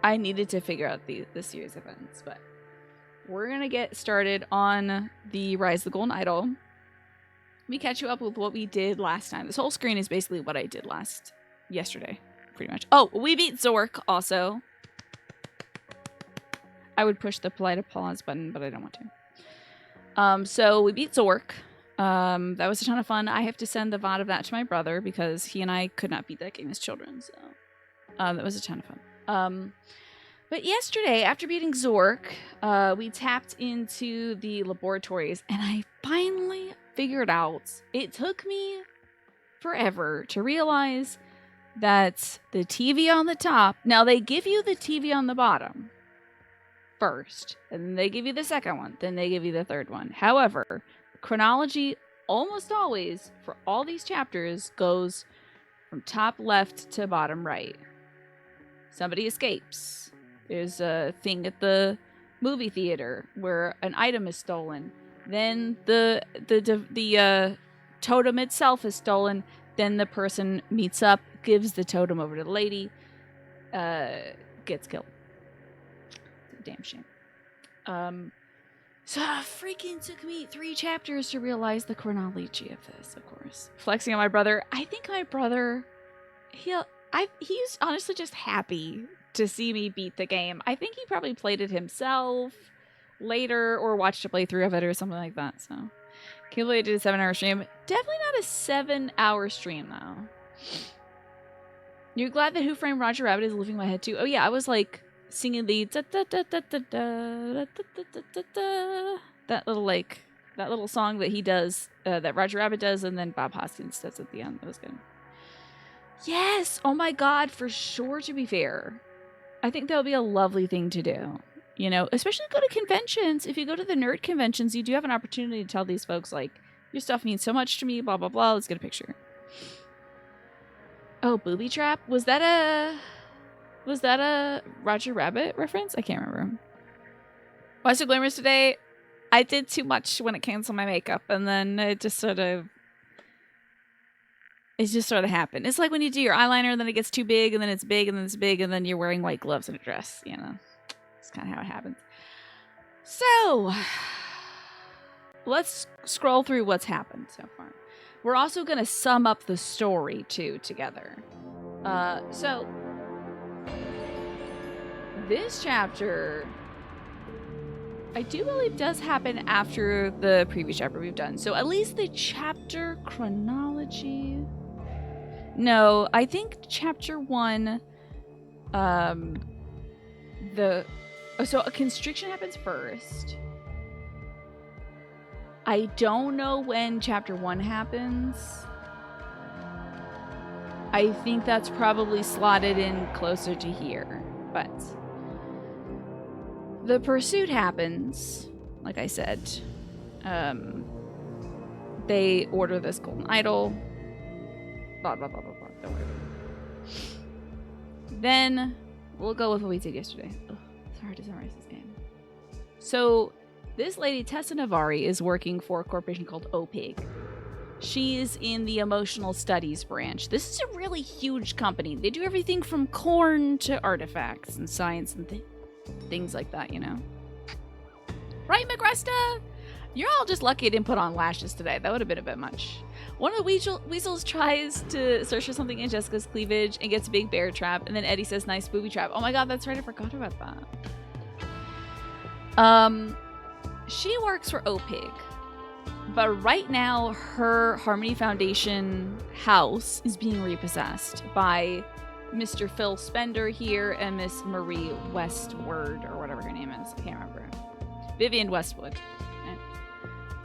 I needed to figure out the series of events, but we're going to get started on the Rise of the Golden Idol. Let me catch you up with what we did last time. This whole screen is basically what I did yesterday, pretty much. Oh, we beat Zork also. I would push the polite applause button, but I don't want to. So we beat Zork. That was a ton of fun. I have to send the VOD of that to my brother because he and I could not beat that game as children. So that was a ton of fun. But yesterday, after beating Zork, we tapped into the laboratories, and I finally figured out. It took me forever to realize that the TV on the top. Now they give you the TV on the bottom first, and then they give you the second one, then they give you the third one. However, chronology almost always for all these chapters goes from top left to bottom right. Somebody escapes. There's a thing at the movie theater where an item is stolen. Then the totem itself is stolen. Then the person meets up, gives the totem over to the lady, gets killed. It's a damn shame. So it freaking took me 3 chapters to realize the chronology of this, of course. Flexing on my brother. I think my brother, he's honestly just happy to see me beat the game. I think he probably played it himself later or watched a playthrough of it or something like that. So can't believe I did a 7-hour stream. Definitely not a 7-hour stream though. You're glad that Who Framed Roger Rabbit is living in my head too? Oh yeah, I was like singing the that little song that he does, that Roger Rabbit does, and then Bob Hoskins does at the end. That was good. Yes! Oh my god, for sure, to be fair. I think that would be a lovely thing to do. You know, especially go to conventions. If you go to the nerd conventions, you do have an opportunity to tell these folks, like, your stuff means so much to me, blah, blah, blah. Let's get a picture. Oh, Booby Trap? Was that a Roger Rabbit reference? I can't remember. Why so glamorous today? I did too much when it came to my makeup, and then it just sort of happened. It's like when you do your eyeliner, and then it gets too big, and then it's big, and then it's big, and then you're wearing white gloves and a dress, you know? It's kind of how it happens. So, let's scroll through what's happened so far. We're also going to sum up the story, too, together. So, this chapter, I do believe does happen after the previous chapter we've done. So, at least the chapter chronology... No, I think chapter 1, so a constriction happens first. I don't know when chapter 1 happens. I think that's probably slotted in closer to here, but the pursuit happens, like I said. They order this golden idol. Blah, blah, blah, blah, blah. Don't worry. Then we'll go with what we did yesterday. Ugh, it's hard to summarize this game. So this lady, Tessa Navari, is working for a corporation called OPIG. She's in the emotional studies branch. This is a really huge company. They do everything from corn to artifacts and science and things like that, you know? Right, Magresta? You're all just lucky I didn't put on lashes today. That would have been a bit much. One of the weasels tries to search for something in Jessica's cleavage and gets a big bear trap, and then Eddie says, nice booby trap. Oh my god, that's right, I forgot about that. She works for OPIG, but right now her Harmony Foundation house is being repossessed by Mr. Phil Spender here and Miss Marie Westward, or whatever her name is. I can't remember. Vivian Westwood.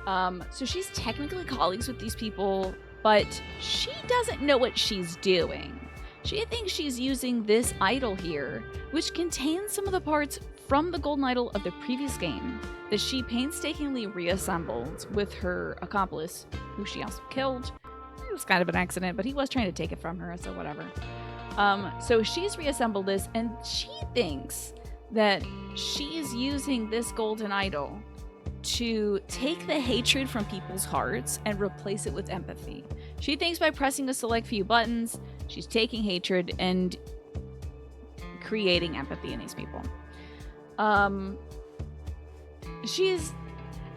So she's technically colleagues with these people, but she doesn't know what she's doing. She thinks she's using this idol here, which contains some of the parts from the golden idol of the previous game that she painstakingly reassembled with her accomplice, who she also killed. It was kind of an accident, but he was trying to take it from her, so whatever. So she's reassembled this, and she thinks that she is using this golden idol to take the hatred from people's hearts and replace it with empathy. She thinks by pressing a select few buttons, she's taking hatred and creating empathy in these people. She's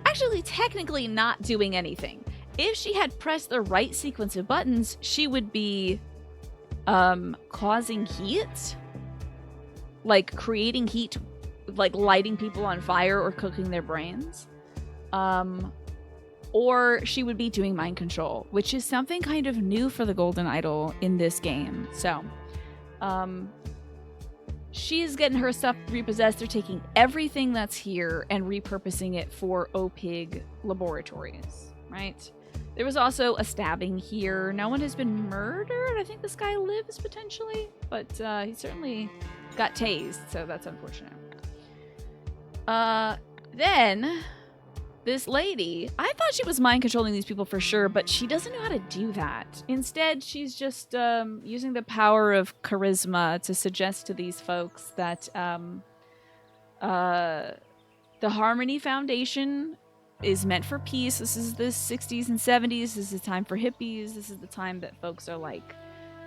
actually technically not doing anything. If she had pressed the right sequence of buttons, she would be causing heat, like creating heat, like lighting people on fire or cooking their brains. Or she would be doing mind control, which is something kind of new for the Golden Idol in this game. So, she's getting her stuff repossessed. They're taking everything that's here and repurposing it for OPIG laboratories, right? There was also a stabbing here. No one has been murdered. I think this guy lives potentially, but he certainly got tased, so that's unfortunate. Then this lady, I thought she was mind controlling these people for sure, but she doesn't know how to do that. Instead, she's just using the power of charisma to suggest to these folks that the Harmony Foundation is meant for peace. This is the 60s and 70s. This is the time for hippies. This is the time that folks are like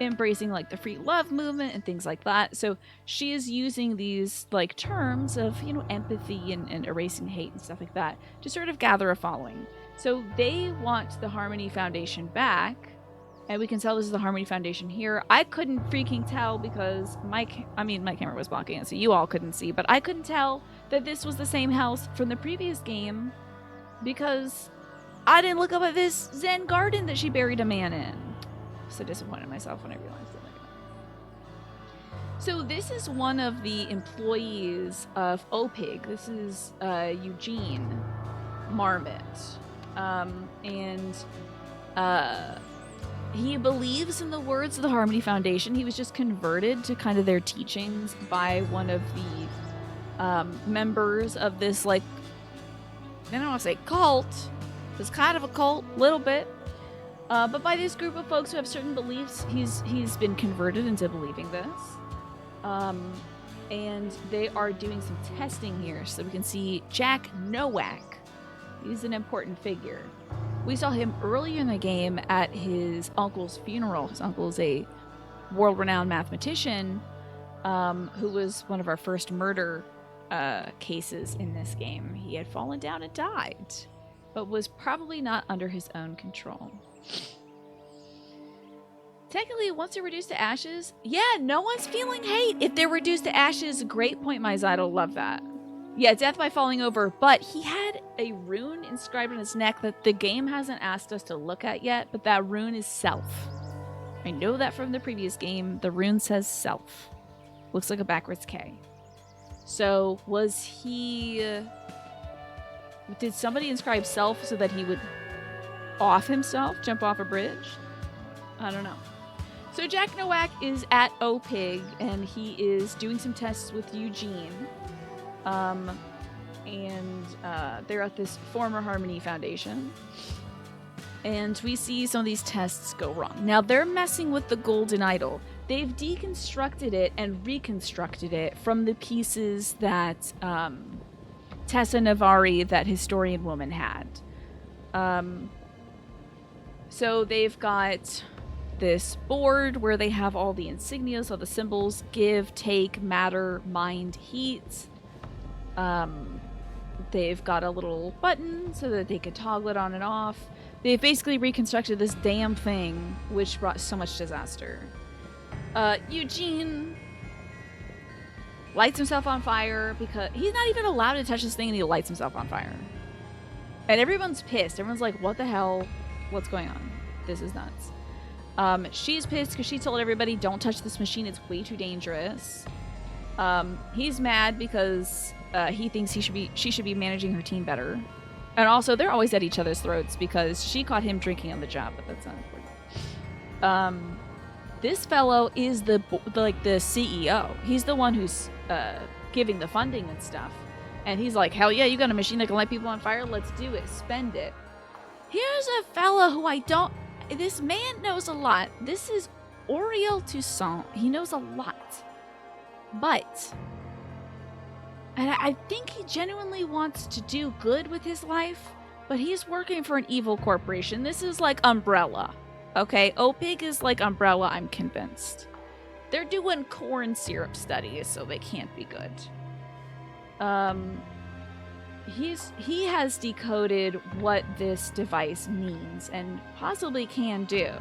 embracing like the free love movement and things like that. So she is using these like terms of, you know, empathy and erasing hate and stuff like that to sort of gather a following. So they want the Harmony Foundation back, and we can tell this is the Harmony Foundation here. I couldn't freaking tell because my camera was blocking it, so you all couldn't see, but I couldn't tell that this was the same house from the previous game because I didn't look up at this Zen garden that she buried a man in. So disappointed myself when I realized it. So this is one of the employees of OPIG. This is Eugene Marmot, and he believes in the words of the Harmony Foundation. He was just converted to kind of their teachings by one of the members of this, like, I don't want to say cult. It's kind of a cult, little bit. But by this group of folks who have certain beliefs, he's been converted into believing this. And they are doing some testing here, so we can see Jack Nowak. He's an important figure. We saw him earlier in the game at his uncle's funeral. His uncle is a world-renowned mathematician who was one of our first murder cases in this game. He had fallen down and died, but was probably not under his own control. Technically, once they're reduced to ashes, yeah, no one's feeling hate. If they're reduced to ashes, great point, MyZidle. Love that. Yeah, death by falling over, but he had a rune inscribed on his neck that the game hasn't asked us to look at yet, but that rune is self. I know that from the previous game. The rune says self. Looks like a backwards K. So, was he... did somebody inscribe self so that he would off himself, jump off a bridge? I don't know. So Jack Nowak is at OPIG, and he is doing some tests with Eugene. They're at this former Harmony Foundation. And we see some of these tests go wrong. Now, they're messing with the Golden Idol. They've deconstructed it and reconstructed it from the pieces that Tessa Navari, that historian woman, had. So they've got this board where they have all the insignias, all the symbols: give, take, matter, mind, heat. They've got a little button so that they could toggle it on and off. They've basically reconstructed this damn thing, which brought so much disaster. Eugene lights himself on fire because he's not even allowed to touch this thing, and he lights himself on fire. And everyone's pissed. Everyone's like, what the hell? What's going on? This is nuts. She's pissed because she told everybody, don't touch this machine. It's way too dangerous. He's mad because he thinks she should be managing her team better. And also, they're always at each other's throats because she caught him drinking on the job, but that's not important. This fellow is the CEO. He's the one who's giving the funding and stuff. And he's like, hell yeah, you got a machine that can light people on fire? Let's do it. Spend it. Here's a fella who this man knows a lot. This is Auriel Toussaint. He knows a lot. But, and I think he genuinely wants to do good with his life, but he's working for an evil corporation. This is like Umbrella. Okay, OPIG is like Umbrella, I'm convinced. They're doing corn syrup studies, so they can't be good. He has decoded what this device means and possibly can do,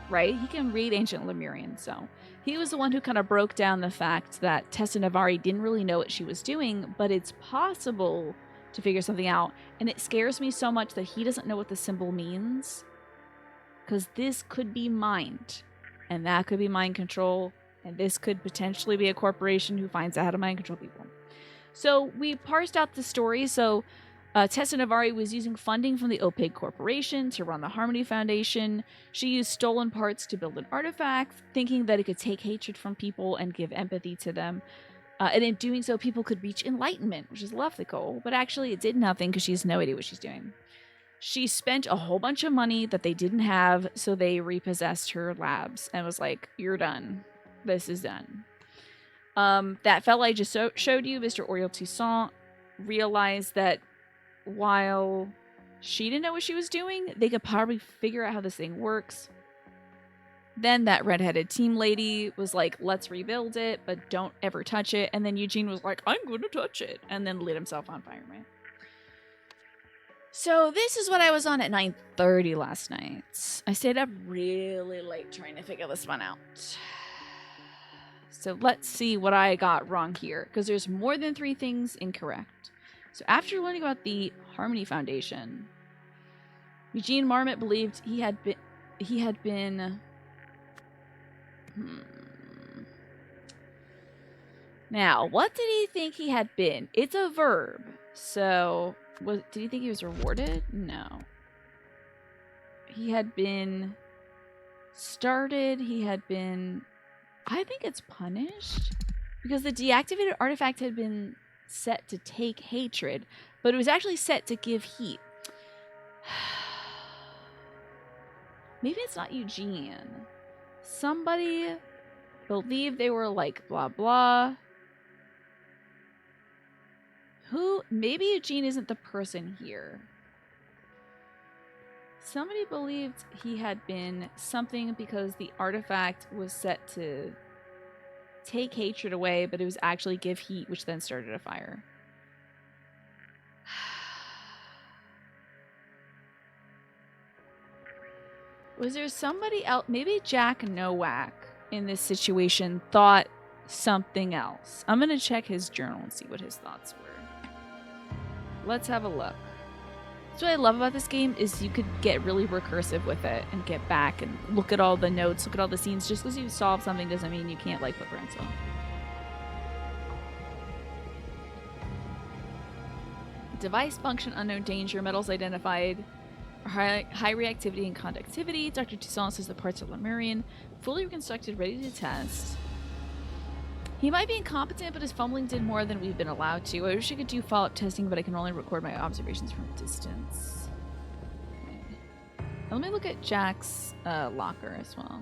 right? He can read ancient Lemurian, so he was the one who kind of broke down the fact that Tessa Navari didn't really know what she was doing, but it's possible to figure something out. And it scares me so much that he doesn't know what the symbol means, because this could be mind, and that could be mind control, and this could potentially be a corporation who finds out how to mind control people. So we parsed out the story. So Tessa Navari was using funding from the OPEG Corporation to run the Harmony Foundation. She used stolen parts to build an artifact, thinking that it could take hatred from people and give empathy to them. And in doing so, people could reach enlightenment, which is lovely goal. But actually, it did nothing because she has no idea what she's doing. She spent a whole bunch of money that they didn't have, so they repossessed her labs and was like, "You're done. This is done." That fella I just showed you, Mr. Oriel Toussaint, realized that while she didn't know what she was doing, they could probably figure out how this thing works. Then that redheaded team lady was like, "Let's rebuild it, but don't ever touch it." And then Eugene was like, "I'm going to touch it," and then lit himself on fire, right? So this is what I was on at 9:30 last night. I stayed up really late trying to figure this one out. So let's see what I got wrong here, because there's more than 3 things incorrect. So after learning about the Harmony Foundation, Eugene Marmot believed he had been Now, what did he think he had been? It's a verb. So, did he think he was rewarded? No. He had been started. He had been... I think it's punished. Because the deactivated artifact had been set to take hatred, but it was actually set to give heat. Maybe it's not Eugene. Somebody believed they were like blah blah. Who? Maybe Eugene isn't the person here. Somebody believed he had been something because the artifact was set to take hatred away, but it was actually give heat, which then started a fire. Was there somebody else? Maybe Jack Nowak in this situation thought something else. I'm going to check his journal and see what his thoughts were. Let's have a look. That's what I love about this game is you could get really recursive with it and get back and look at all the notes, look at all the scenes. Just because you solve something doesn't mean you can't like put pencil. Device function unknown danger, metals identified, high reactivity and conductivity. Dr. Toussaint says the parts are Lemurian, fully reconstructed, ready to test. He might be incompetent, but his fumbling did more than we've been allowed to. I wish I could do follow-up testing, but I can only record my observations from a distance. Okay. Now let me look at Jack's locker as well.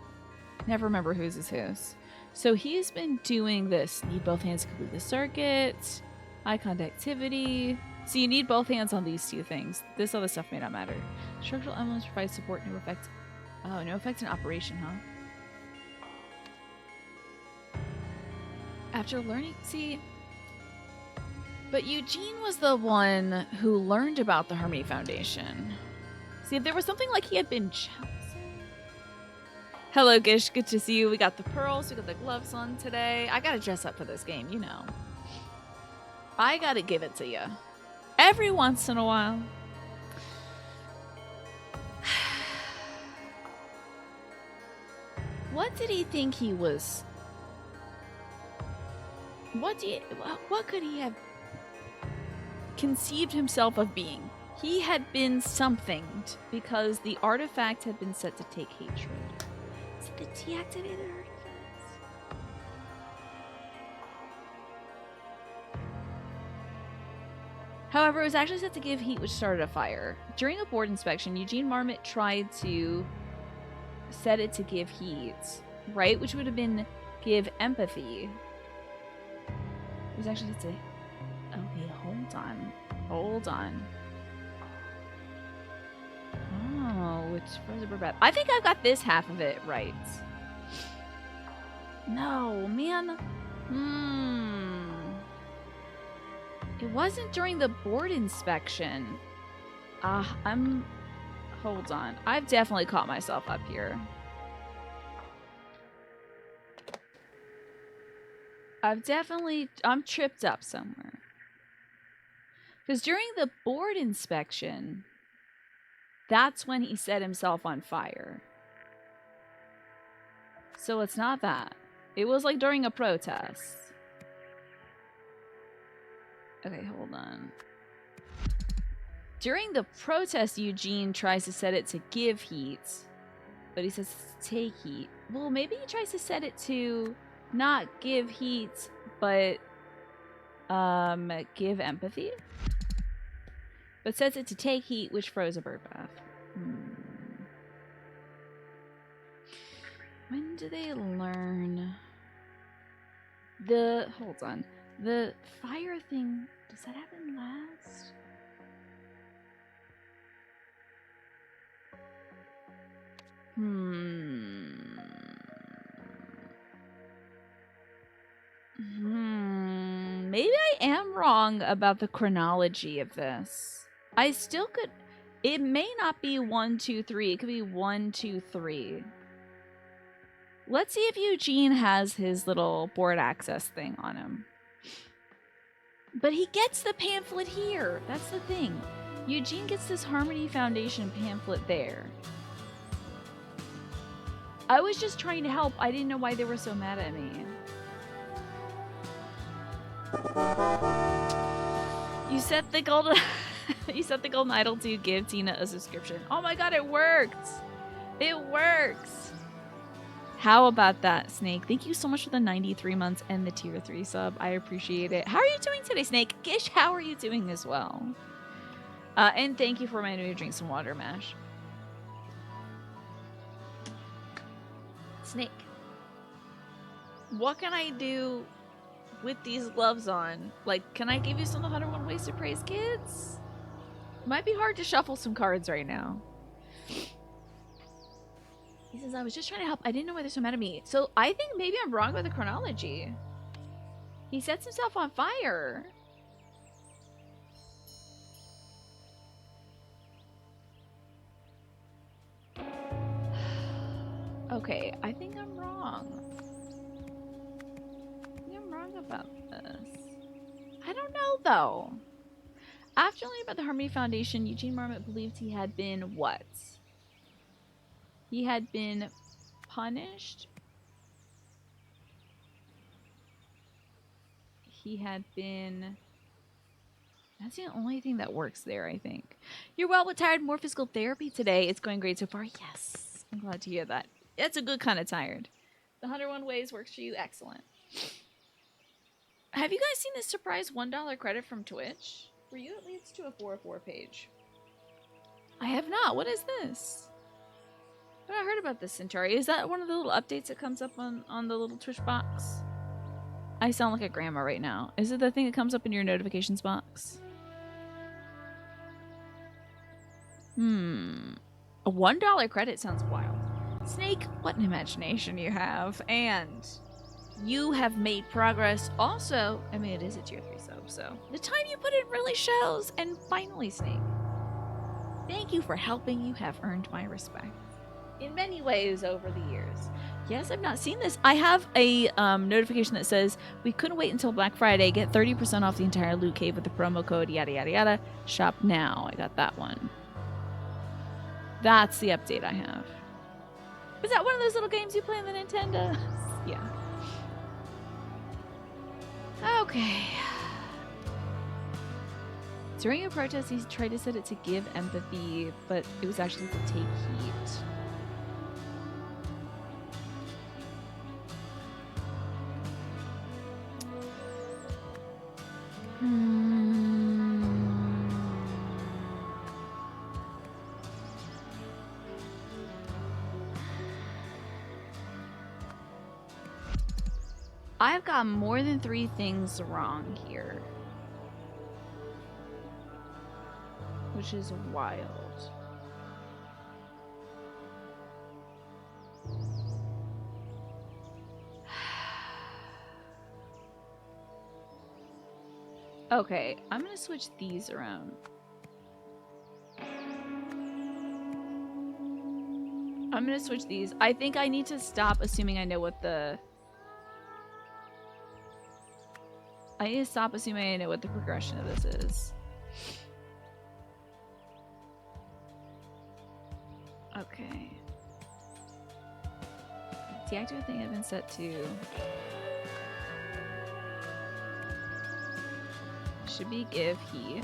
Never remember whose is whose. So he's been doing this. Need both hands to complete the circuit. High conductivity. So you need both hands on these 2 things. This other stuff may not matter. Structural emblems provide support, no effect. Oh, no effect in operation, huh? After learning, see, but Eugene was the one who learned about the Harmony Foundation. See, if there was something like he had been chosen. Hello, Gish, good to see you. We got the pearls, we got the gloves on today. I gotta dress up for this game, you know. I gotta give it to you. Every once in a while. What did he think he was? What could he have conceived himself of being? He had been something because the artifact had been set to take hatred. Is it the deactivated artifacts? However, it was actually set to give heat, which started a fire. During a board inspection, Eugene Marmot tried to set it to give heat, right? Which would have been give empathy. It was actually to... Okay, hold on. Oh, which further bad. I think I've got this half of it right. No, man. It wasn't during the board inspection. Hold on. I've definitely caught myself up here. I'm tripped up somewhere. Because during the board inspection, that's when he set himself on fire. So it's not that. It was like during a protest. Okay, hold on. During the protest, Eugene tries to set it to give heat, but he says take heat. Well, maybe he tries to set it to not give heat, but give empathy. But sets it to take heat, which froze a bird bath. When do they learn? Hold on. The fire thing, does that happen last? Maybe I am wrong about the chronology of this. I still could... It may not be 1, 2, 3. It could be 1, 2, 3. Let's see if Eugene has his little board access thing on him. But he gets the pamphlet here. That's the thing. Eugene gets this Harmony Foundation pamphlet there. I was just trying to help. I didn't know why they were so mad at me. You set the golden... you set the golden idol to give Tina a subscription. Oh my god, it worked! It works! How about that, Snake? Thank you so much for the 93 months and the tier 3 sub. I appreciate it. How are you doing today, Snake? Gish, how are you doing as well? And thank you for reminding me to drink some water, Mash. Snake. What can I do with these gloves on? Like, can I give you some 101 Ways to Praise Kids? Might be hard to shuffle some cards right now. He says, I was just trying to help. I didn't know why they're so mad at me. So I think maybe I'm wrong about the chronology. He sets himself on fire. Okay, I think I'm wrong. I think I'm wrong about this. I don't know, though. After learning about the Harmony Foundation, Eugene Marmot believed he had been what? He had been punished. He had been... That's the only thing that works there, I think. You're well with tired. More physical therapy today. It's going great so far. Yes. I'm glad to hear that. That's a good kind of tired. The 101 Ways works for you. Excellent. Have you guys seen this surprise $1 credit from Twitch? For you, it leads to a 404 page. I have not. What is this? I've not heard about this, Centauri. Is that one of the little updates that comes up on the little Twitch box? I sound like a grandma right now. Is it the thing that comes up in your notifications box? A $1 credit sounds wild. Snake, what an imagination you have. And you have made progress also. I mean, it is a tier 3 sub, so the time you put in really shows. And finally, Snake, thank you for helping. You have earned my respect in many ways over the years. Yes, I've not seen this. I have a notification that says we couldn't wait until Black Friday. Get 30% off the entire loot cave with the promo code yada yada yada. Shop now. I got that one. That's the update I have. Is that one of those little games you play on the Nintendo? Yeah. Okay. During a protest, he tried to set it to give empathy, but it was actually to take heat. I've got more than 3 things wrong here, which is wild. Okay, I'm gonna switch these around. I'm gonna switch these. I think I need to stop assuming I know what the... I need to stop assuming I know what the progression of this is. Okay. Deactivate thing had been set to... Should be give heat.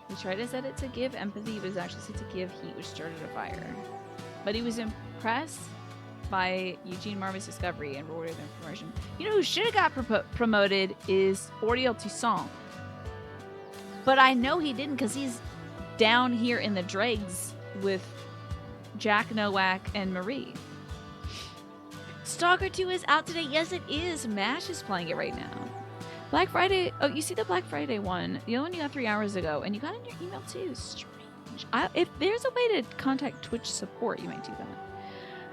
He tried to set it to give empathy, but it was actually set to give heat, which started a fire. But he was impressed by Eugene Marmot's discovery and rewarded him promotion. You know who should have got promoted is Oriel Toussaint. But I know he didn't because he's down here in the dregs with Jack Nowak and Marie. Stalker 2 is out today. Yes, it is. MASH is playing it right now. Black Friday. Oh, you see the Black Friday one. The other one you got 3 hours ago. And you got in your email too. Strange. If there's a way to contact Twitch support, you might do that.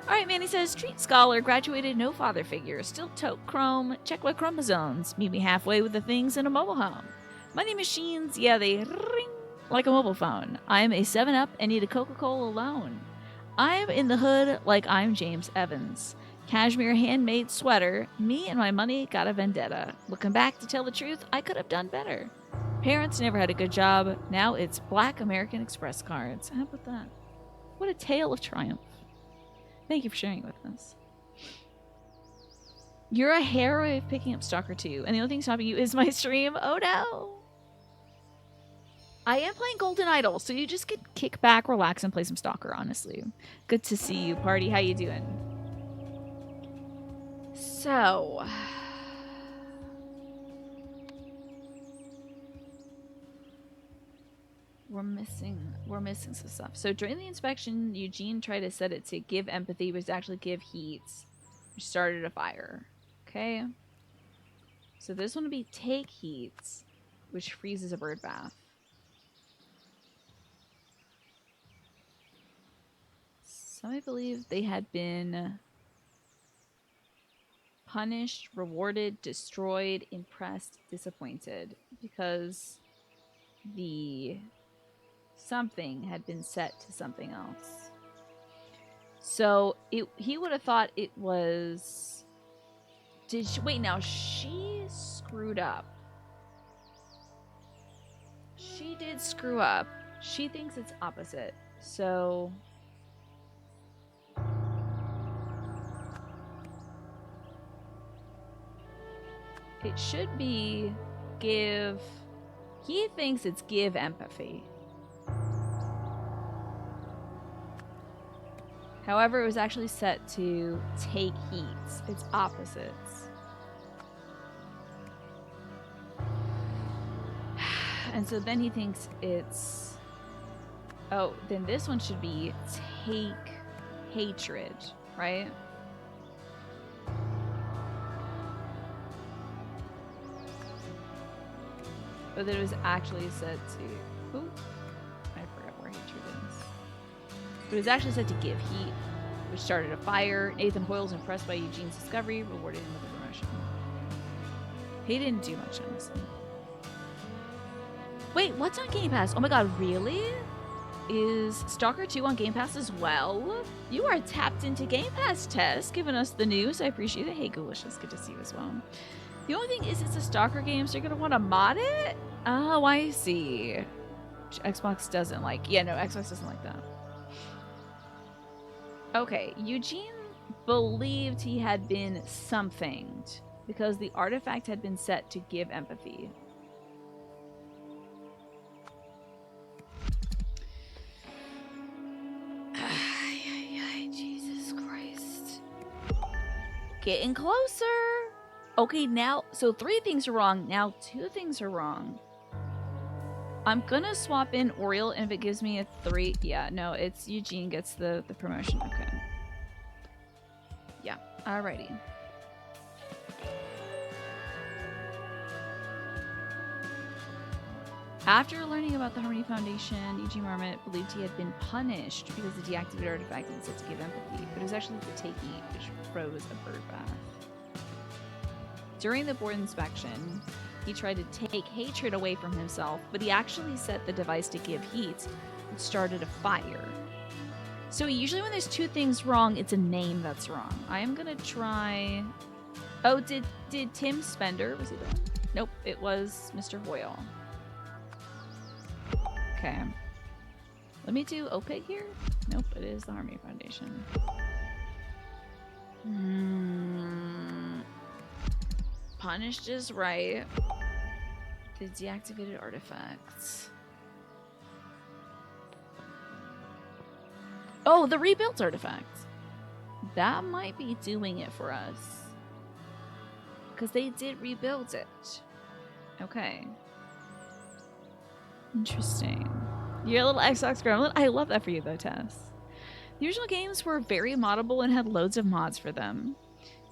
Alright, Manny says, Street Scholar, graduated, no father figure. Still tote chrome. Check my chromosomes. Meet me halfway with the things in a mobile home. Money machines, yeah, they ring like a mobile phone. I'm a 7-Up and need a Coca-Cola alone. I'm in the hood like I'm James Evans. Cashmere handmade sweater. Me and my money got a vendetta. Looking back to tell the truth, I could have done better. Parents never had a good job. Now it's Black American Express cards. How about that? What a tale of triumph. Thank you for sharing it with us. You're a hair away of picking up Stalker 2, and the only thing stopping you is my stream. Oh no! I am playing Golden Idol, so you just get kick back, relax, and play some Stalker, honestly. Good to see you, party. How you doing? So... We're missing some stuff. So during the inspection, Eugene tried to set it to give empathy, but it's actually give heat, which started a fire. Okay. So this one would be take heat, which freezes a bird bath. Some I believe they had been punished, rewarded, destroyed, impressed, disappointed, because the something had been set to something else. So he would have thought it was... Wait, now she screwed up. She did screw up. She thinks it's opposite. So... It should be give... He thinks it's give empathy. However, it was actually set to take heat. It's opposites. And so then he thinks it's... Oh, then this one should be take hatred, right? But then it was actually set to... Ooh, I forgot where hatred is. But it was actually set to give heat, which started a fire. Nathan Hoyle's impressed by Eugene's discovery, rewarded him with a promotion. He didn't do much, honestly. Wait, what's on Game Pass? Oh my god, really? Is Stalker 2 on Game Pass as well? You are tapped into Game Pass, Tess, giving us the news. I appreciate it. Hey, Ghoulish, good to see you as well. The only thing is it's a Stalker game, so you're going to want to mod it? Oh, I see. Which Xbox doesn't like. Yeah, no, Xbox doesn't like that. Okay, Eugene believed he had been somethinged because the artifact had been set to give empathy. Jesus Christ. Getting closer. Okay, now, so 3 things are wrong. Now 2 things are wrong. I'm gonna swap in Oriel, and if it gives me a 3, yeah, no, it's Eugene gets the promotion. Okay. Yeah, alrighty. After learning about the Harmony Foundation, Eugene Marmot believed he had been punished because the deactivated artifact was set to give empathy, but it was actually the take heat, which froze a bird bath. During the board inspection, he tried to take hatred away from himself, but he actually set the device to give heat, which started a fire. So usually when there's two things wrong, it's a name that's wrong. I am gonna try... Oh, did Tim Spender, was he the one? Nope, it was Mr. Hoyle. Okay. Let me do OPIG here? Nope, it is the Harmony Foundation. Punished is right. The deactivated artifacts. Oh, the rebuilt artifacts. That might be doing it for us. Because they did rebuild it. Okay. Interesting. You're a little Xbox gremlin. I love that for you though, Tess. The original games were very moddable and had loads of mods for them.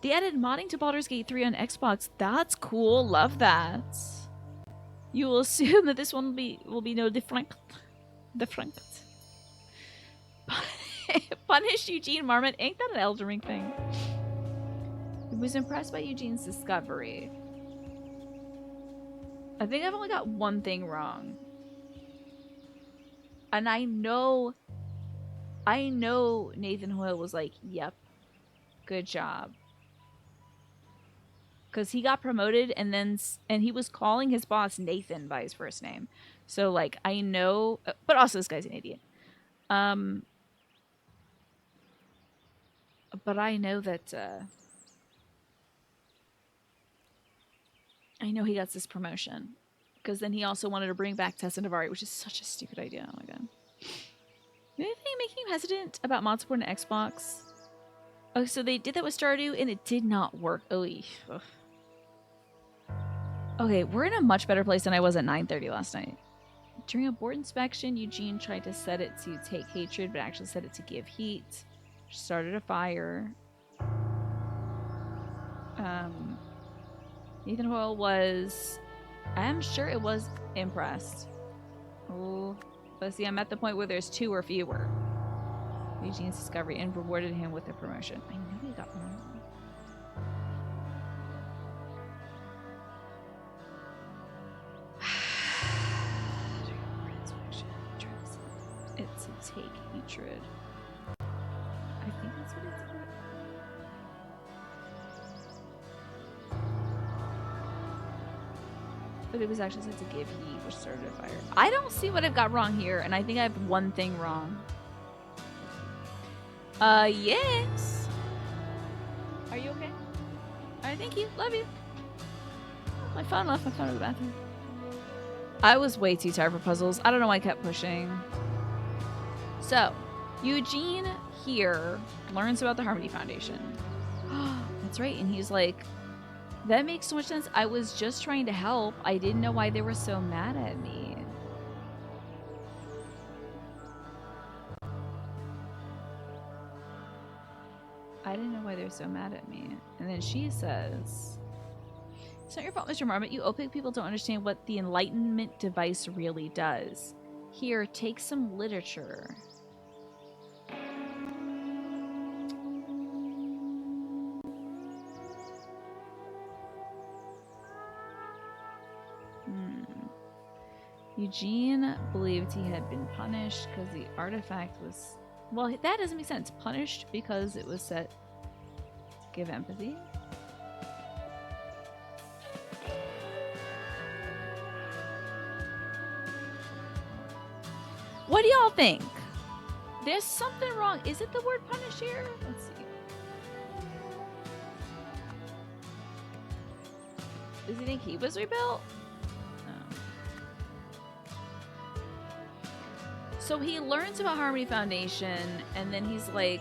They added modding to Baldur's Gate 3 on Xbox. That's cool. Love that. You will assume that this one will be no different. Different. Punish Eugene Marmot. Ain't that an Elden Ring thing? I was impressed by Eugene's discovery. I think I've only got one thing wrong. And I know Nathan Hoyle was like, yep, good job. Because he got promoted and he was calling his boss Nathan by his first name. So like, I know, but also this guy's an idiot. But I know that, I know he got this promotion. Because then he also wanted to bring back Tessa Navari, which is such a stupid idea. Oh my god. Anything making you hesitant about mod support on Xbox? Oh, so they did that with Stardew and it did not work. Ugh. Okay, we're in a much better place than I was at 9:30 last night. During a board inspection, Eugene tried to set it to take hatred, but actually set it to give heat. Which started a fire. Nathan Hoyle was... I am sure it was impressed. Oh, but see, I'm at the point where there's 2 or fewer. Eugene's discovery and rewarded him with a promotion. I knew he got promoted. It's to take hatred. I think that's what it's for. But it was actually said to give heat, which started a fire. I don't see what I've got wrong here, and I think I have one thing wrong. Yes. Are you okay? Alright, thank you. Love you. Oh, my phone left my phone in the bathroom. I was way too tired for puzzles. I don't know why I kept pushing. So, Eugene here learns about the Harmony Foundation. That's right, and he's like, that makes so much sense. I was just trying to help. I didn't know why they were so mad at me. I didn't know why they were so mad at me. And then she says, it's not your fault, Mr. Marmot. You OPIC people don't understand what the Enlightenment device really does. Here, take some literature. Eugene believed he had been punished because the artifact was... Well, that doesn't make sense. Punished because it was set to give empathy. What do y'all think? There's something wrong. Is it the word punish here? Let's see. Does he think he was rebuilt? So he learns about Harmony Foundation, and then he's like...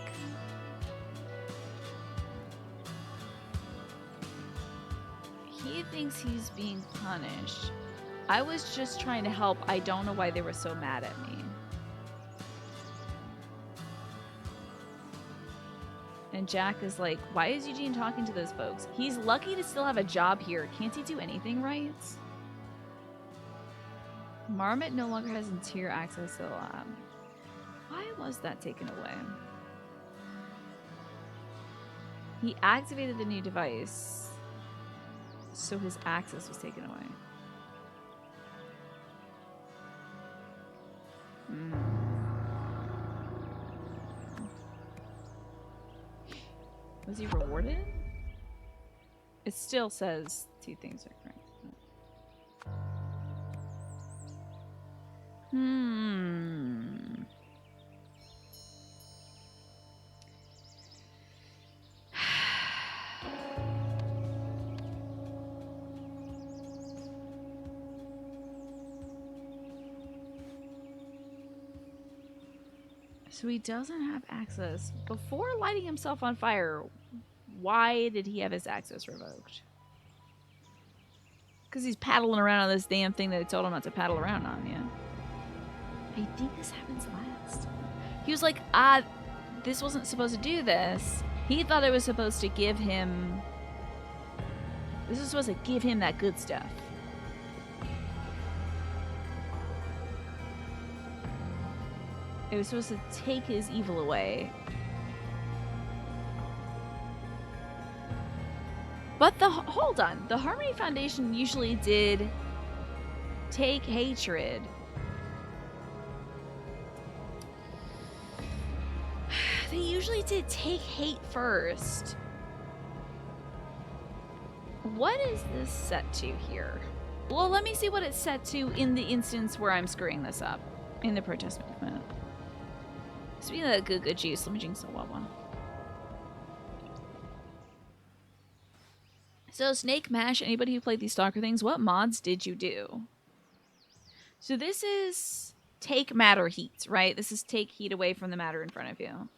He thinks he's being punished. I was just trying to help. I don't know why they were so mad at me. And Jack is like, why is Eugene talking to those folks? He's lucky to still have a job here. Can't he do anything right? Marmot no longer has interior access to the lab. Why was that taken away? He activated the new device. So his access was taken away. Was he rewarded? It still says 2 things are correct. So he doesn't have access. Before lighting himself on fire, why did he have his access revoked? Because he's paddling around on this damn thing that they told him not to paddle around on, yeah. I think this happens last. He was like, this wasn't supposed to do this. He thought it was supposed to give him... This was supposed to give him that good stuff. It was supposed to take his evil away. But hold on. The Harmony Foundation usually did take hatred. They usually did take hate first. What is this set to here? Well, let me see what it's set to in the instance where I'm screwing this up. In the protest movement. Speaking of that good juice, let me drink some water. So, Snake Mash, anybody who played these Stalker things, what mods did you do? So this is take matter heat, right? This is take heat away from the matter in front of you.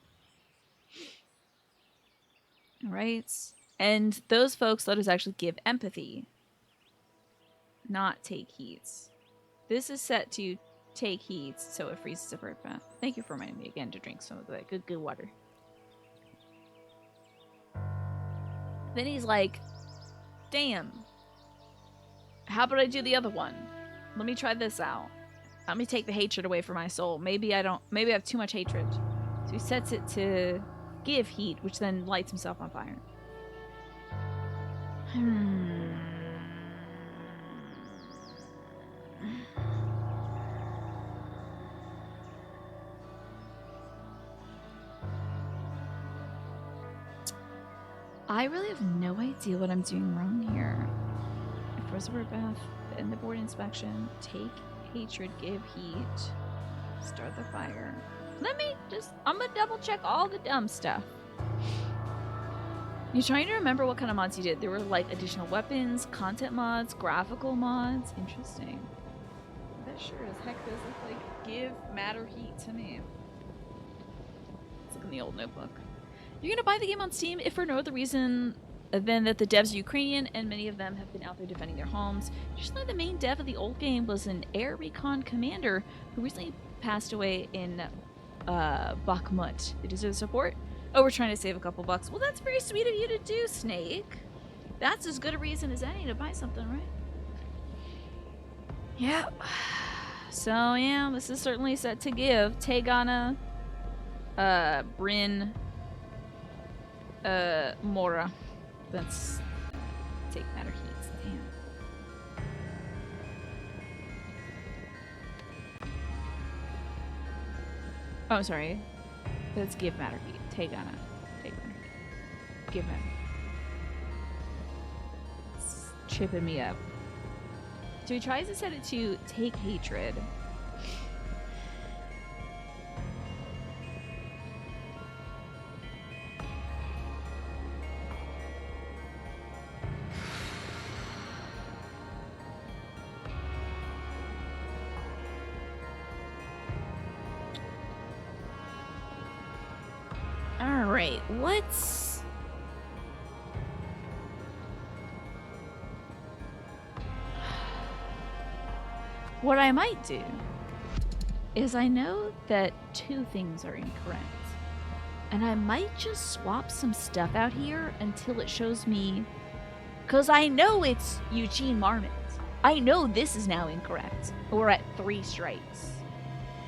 Alright? And those folks let us actually give empathy, not take heat. This is set to take heat, so it freezes a bird path. Thank you for reminding me again to drink some of that good water. Then he's like, damn, how about I do the other one? Let me try this out. Let me take the hatred away from my soul. Maybe I have too much hatred. So he sets it to give heat, which then lights himself on fire. I really have no idea what I'm doing wrong here. I froze a bird bath, end the board inspection, take hatred, give heat, start the fire. I'm gonna double check all the dumb stuff. You're trying to remember what kind of mods you did. There were like additional weapons, content mods, graphical mods. Interesting. That sure as heck does look like give matter heat to me. Let's look in the old notebook. You're gonna buy the game on Steam if for no other reason than that the devs are Ukrainian and many of them have been out there defending their homes. Usually the main dev of the old game was an air recon commander who recently passed away in Bakhmut. They deserve support. Oh, we're trying to save a couple bucks. Well, that's very sweet of you to do, Snake. That's as good a reason as any to buy something, right? Yeah. So, yeah, this is certainly set to give. Tegana, Bryn, Mora. Let's take matter heat. Damn. Oh, I'm sorry. Let's give matter heat. Take matter heat. Give matter heat. It's tripping me up. So he tries to set it to take hatred. Alright, what's... What I might do is I know that 2 things are incorrect. And I might just swap some stuff out here until it shows me... Because I know it's Eugene Marmot. I know this is now incorrect. We're at 3 strikes.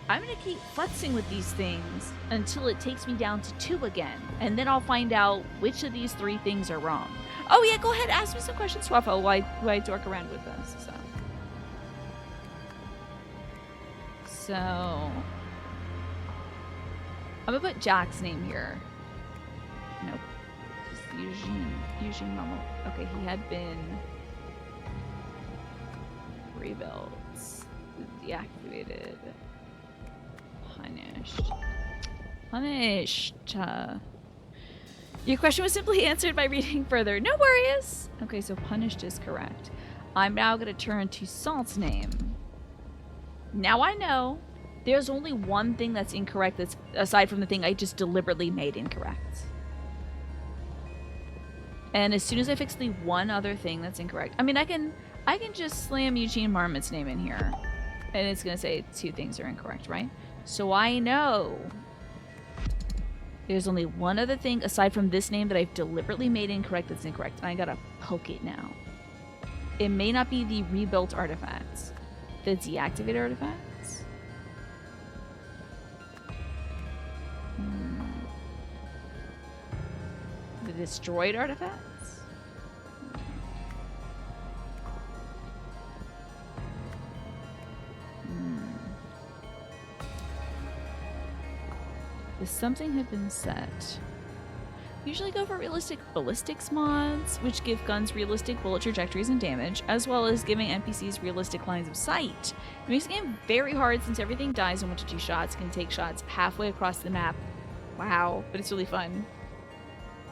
I'm going to keep futzing with these things until it takes me down to 2 again. And then I'll find out which of these 3 things are wrong. Oh yeah, go ahead, ask me some questions, Swaffo, while I dork around with this. So I'm gonna put Jack's name here. Nope. Just Eugene Momo. Okay, he had been rebuilt, deactivated, punished. Your question was simply answered by reading further. No worries. Okay, so punished is correct. I'm now gonna turn to Salt's name. Now I know there's only one thing that's incorrect, that's aside from the thing I just deliberately made incorrect. And as soon as I fix the one other thing that's incorrect, I mean, I can just slam Eugene Marmot's name in here, and it's gonna say 2 things are incorrect, right? So I know there's only one other thing aside from this name that I've deliberately made incorrect that's incorrect, and I gotta poke it now. It may not be the rebuilt artifacts, the deactivated artifacts. The destroyed artifacts. If something had been set. Usually go for realistic ballistics mods, which give guns realistic bullet trajectories and damage, as well as giving NPCs realistic lines of sight. It makes the game very hard since everything dies in 1 to 2 shots, can take shots halfway across the map. Wow, but it's really fun.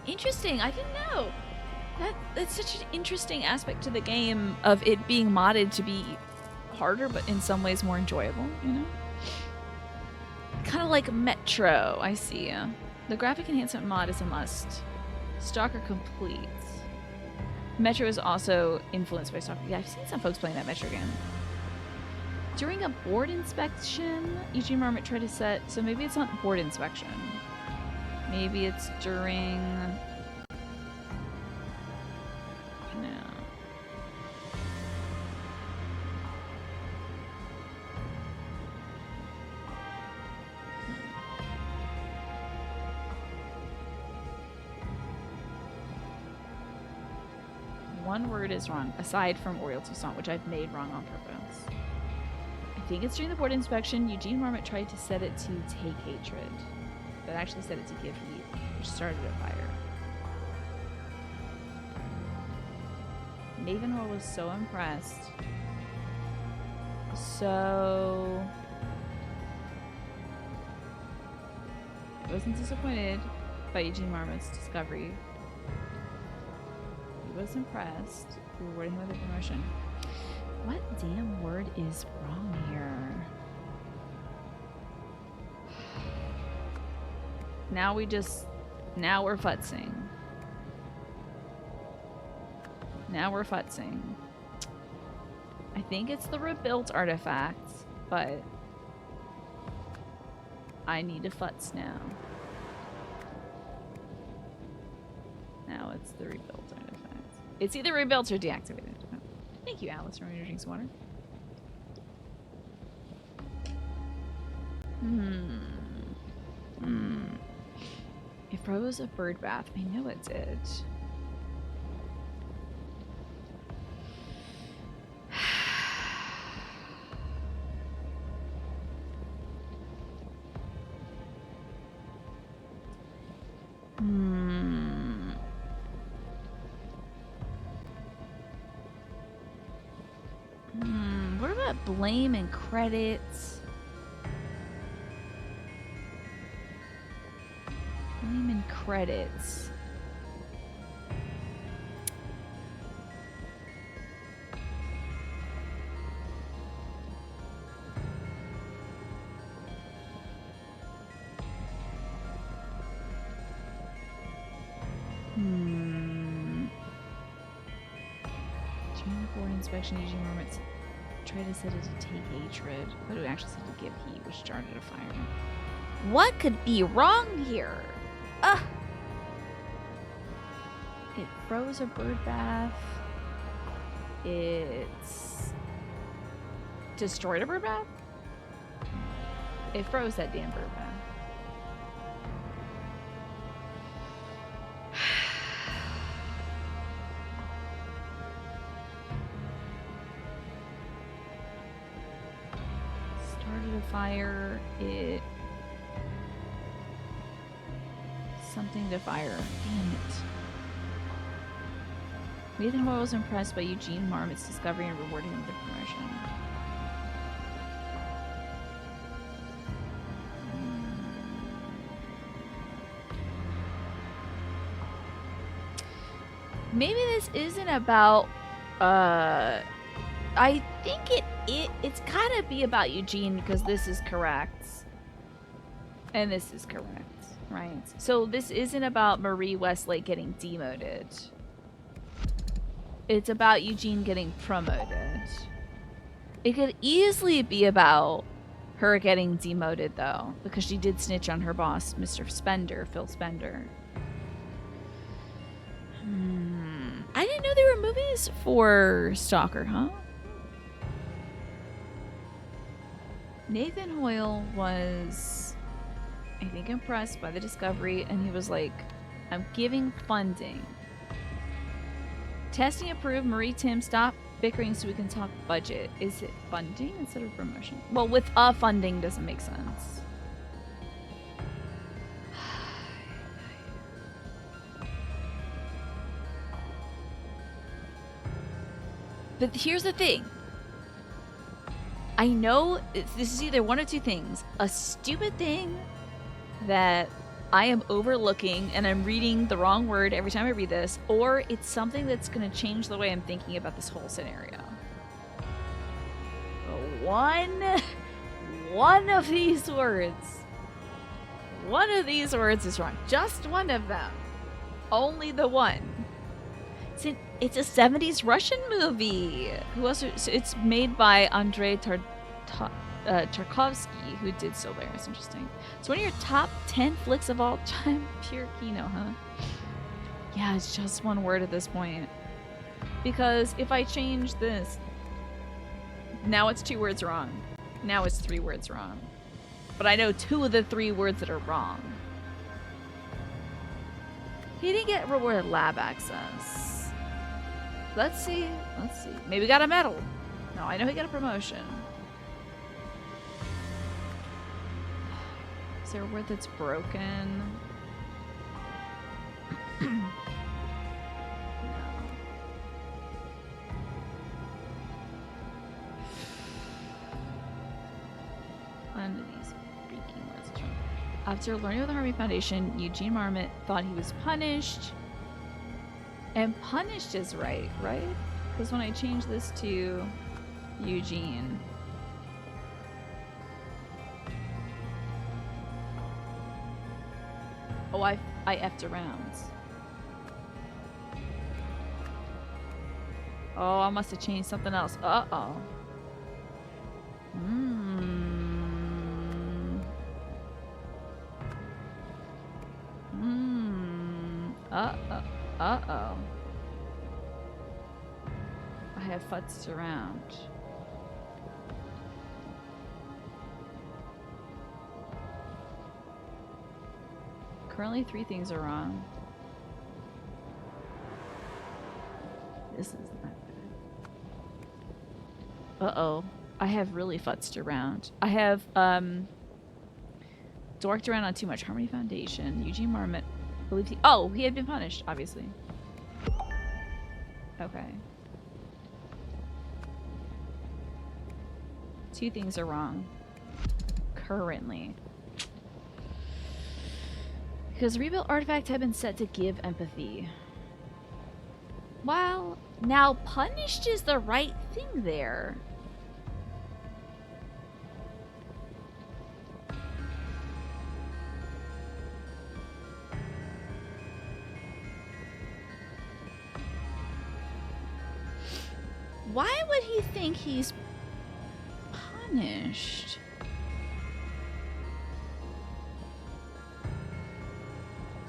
Interesting, I didn't know. That's such an interesting aspect to the game of it being modded to be harder, but in some ways more enjoyable, you know? Kind of like Metro, I see. The graphic enhancement mod is a must. Stalker complete. Metro is also influenced by Stalker. Yeah, I've seen some folks playing that Metro game. During a board inspection, Eugene Marmot tried to set, so maybe it's not board inspection. Maybe it's during... No. One word is wrong, aside from Oriole Toussaint, which I've made wrong on purpose. I think it's during the board inspection. Eugene Marmot tried to set it to take hatred, but actually set it to give heat, which started a fire. Mavenhor was so impressed. So... I wasn't disappointed by Eugene Marmot's discovery. He was impressed. We rewarded him with a promotion. What damn word is wrong here? Now we're futzing. Now we're futzing. I think it's the rebuilt artifact, but I need to futz now. Now it's the rebuilt artifact. It's either rebuilt or deactivated. Thank you, Alice, for drinking some water. It froze a bird bath. I know it did. What about blame and credits? Blame and credits. During the board inspection, Eugene Marmot tried to set it to take hatred, but it actually said to give heat, which started a fire. What could be wrong here? Ugh! It froze a bird bath. It's destroyed a bird bath? It froze that damn bird bath. fire it. Something to fire. Damn it. Nathan Hoyle was impressed by Eugene Marmot's discovery and rewarding him with the promotion. Maybe this isn't about I think it's gotta be about Eugene because this is correct. And this is correct, right? So this isn't about Marie Westlake getting demoted. It's about Eugene getting promoted. It could easily be about her getting demoted though, because she did snitch on her boss, Mr. Spender, Phil Spender. I didn't know there were movies for Stalker, huh? Nathan Hoyle was, I think, impressed by the discovery, and he was like, I'm giving funding. Testing approved. Marie, Tim, stop bickering so we can talk budget. Is it funding instead of promotion? Well, with funding doesn't make sense. But here's the thing. I know this is either one of two things. A stupid thing that I am overlooking and I'm reading the wrong word every time I read this, or it's something that's going to change the way I'm thinking about this whole scenario. One of these words is wrong. Just one of them. Only the one. It's a 70s Russian movie. It's made by Andrei Tarkovsky, who did Solaris. Interesting. It's one of your top 10 flicks of all time. Pure Kino, huh? Yeah, it's just one word at this point. Because if I change this, now it's 2 words wrong. Now it's 3 words wrong. But I know 2 of the 3 words that are wrong. He didn't get rewarded lab access. Let's see. Maybe got a medal. No, I know he got a promotion. Is there a word that's broken? No. One of these speaking words. After learning of the Harmony Foundation, Eugene Marmot thought he was punished. And punished is right? Because when I change this to Eugene. Oh, I effed around. Oh, I must have changed something else. Uh-oh. Uh-oh. I have futzed around. Currently 3 things are wrong. This is not good. Uh-oh. I have really futzed around. I have dorked around on too much. Harmony Foundation. Eugene Marmot believed he had been punished, obviously. Okay. 2 things are wrong. Currently. Because rebuilt artifact had been set to give empathy. Well, now punished is the right thing there. Why would he think he's punished?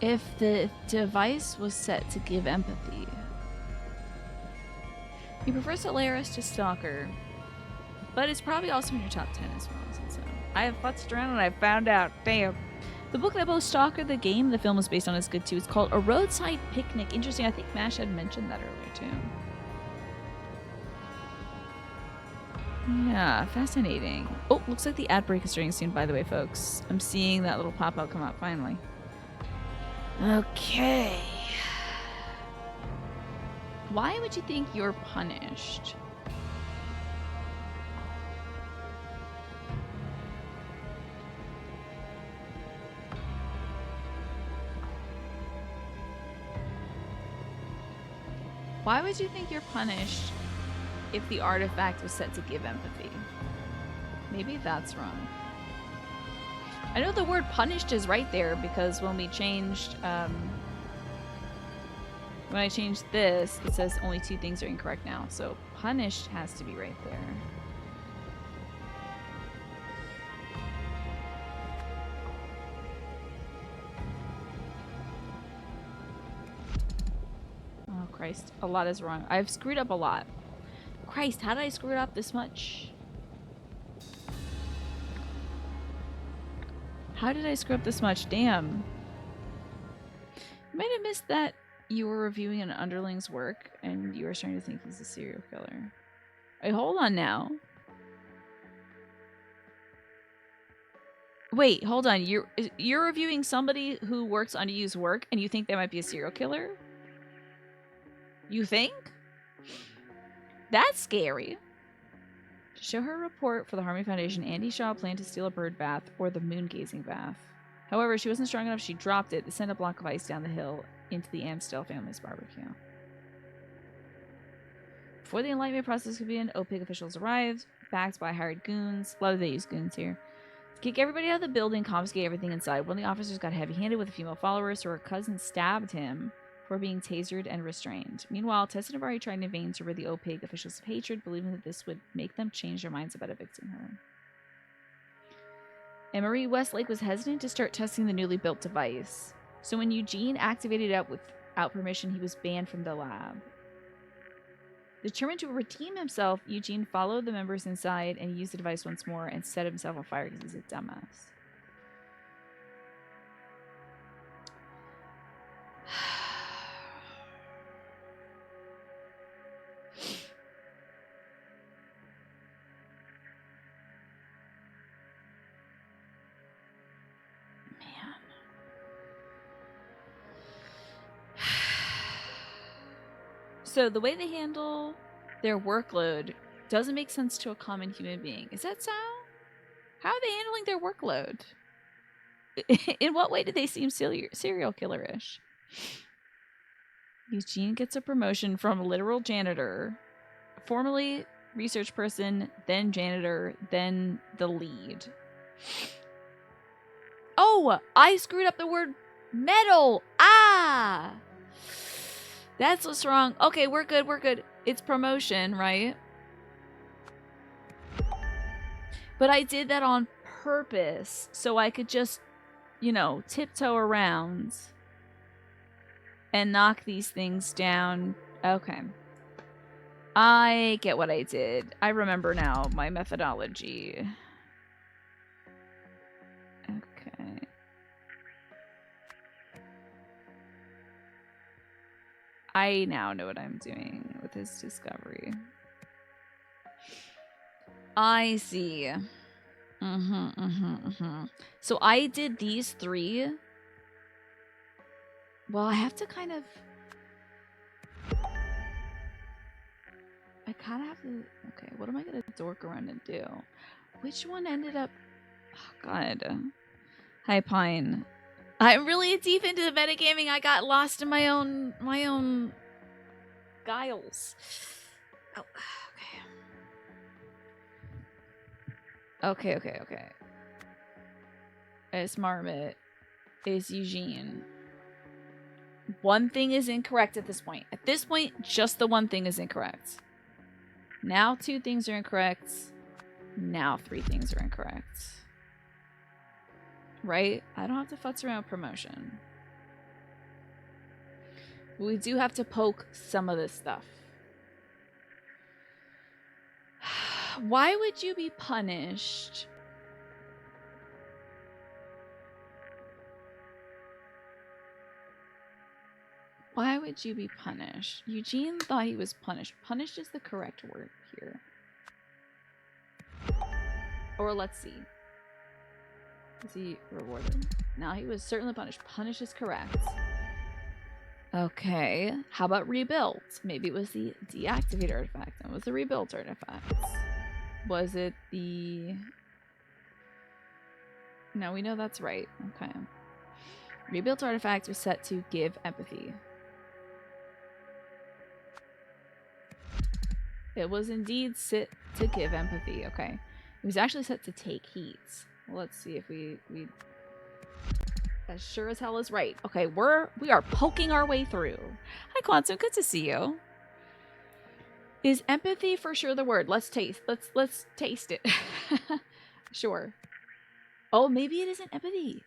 If the device was set to give empathy. He prefers Solaris to Stalker, but it's probably also in your top 10 as well. So I have futzed around and I found out. Damn. The book that both Stalker the game and the film is based on is good too. It's called A Roadside Picnic. Interesting. I think Mash had mentioned that earlier too. Yeah, fascinating. Oh, looks like the ad break is starting soon, by the way, folks. I'm seeing that little pop-up come up finally. Okay. Why would you think you're punished? Why would you think you're punished if the artifact was set to give empathy? Maybe that's wrong. I know the word punished is right there because when we changed, when I changed this, it says only 2 things are incorrect now. So punished has to be right there. Oh, Christ. A lot is wrong. I've screwed up a lot. Christ, how did I screw it up this much? How did I screw up this much? Damn. You might have missed that you were reviewing an underling's work and you were starting to think he's a serial killer. Wait, hold on now. Wait, hold on. You're reviewing somebody who works under you's work and you think they might be a serial killer? You think? That's scary. To show her report for the Harmony Foundation, Andy Shaw planned to steal a bird bath or the moon gazing bath. However, she wasn't strong enough. She dropped it. They sent a block of ice down the hill into the Amstel family's barbecue. Before the enlightenment process could begin, OPIC officials arrived, backed by hired goons. A lot of they use goons here. To kick everybody out of the building, confiscate everything inside. One of the officers got heavy-handed with a female follower, so her cousin stabbed him for being tasered and restrained. Meanwhile, Tess and Navari tried in vain to rid the OPIC officials of hatred, believing that this would make them change their minds about evicting her. And Marie Westlake was hesitant to start testing the newly built device. So when Eugene activated it without permission, he was banned from the lab. Determined to redeem himself, Eugene followed the members inside and used the device once more and set himself on fire because he's a dumbass. So the way they handle their workload doesn't make sense to a common human being. Is that so? How are they handling their workload? In what way do they seem serial killer-ish? Eugene gets a promotion from literal janitor, formerly research person, then janitor, then the lead. Oh, I screwed up the word metal. Ah! That's what's wrong. Okay, we're good. We're good. It's promotion, right? But I did that on purpose so I could just, you know, tiptoe around and knock these things down. Okay. I get what I did. I remember now my methodology. Okay. I now know what I'm doing with his discovery. I see. So I did these 3. Well, I have to kind of... I kind of have to... Okay, what am I going to dork around and do? Which one ended up... Oh, God. Hi, Pine. I'm really deep into the metagaming. I got lost in my own guiles. Oh, okay. Okay. It's Marmot. It's Eugene. One thing is incorrect at this point. At this point, just the one thing is incorrect. Now 2 things are incorrect. Now 3 things are incorrect. Right? I don't have to futz around promotion. But we do have to poke some of this stuff. Why would you be punished? Why would you be punished? Eugene thought he was punished. Punished is the correct word here. Or let's see. Is he rewarded? No, he was certainly punished. Punish is correct. Okay. How about rebuilt? Maybe it was the deactivate artifact. And was the rebuilt artifact? Was it the... No, we know that's right. Okay. Rebuilt artifact was set to give empathy. It was indeed set to give empathy. Okay. It was actually set to take heat. Well, let's see if we as sure as hell is right. Okay, we are poking our way through. Hi Quantum, good to see you. Is empathy for sure the word? Let's taste it. Sure. Oh, maybe it isn't empathy.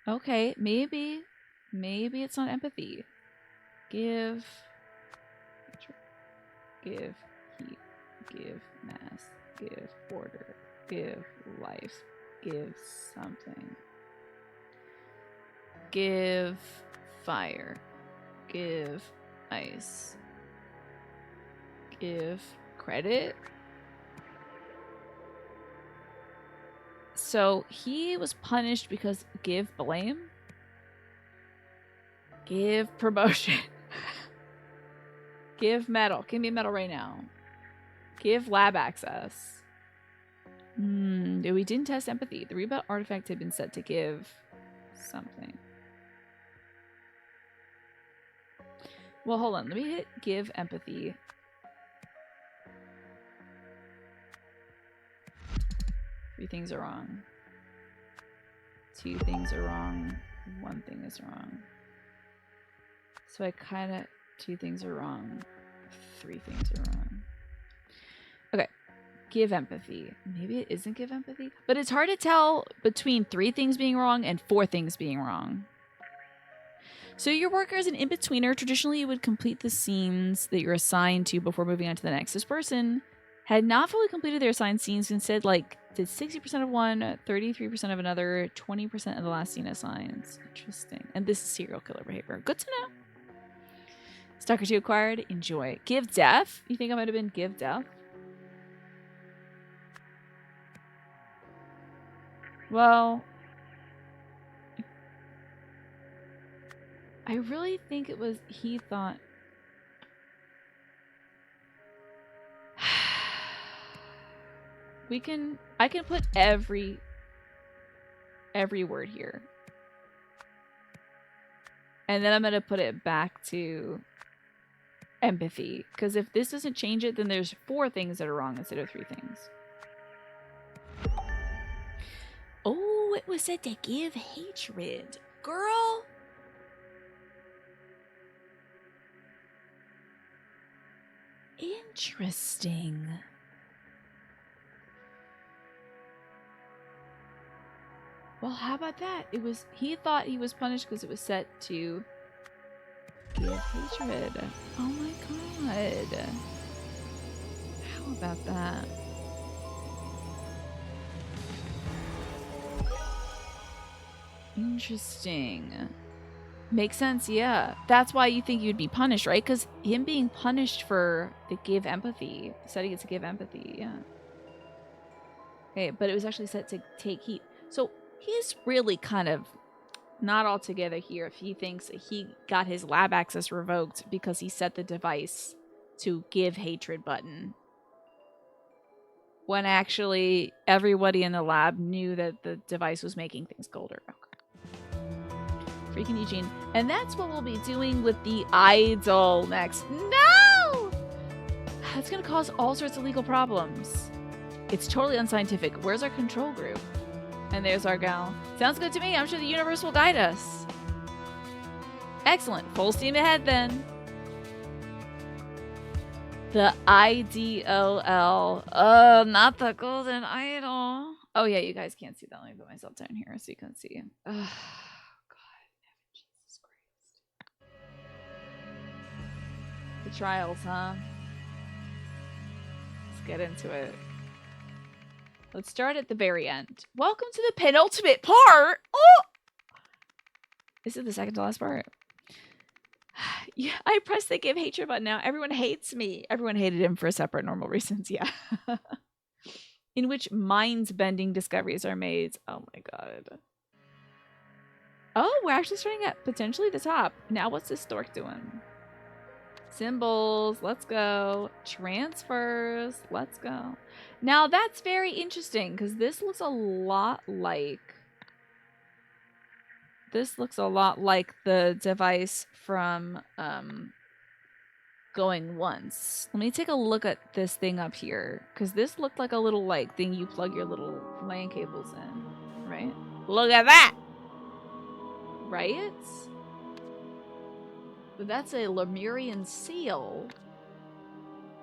Okay, maybe it's not empathy. Give heat, give mass, give order, give life, give something. Give fire, give ice, give credit. So he was punished because give blame, give promotion, give medal. Give me a medal right now. Give lab access. We didn't test empathy. The rebuilt artifact had been set to give something. Well, hold on. Let me hit give empathy. Three things are wrong. Two things are wrong. One thing is wrong. So I kind of... Two things are wrong. Three things are wrong. Okay. Give empathy. Maybe it isn't give empathy. But it's hard to tell between 3 things being wrong and 4 things being wrong. So your worker is an in-betweener. Traditionally, you would complete the scenes that you're assigned to before moving on to the next. This person had not fully completed their assigned scenes. Instead, did 60% of one, 33% of another, 20% of the last scene assigns. Interesting. And this is serial killer behavior. Good to know. Stalker 2 acquired. Enjoy. Give death. You think I might have been give death? Well, I really think it was he thought. I can put every word here. And then I'm going to put it back to empathy. Because if this doesn't change it, then there's 4 things that are wrong instead of 3 things. Oh, it was said to give hatred. Girl. Interesting. Well, how about that? He thought he was punished because it was set to give hatred. Oh my god. How about that? Interesting. Makes sense, yeah. That's why you think you'd be punished, right? Because him being punished for the give empathy, setting it to give empathy, yeah. Okay, but it was actually set to take heat. So he's really kind of not all together here if he thinks that he got his lab access revoked because he set the device to give hatred button. When actually everybody in the lab knew that the device was making things colder. Okay. Freaking Eugene. And that's what we'll be doing with the idol next. No! That's gonna cause all sorts of legal problems. It's totally unscientific. Where's our control group? And there's our gal. Sounds good to me. I'm sure the universe will guide us. Excellent. Full steam ahead then. The IDOL. Oh, not the golden idol. Oh yeah, you guys can't see that. Let me put myself down here so you can see. Oh, God. Jesus Christ. The trials, huh? Let's get into it. Let's start at the very end. Welcome to the penultimate part. Oh! This is the second to last part. Yeah, I pressed the give hatred button now. Everyone hates me. Everyone hated him for separate normal reasons, yeah. in which mind-bending discoveries are made. Oh my god. Oh, we're actually starting at potentially the top. Now what's this stork doing? Symbols, let's go. Transfers, let's go. Now that's very interesting because this looks a lot like the device from Going Once. Let me take a look at this thing up here because this looked like a little like thing you plug your little LAN cables in, right? Look at that, right? But that's a Lemurian seal.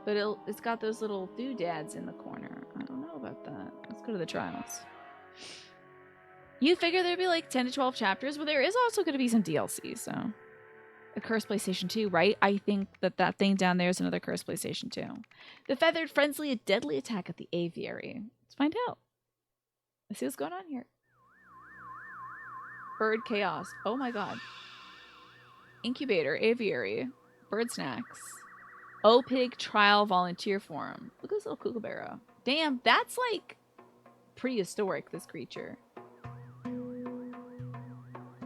But it's got those little doodads in the corner. I don't know about that. Let's go to the trials. You figure there'd be like 10 to 12 chapters, but there is also going to be some DLC, so. A Cursed PlayStation 2, right? I think that thing down there is another Cursed PlayStation 2. The Feathered Frenzy, a deadly attack at the aviary. Let's find out. Let's see what's going on here. Bird Chaos. Oh my god. Incubator, aviary, bird snacks. O-Pig Trial Volunteer Forum. Look at this little kookaburra. Damn, that's like prehistoric, this creature.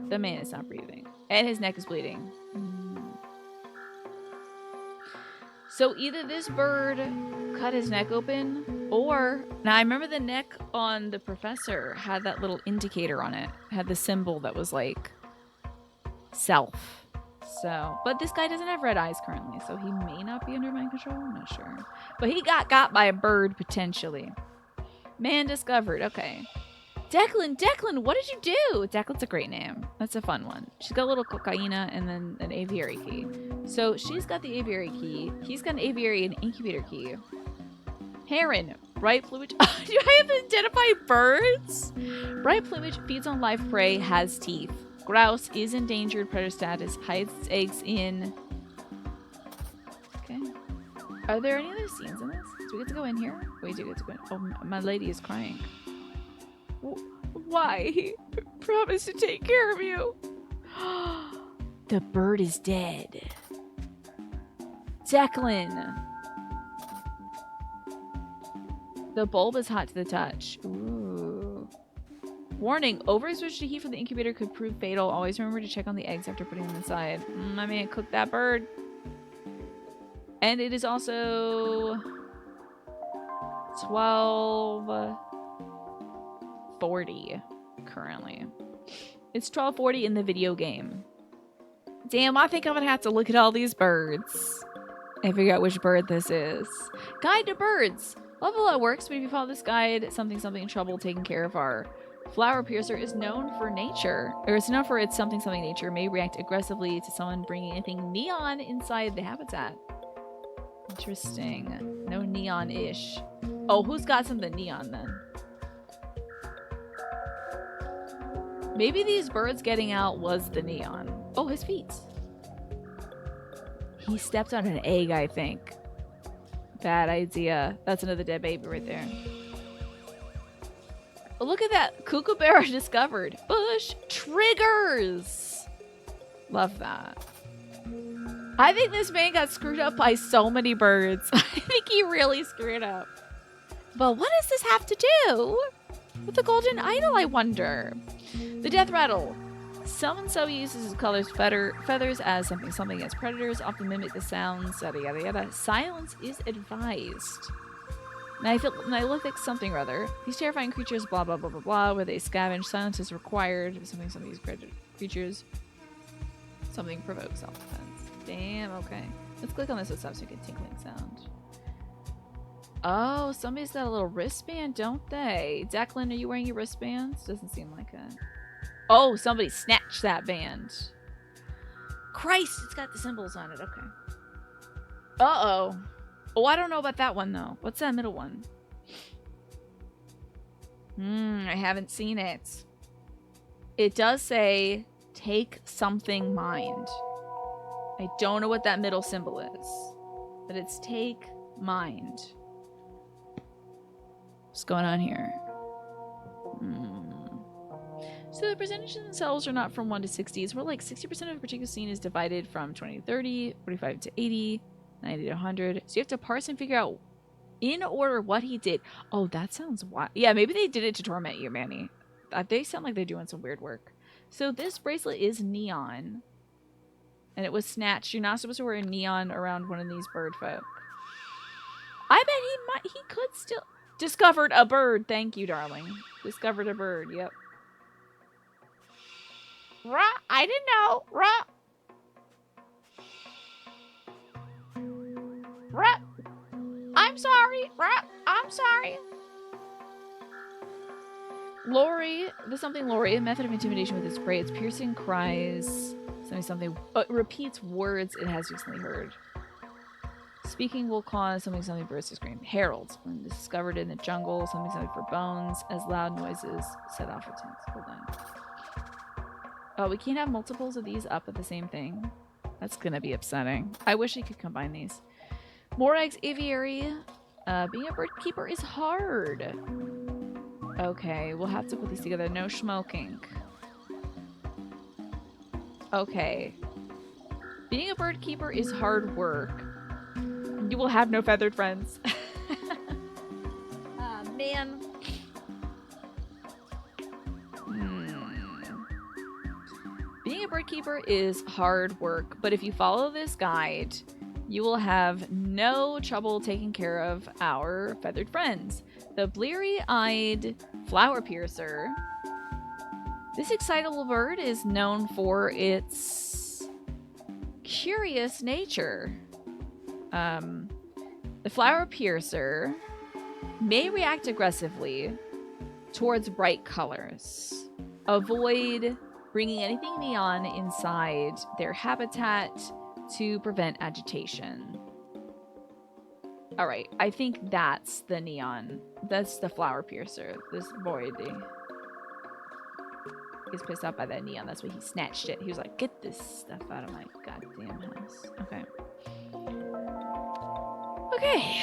The man is not breathing. And his neck is bleeding. So either this bird cut his neck open, or... Now, I remember the neck on the professor had that little indicator on it. Had the symbol that was like... self. So, but this guy doesn't have red eyes currently, so he may not be under mind control. I'm not sure. But he got by a bird, potentially. Man discovered. Okay. Declan, what did you do? Declan's a great name. That's a fun one. She's got a little cocaina and then an aviary key. So she's got the aviary key. He's got an aviary and incubator key. Heron, bright plumage. Do I have to identify birds? Bright plumage feeds on live prey, has teeth. Grouse is endangered predator status, hides its eggs in... Okay. Are there any other scenes in this? Do we get to go in here? Wait, do we get to go in? Oh, my lady is crying. Why? He promised to take care of you. The bird is dead. Declan. The bulb is hot to the touch. Ooh. Warning, overexposure to heat from the incubator could prove fatal. Always remember to check on the eggs after putting them inside. I mean, cook that bird. And it is also 12:40 currently. It's 12:40 in the video game. Damn, I think I'm gonna have to look at all these birds and figure out which bird this is. Guide to birds. Love how that works, but if you follow this guide, something trouble taking care of our flower piercer is known for nature, or it's known for its something nature may react aggressively to someone bringing anything neon inside the habitat. Interesting. No neon-ish. Oh, who's got something neon then? Maybe these birds getting out was the neon. Oh, his feet. He stepped on an egg, I think. Bad idea. That's another dead baby right there. Oh, look at that. Kookaburra discovered. Bush triggers. Love that. I think this man got screwed up by so many birds. I think he really screwed up. But what does this have to do with the golden idol, I wonder? The death rattle. So-and-so uses his colors feathers as something against predators, often mimic the sounds, yada yada yada. Silence is advised. And I look like something or other. These terrifying creatures, blah blah blah blah blah, where they scavenge. Silence is required. Something these creatures. Something provokes self-defense. Damn, okay. Let's click on this so it stops making a tinkling sound. Oh, somebody's got a little wristband, don't they? Declan, are you wearing your wristbands? Doesn't seem like it. Oh, somebody snatched that band. Christ, it's got the symbols on it. Okay. Uh-oh. Oh, I don't know about that one, though. What's that middle one? I haven't seen it. It does say, take something mind. I don't know what that middle symbol is. But it's take mind. What's going on here? So the percentages themselves are not from 1 to 60. It's more like 60% of a particular scene is divided from 20 to 30, 45 to 80, 90 to 100. So you have to parse and figure out In order what he did. Oh, that sounds wild. Yeah, maybe they did it to torment you, Manny. They sound like they're doing some weird work. So this bracelet is neon. And it was snatched. You're not supposed to wear a neon around one of these bird folk. I bet he could still... Discovered a bird. Thank you, darling. Discovered a bird. Yep. Rah! I didn't know. Rah! Rah! I'm sorry. Rah! I'm sorry. Lori, the something Lori, a method of intimidation with its prey. Its piercing cries, something. It repeats words it has recently heard. Speaking will cause something birds to scream. Heralds, when discovered in the jungle, something for bones, as loud noises set off routines. Hold on. Oh, we can't have multiples of these up at the same thing. That's gonna be upsetting. I wish I could combine these. Morags aviary. Being a bird keeper is hard. Okay, we'll have to put these together. No smoking. Okay. Being a bird keeper is hard work. You will have no feathered friends. Man. Being a bird keeper is hard work, but if you follow this guide, you will have no trouble taking care of our feathered friends. The bleary-eyed flower piercer. This excitable bird is known for its curious nature. The flower piercer may react aggressively towards bright colors. Avoid bringing anything neon inside their habitat to prevent agitation. All right, I think that's the neon. That's the flower piercer. This boy is pissed off by that neon. That's why he snatched it. He was like, get this stuff out of my goddamn house. Okay. Okay.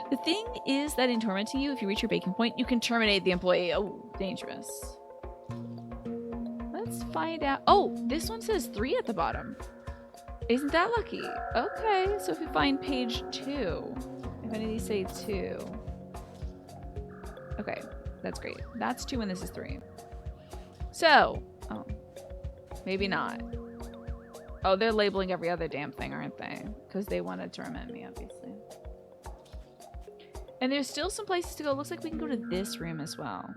The thing is that in tormenting you, if you reach your breaking point, you can terminate the employee. Oh, dangerous. Let's find out. Oh, this one says 3 at the bottom. Isn't that lucky? Okay, so if we find page 2, if any of these say 2. Okay, that's great. That's 2 and this is 3. So, oh, maybe not. Oh, they're labeling every other damn thing, aren't they? Because they want to torment me, obviously. And there's still some places to go. Looks like we can go to this room as well.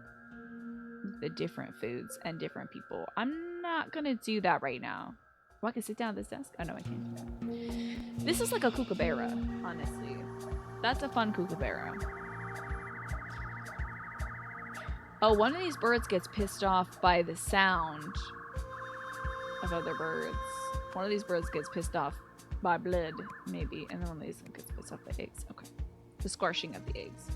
The different foods and different people. I'm not going to do that right now. Oh, I can sit down at this desk? Oh, no, I can't do that. This is like a kookaburra, honestly. That's a fun kookaburra. Oh, one of these birds gets pissed off by the sound of other birds. One of these birds gets pissed off by blood, maybe. And then one of these gets pissed off by eggs. Okay. The squashing of the eggs.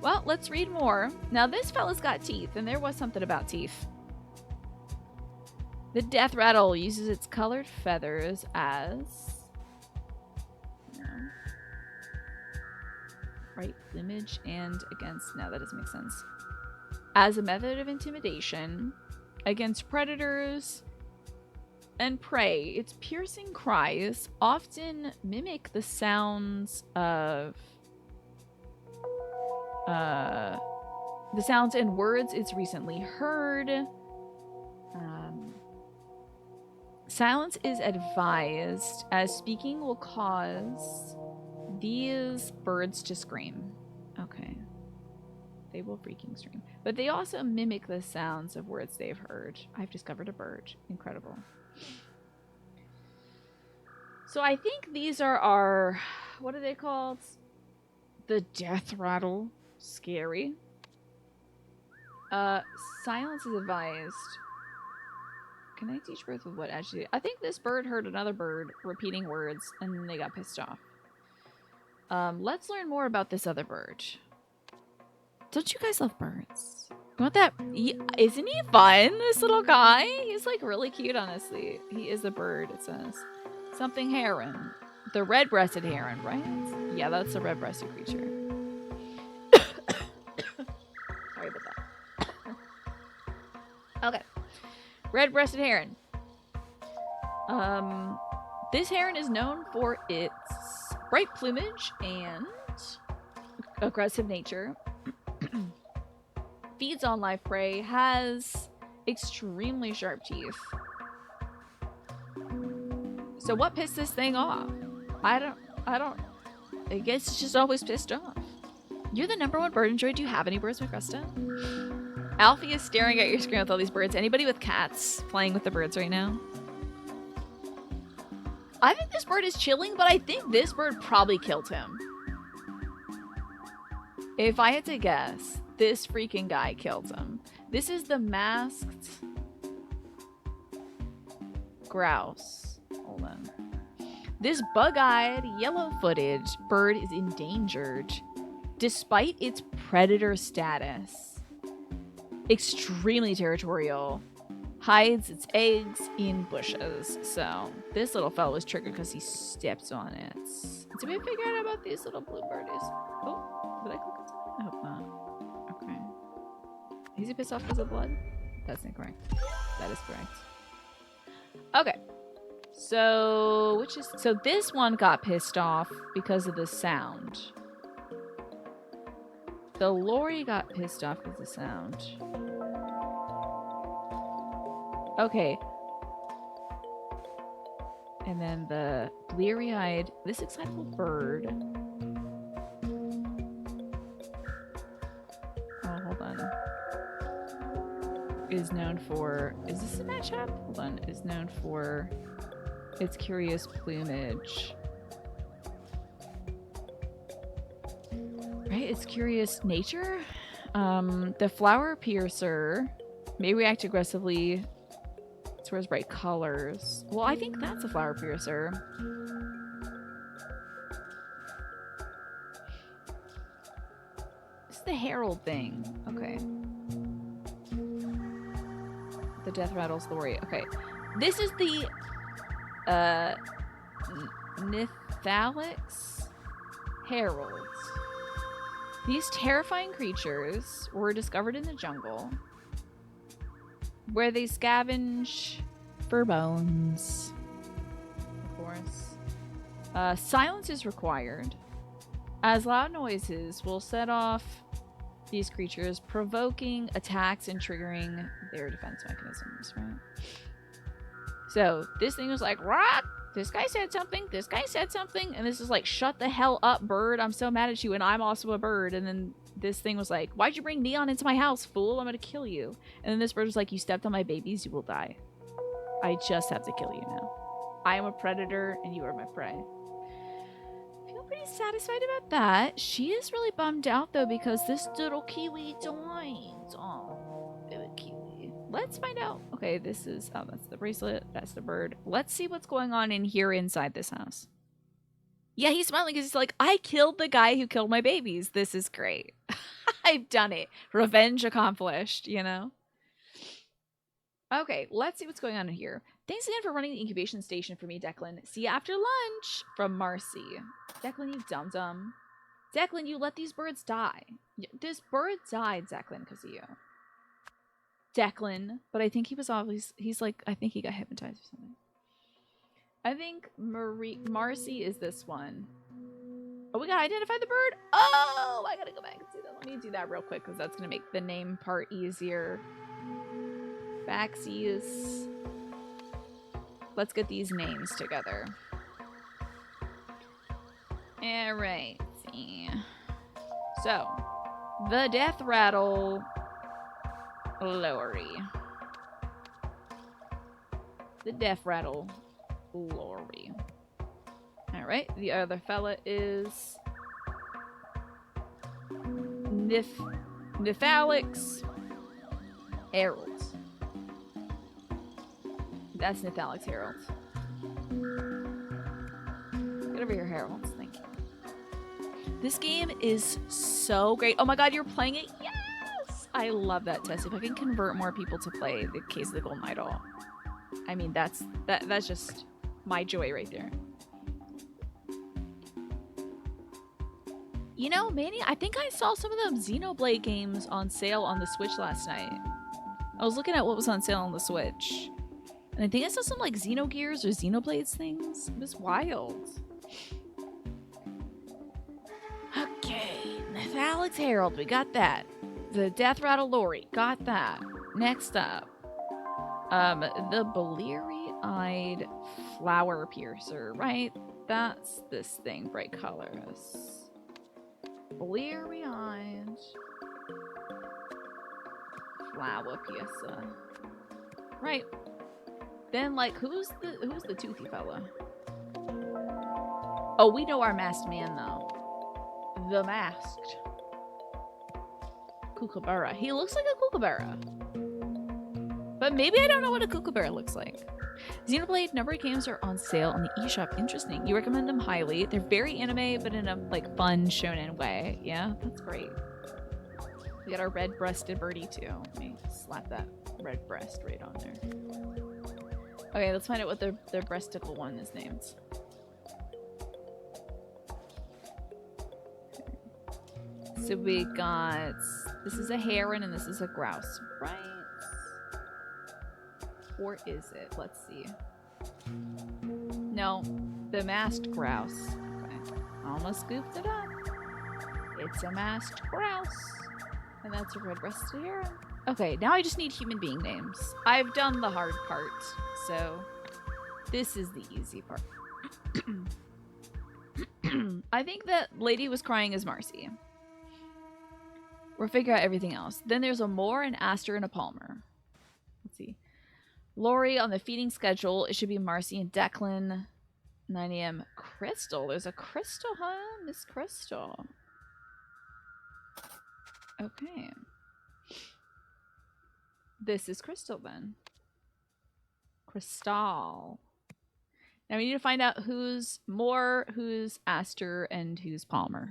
Well, let's read more. Now, this fella's got teeth, and there was something about teeth. The death rattle uses its colored feathers as bright plumage and against. No, that doesn't make sense. As a method of intimidation against predators and prey, its piercing cries often mimic the sounds of the sounds and words it's recently heard. Silence is advised, as speaking will cause these birds to scream. Okay. They will freaking scream. But they also mimic the sounds of words they've heard. I've discovered a bird. Incredible. So I think these are our... What are they called? The death rattle. Scary. Silence is advised. Connect each bird with what actually... I think this bird heard another bird repeating words and then they got pissed off. Let's learn more about this other bird. Don't you guys love birds? You want that? Isn't he fun, this little guy? He's like really cute, honestly. He is a bird, it says. Something heron. The red-breasted heron, right? Yeah, that's a red-breasted creature. Sorry about that. Okay. Red-breasted heron. This heron is known for its bright plumage and aggressive nature, feeds on live prey, has extremely sharp teeth. So what pissed this thing off? I guess it's just always pissed off. You're the #1 bird enjoyer. Do you have any birds, Macrusta? Alfie is staring at your screen with all these birds. Anybody with cats playing with the birds right now? I think this bird is chilling, but I think this bird probably killed him. If I had to guess, this freaking guy killed him. This is the masked grouse. Hold on. This bug-eyed, yellow-footed bird is endangered despite its predator status. Extremely territorial. Hides its eggs in bushes. So this little fellow was triggered because he stepped on it. Did we figure out about these little blue birdies? Oh, did I click on something? I hope not. Okay. Is he pissed off because of blood? That's incorrect. That is correct. Okay. So this one got pissed off because of the sound. The Lori got pissed off because of the sound. Okay. And then the bleary-eyed, this excitable bird. Oh, hold on. Is known for, is this a matchup? Hold on. Is known for its curious plumage. Right? Its curious nature. The flower piercer may react aggressively towards bright colors. Well, I think that's a flower piercer. This is the herald thing. Okay. The death rattles Lori. Okay. This is the Nithalix heralds. These terrifying creatures were discovered in the jungle, where they scavenge for bones. Of course. Silence is required, as loud noises will set off these creatures, provoking attacks and triggering their defense mechanisms, right? So this thing was like, rock! This guy said something, this guy said something, and this is like, shut the hell up, bird. I'm so mad at you, and I'm also a bird. And then this thing was like, why'd you bring Neon into my house, fool? I'm gonna kill you. And then this bird was like, you stepped on my babies, you will die. I just have to kill you now. I am a predator, and you are my prey. I feel pretty satisfied about that. She is really bummed out, though, because this little kiwi died. Oh, baby kiwi. Let's find out. Okay, this is... oh, that's the bracelet. That's the bird. Let's see what's going on in here inside this house. Yeah, he's smiling because he's like, I killed the guy who killed my babies. This is great. I've done it. Revenge accomplished, you know? Okay, let's see what's going on in here. Thanks again for running the incubation station for me, Declan. See you after lunch. From Marcy. Declan, you dum-dum. Declan, you let these birds die. This bird died, Declan, because of you. Declan. But I think he was always... he's like... I think he got hypnotized or something. I think Marcy is this one. Oh, we gotta identify the bird? Oh, I gotta go back and see that. Let me do that real quick because that's gonna make the name part easier. Backsies. Let's get these names together. Alright. So, the death rattle Lori. The death rattle Lori. Alright, the other fella is Nithalix Herald. That's Nithalix Herald. Get over here, Herald. Thank you. This game is so great. Oh my god, you're playing it? Yes! I love that test. If I can convert more people to play the Case of the Golden Idol, I mean, that's just my joy right there. You know, Manny, I think I saw some of them Xenoblade games on sale on the Switch last night. I was looking at what was on sale on the Switch. And I think I saw some like Xenogears or Xenoblades things. It was wild. Okay, Alex Harold, we got that. The Death Rattle Lori, got that. Next up, the bleary-eyed flower piercer, right? That's this thing, bright colors. Bleary-eyed flower piercer. Right. Then, like, who's the toothy fella? Oh, we know our masked man, though. The masked kookaburra. He looks like a kookaburra. But maybe I don't know what a kookaburra looks like. Xenoblade number of games are on sale on the eShop. Interesting. You recommend them highly. They're very anime, but in a like fun shonen way. Yeah, that's great. We got our red-breasted birdie too. Let me slap that red breast right on there. Okay, let's find out what their breasticle one is named. So we got, this is a heron and this is a grouse, right? Or is it? Let's see. No, the masked grouse. Okay, almost scooped it up. It's a masked grouse. And that's a red-breasted heron. Okay, now I just need human being names. I've done the hard part, so this is the easy part. I think that lady was crying as Marcy. We'll figure out everything else. Then there's a Moore, an Aster, and a Palmer. Let's see. Lori on the feeding schedule. It should be Marcy and Declan. 9 a.m. Crystal. There's a Crystal, huh? Miss Crystal. Okay. This is Crystal then. Crystal. Now we need to find out who's Moore, who's Aster, and who's Palmer.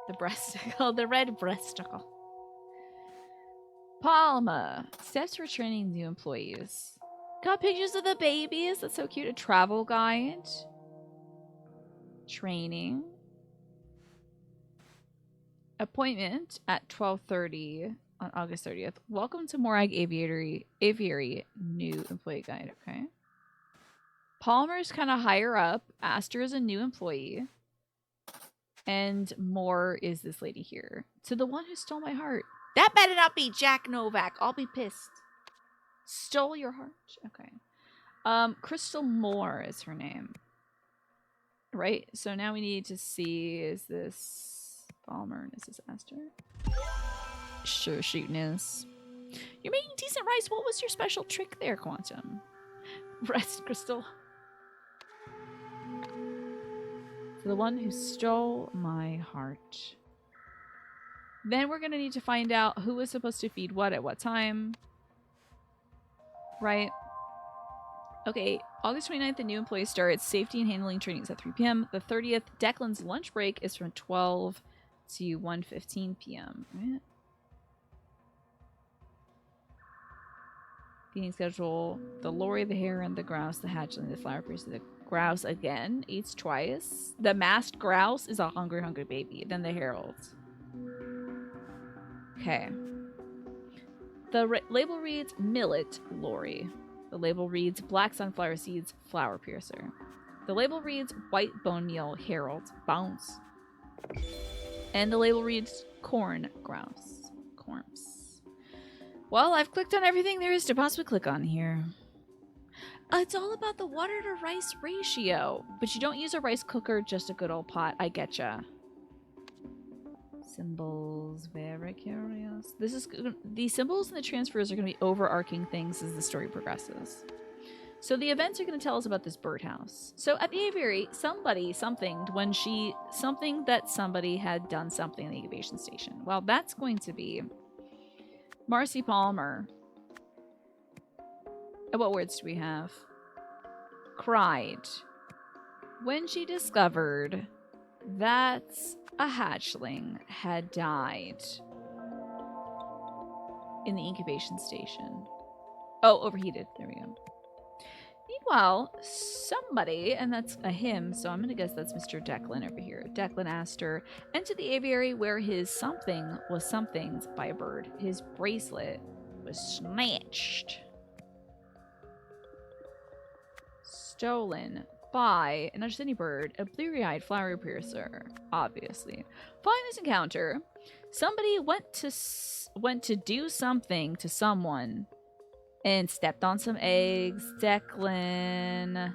The breasticle, the red breasticle. Palma. Steps for training new employees. Got pictures of the babies. That's so cute. A travel guide. Training. Appointment at 12:30 on August 30th. Welcome to Morag Aviary new employee guide. Okay. Palmer's kind of higher up. Aster is a new employee. And Moore is this lady here. To the one who stole my heart. That better not be Jack Novak. I'll be pissed. Stole your heart? Okay. Crystal Moore is her name. Right? So now we need to see, is this Palmer and is this Aster? Sure shooting is. You're making decent rice. What was your special trick there, Quantum? Rest, Crystal. The one who stole my heart. Then we're going to need to find out who was supposed to feed what at what time. Right? Okay, August 29th, the new employee starts. Safety and handling trainings at 3 p.m. The 30th, Declan's lunch break is from 12 to 1:15 p.m. Right? Feeding schedule. The Lori, the heron, the grouse, the hatchling, the flower piercer, the grouse again eats twice. The masked grouse is a hungry baby. Then the herald. Okay. The label reads millet Lori. The label reads black sunflower seeds flower piercer. The label reads white bone meal herald bounce. And the label reads corn grouse. Corms. Well, I've clicked on everything there is to possibly click on here. It's all about the water to rice ratio. But you don't use a rice cooker, just a good old pot. I getcha. Symbols, very curious. This is the symbols and the transfers are going to be overarching things as the story progresses. So the events are going to tell us about this birdhouse. So at the aviary, somebody somethinged when something that somebody had done something in the incubation station. Well, that's going to be Marcy Palmer. And what words do we have? Cried when she discovered that a hatchling had died in the incubation station. Oh, overheated. There we go. Meanwhile, somebody, and that's a him, so I'm going to guess that's Mr. Declan over here. Declan Aster entered the aviary where his something was somethinged by a bird. His bracelet was snatched. Stolen by, and not just any bird, a bleary-eyed flower piercer, obviously. Following this encounter, somebody went to do something to someone and stepped on some eggs. Declan,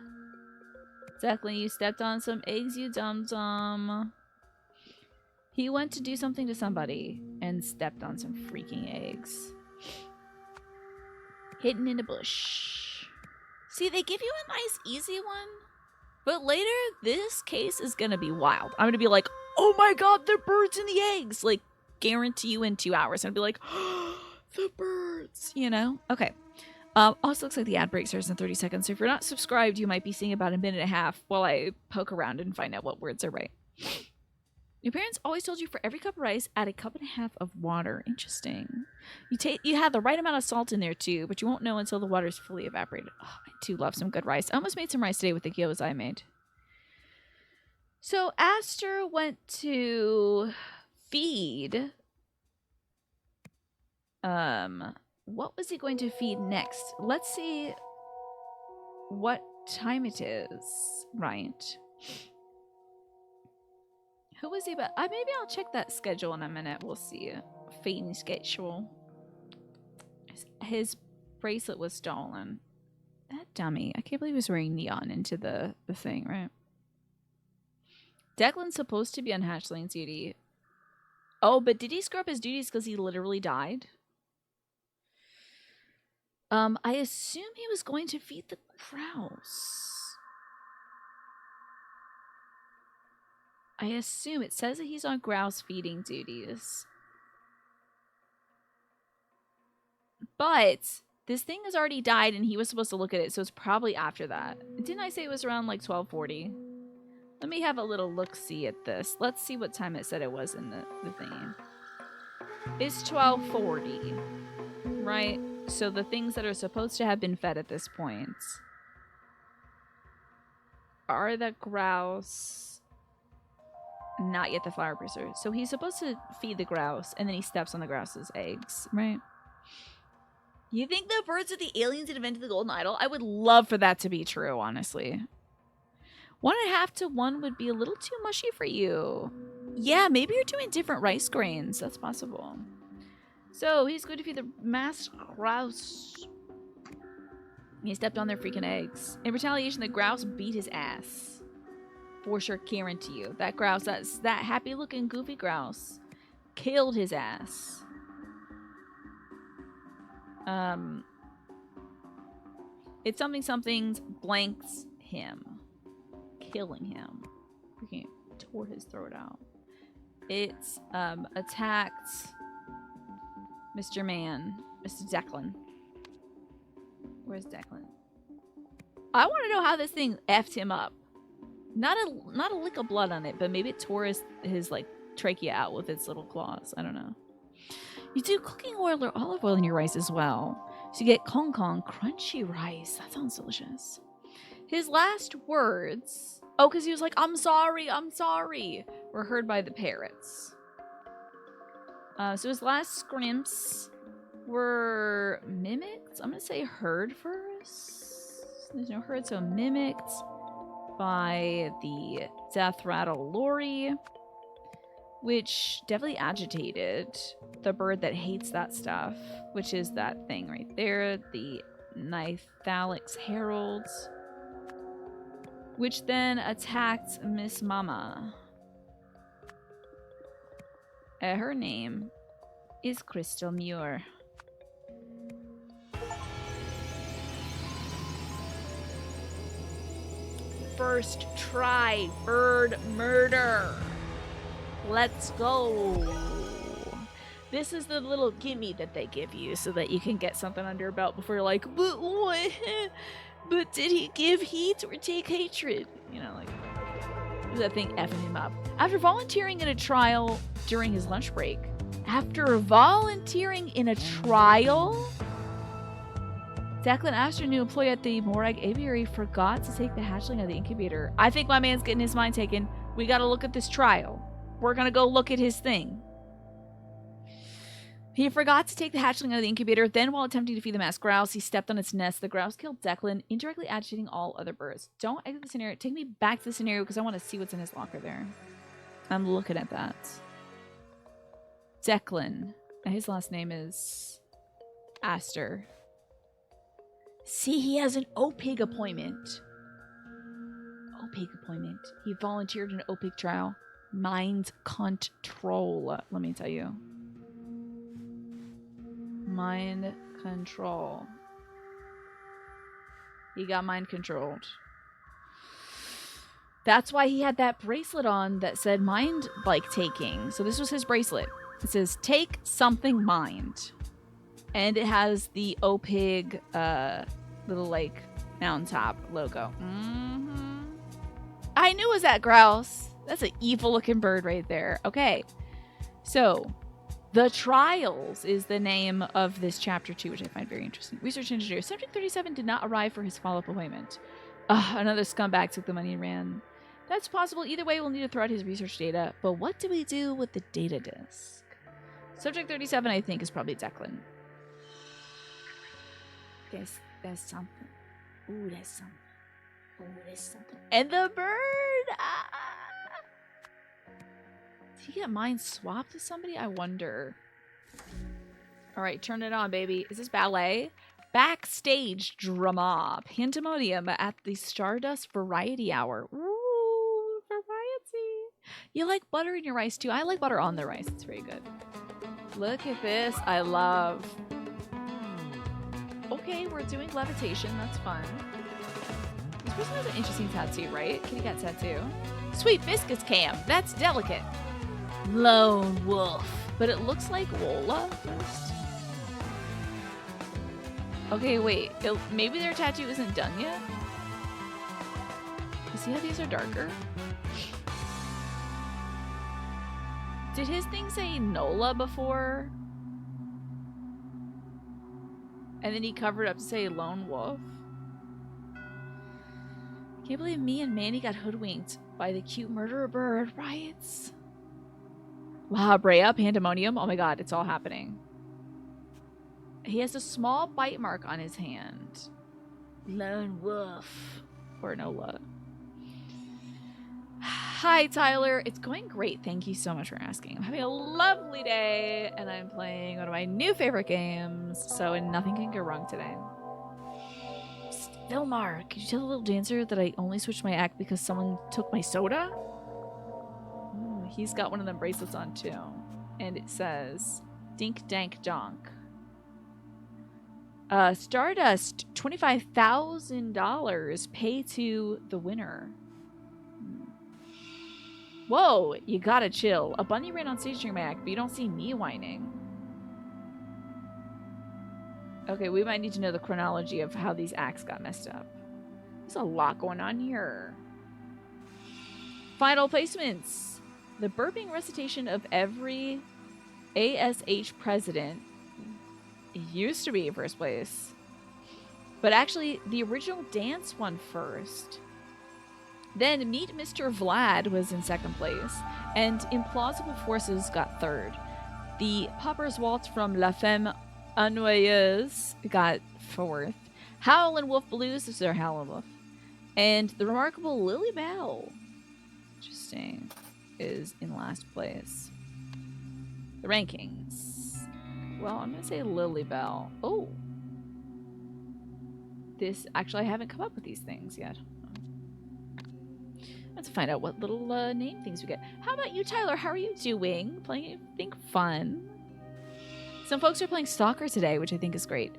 you stepped on some eggs, you dum-dum. He went to do something to somebody and stepped on some freaking eggs. Hidden in a bush. See, they give you a nice, easy one. But later, this case is going to be wild. I'm going to be like, oh my god, the birds in the eggs. Like, guarantee you in 2 hours. And I'll be like, oh, the birds. You know? Okay. Also looks like the ad break starts in 30 seconds. So if you're not subscribed, you might be seeing about a minute and a half while I poke around and find out what words are right. Your parents always told you for every cup of rice, add a cup and a half of water. Interesting. You had the right amount of salt in there too, but you won't know until the water's fully evaporated. Oh, I do love some good rice. I almost made some rice today with the gyoza I made. So Aster went to feed. What was he going to feed next? Let's see what time it is. Right. Who was he about? Maybe I'll check that schedule in a minute. We'll see. Feeding schedule. His bracelet was stolen. That dummy. I can't believe he was wearing neon into the thing, right? Declan's supposed to be on hatchling duty. Oh, but did he screw up his duties because he literally died? I assume he was going to feed the grouse. I assume it says that he's on grouse feeding duties. But this thing has already died and he was supposed to look at it, so it's probably after that. Didn't I say it was around like 12:40? Let me have a little look-see at this. Let's see what time it said it was in the thing. It's 12:40, right? So the things that are supposed to have been fed at this point are the grouse. Not yet the flower piercer. So he's supposed to feed the grouse, and then he steps on the grouse's eggs, right? You think the birds are the aliens that invented the golden idol? I would love for that to be true, honestly. 1.5 to 1 would be a little too mushy for you. Yeah, maybe you're doing different rice grains. That's possible. So he's going to feed the masked grouse. He stepped on their freaking eggs. In retaliation, the grouse beat his ass. For sure, guarantee you. That grouse, that happy-looking, goofy grouse, killed his ass. It's something blanks him. Killing him. Freaking tore his throat out. It's, attacked Mr. Man. Mr. Declan. Where's Declan? I want to know how this thing effed him up. Not a lick of blood on it, but maybe it tore his like trachea out with its little claws. I don't know. You do cooking oil or olive oil in your rice as well. So you get Kong Kong crunchy rice. That sounds delicious. His last words, oh, because he was like, I'm sorry, were heard by the parrots. So his last scrimps were mimicked. I'm going to say heard first. There's no heard, so mimicked by the death rattle Lori, which definitely agitated the bird that hates that stuff, which is that thing right there, the Nithalix heralds, which then attacked Miss Mama. Her name is Crystal Muir. First try bird murder. Let's go. This is the little gimme that they give you so that you can get something under your belt before you're like, but what? But did he give heat or take hatred? You know, like that thing effing him up. After volunteering in a trial during his lunch break. Declan Aster, new employee at the Morag Aviary, forgot to take the hatchling of the incubator. I think my man's getting his mind taken. We gotta look at this trial. We're gonna go look at his thing. He forgot to take the hatchling out of the incubator. Then, while attempting to feed the masked grouse, he stepped on its nest. The grouse killed Declan, indirectly agitating all other birds. Don't exit the scenario. Take me back to the scenario because I want to see what's in his locker there. I'm looking at that. Declan. His last name is Astor. See, he has an OPIG appointment. OPIG appointment. He volunteered in an OPIG trial. Mind control, let me tell you. Mind control. He got mind controlled. That's why he had that bracelet on that said mind, like, taking. So this was his bracelet. It says, take something mind. And it has the OPIG little, like, mountaintop logo. I knew it was that grouse. That's an evil-looking bird right there. Okay. So, The Trials is the name of this chapter 2, which I find very interesting. Research engineer. Subject 37 did not arrive for his follow-up appointment. Another scumbag took the money and ran. That's possible. Either way, we'll need to throw out his research data. But what do we do with the data disk? Subject 37, I think, is probably Declan. There's something. Ooh, there's something. Ooh, there's something. And the bird! Ah! Did he get mine swapped to somebody? I wonder. Alright, turn it on, baby. Is this ballet? Backstage drama. Pandemonium at the Stardust Variety Hour. Ooh, variety. You like butter in your rice, too. I like butter on the rice. It's very good. Look at this. I love... Okay, we're doing levitation. That's fun. This person has an interesting tattoo, right? Kitty cat tattoo. Sweet biscuits cam. That's delicate. Lone wolf. But it looks like Lola first. Okay, wait. Maybe their tattoo isn't done yet? You see how these are darker? Did his thing say Nola before? And then he covered up to say Lone Wolf. Can't believe me and Manny got hoodwinked by the cute murderer bird riots. La Brea, Pandemonium. Oh my god, it's all happening. He has a small bite mark on his hand. Lone Wolf. Or Nola. Hi, Tyler. It's going great. Thank you so much for asking. I'm having a lovely day, and I'm playing one of my new favorite games, so nothing can go wrong today. Psst, Vilmar, could you tell the little dancer that I only switched my act because someone took my soda? Ooh, he's got one of them bracelets on, too. And it says, Dink Dank Donk. Stardust, $25,000. Pay to the winner. Whoa, you gotta chill. A bunny ran on stage during my act, but you don't see me whining. Okay, we might need to know the chronology of how these acts got messed up. There's a lot going on here. Final placements. The burping recitation of every ASH president used to be first place. But actually, the original dance won first. Then Meet Mr. Vlad was in second place, and Implausible Forces got third. The Popper's Waltz from La Femme Ennuyeuse got fourth. Howlin' Wolf Blues, this is our Howlin' Wolf. And the remarkable Lily Bell, interesting, is in last place. The rankings. Well, I'm going to say Lily Bell. Oh. This, actually, I haven't come up with these things yet. Let's find out what little name things we get. How about you, Tyler? How are you doing? Playing anything fun? Some folks are playing Stalker today, which I think is great.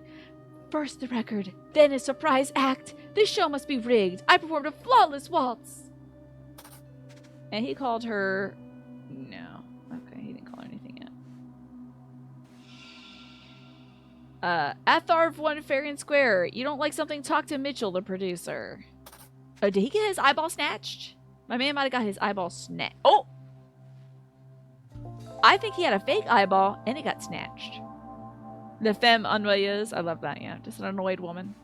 First the record, then a surprise act. This show must be rigged. I performed a flawless waltz. And he called her... No. Okay, he didn't call her anything yet. Atharv won fair and square. You don't like something? Talk to Mitchell, the producer. Oh, did he get his eyeball snatched? My man might have got his eyeball snatched. Oh! I think he had a fake eyeball and it got snatched. The femme ennuyeuse. I love that, yeah. Just an annoyed woman.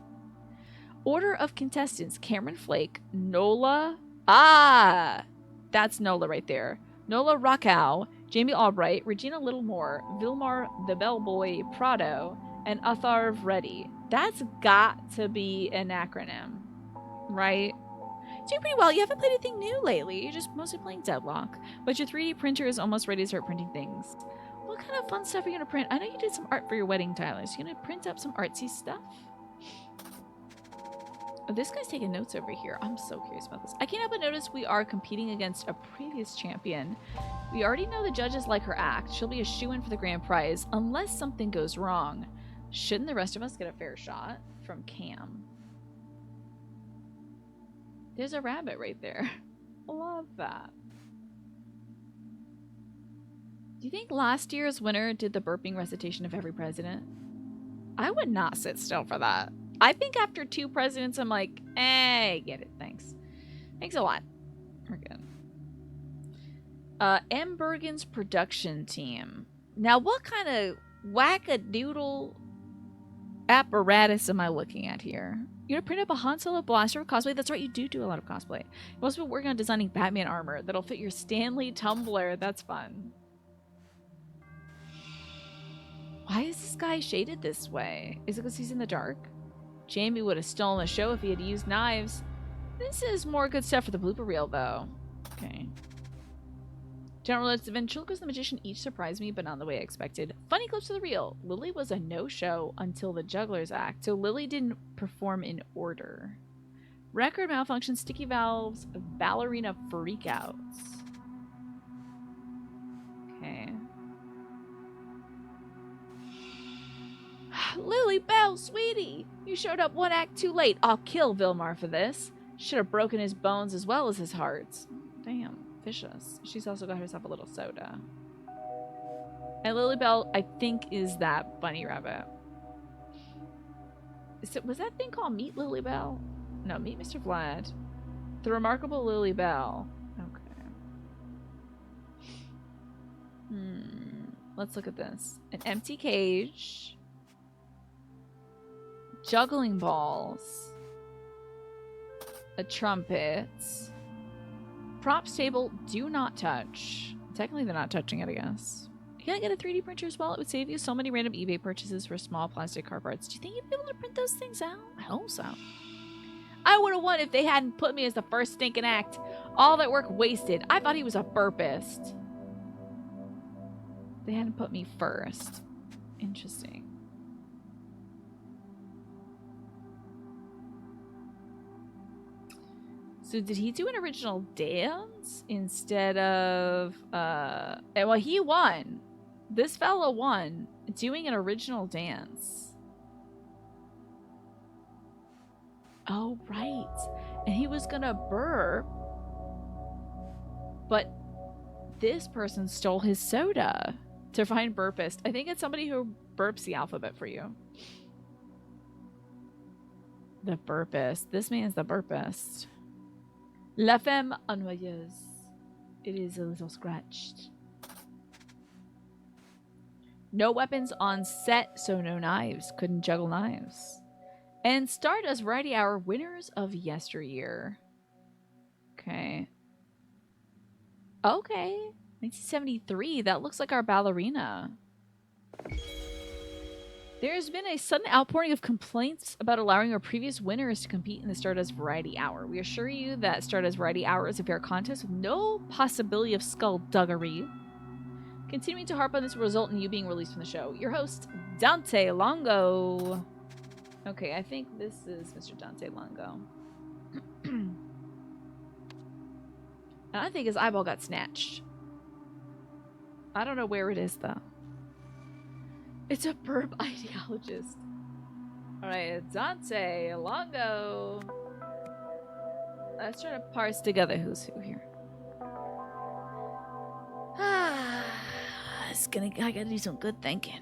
Order of contestants. Cameron Flake. Nola. Ah! That's Nola right there. Nola Rockow. Jamie Albright, Regina Littlemore, Vilmar the Bellboy Prado, and Atharv Reddy. That's got to be an acronym, right? Doing pretty well. You haven't played anything new lately. You're just mostly playing Deadlock. But your 3D printer is almost ready to start printing things. What kind of fun stuff are you going to print? I know you did some art for your wedding, Tyler. So you're going to print up some artsy stuff? Oh, this guy's taking notes over here. I'm so curious about this. I can't help but notice we are competing against a previous champion. We already know the judges like her act. She'll be a shoo-in for the grand prize, unless something goes wrong. Shouldn't the rest of us get a fair shot? From Cam. There's a rabbit right there. Love that. Do you think last year's winner did the burping recitation of every president? I would not sit still for that. I think after 2 presidents, I'm like, get it. Thanks. Thanks a lot. We're good. M. Bergen's production team. Now, what kind of wackadoodle apparatus am I looking at here? You're gonna print up a Han Solo blaster cosplay? That's right, you do a lot of cosplay. You've also been working on designing Batman armor that'll fit your Stanley tumbler. That's fun. Why is this guy shaded this way? Is it because he's in the dark? Jamie would have stolen the show if he had used knives. This is more good stuff for the blooper reel, though. Okay. General the Ventriloquist, the Magician each surprised me, but not the way I expected. Funny clips to the reel. Lily was a no-show until the Juggler's Act, so Lily didn't perform in order. Record malfunction, sticky valves, ballerina freakouts. Okay. Lily Bell, sweetie! You showed up 1 act too late. I'll kill Vilmar for this. Should have broken his bones as well as his hearts. Damn, vicious. She's also got herself a little soda. And Lily Bell, I think, is that bunny rabbit. Was that thing called Meet Lily Bell? No, Meet Mr. Vlad. The Remarkable Lily Bell. Okay. Let's look at this. An empty cage. Juggling balls. A trumpet. Props table, do not touch. Technically, they're not touching it, I guess. You gotta get a 3D printer as well. It would save you so many random eBay purchases for small plastic car parts. Do you think you'd be able to print those things out? I hope so. I would have won if they hadn't put me as the first stinking act. All that work wasted. I thought he was a burpist. They hadn't put me first. Interesting. So did he do an original dance instead of, well, he won. This fella won doing an original dance. Oh, right. And he was gonna burp, but this person stole his soda to find burpist. I think it's somebody who burps the alphabet for you. The burpist. This man is the burpist. La femme ennuyeuse. It is a little scratched. No weapons on set, so no knives. Couldn't juggle knives. And Stardust Variety Hour winners of yesteryear. Okay. Okay. 1973. That looks like our ballerina. There's been a sudden outpouring of complaints about allowing our previous winners to compete in the Stardust Variety Hour. We assure you that Stardust Variety Hour is a fair contest with no possibility of skullduggery. Continuing to harp on this will result in you being released from the show. Your host, Dante Longo. Okay, I think this is Mr. Dante Longo. And I think his eyeball got snatched. I don't know where it is, though. It's a burp ideologist. Alright, Dante Longo. Let's try to parse together who's who here. I gotta do some good thinking.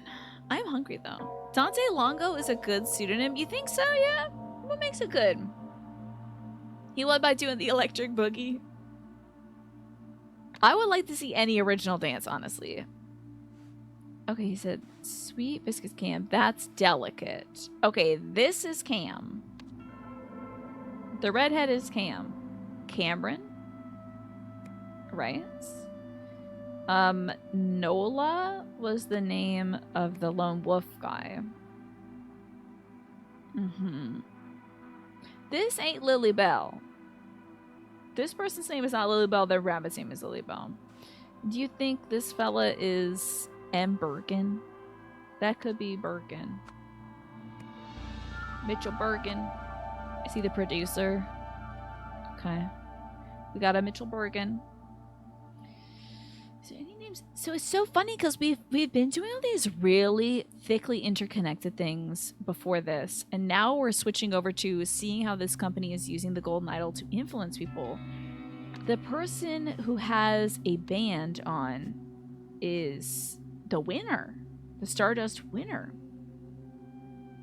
I'm hungry though. Dante Longo is a good pseudonym. You think so? Yeah? What makes it good? He led by doing the electric boogie. I would like to see any original dance, honestly. Okay, he said, Sweet Biscuits Cam. That's delicate. Okay, this is Cam. The redhead is Cam. Cameron? Right? Nola was the name of the lone wolf guy. This ain't Lily Bell. This person's name is not Lily Bell. Their rabbit's name is Lily Bell. Do you think this fella is M. Bergen? That could be Bergen. Mitchell Bergen. Is he the producer? Okay. We got a Mitchell Bergen. Is there any names? So it's so funny because we've been doing all these really thickly interconnected things before this, and now we're switching over to seeing how this company is using the Golden Idol to influence people. The person who has a band on is the winner, the Stardust winner.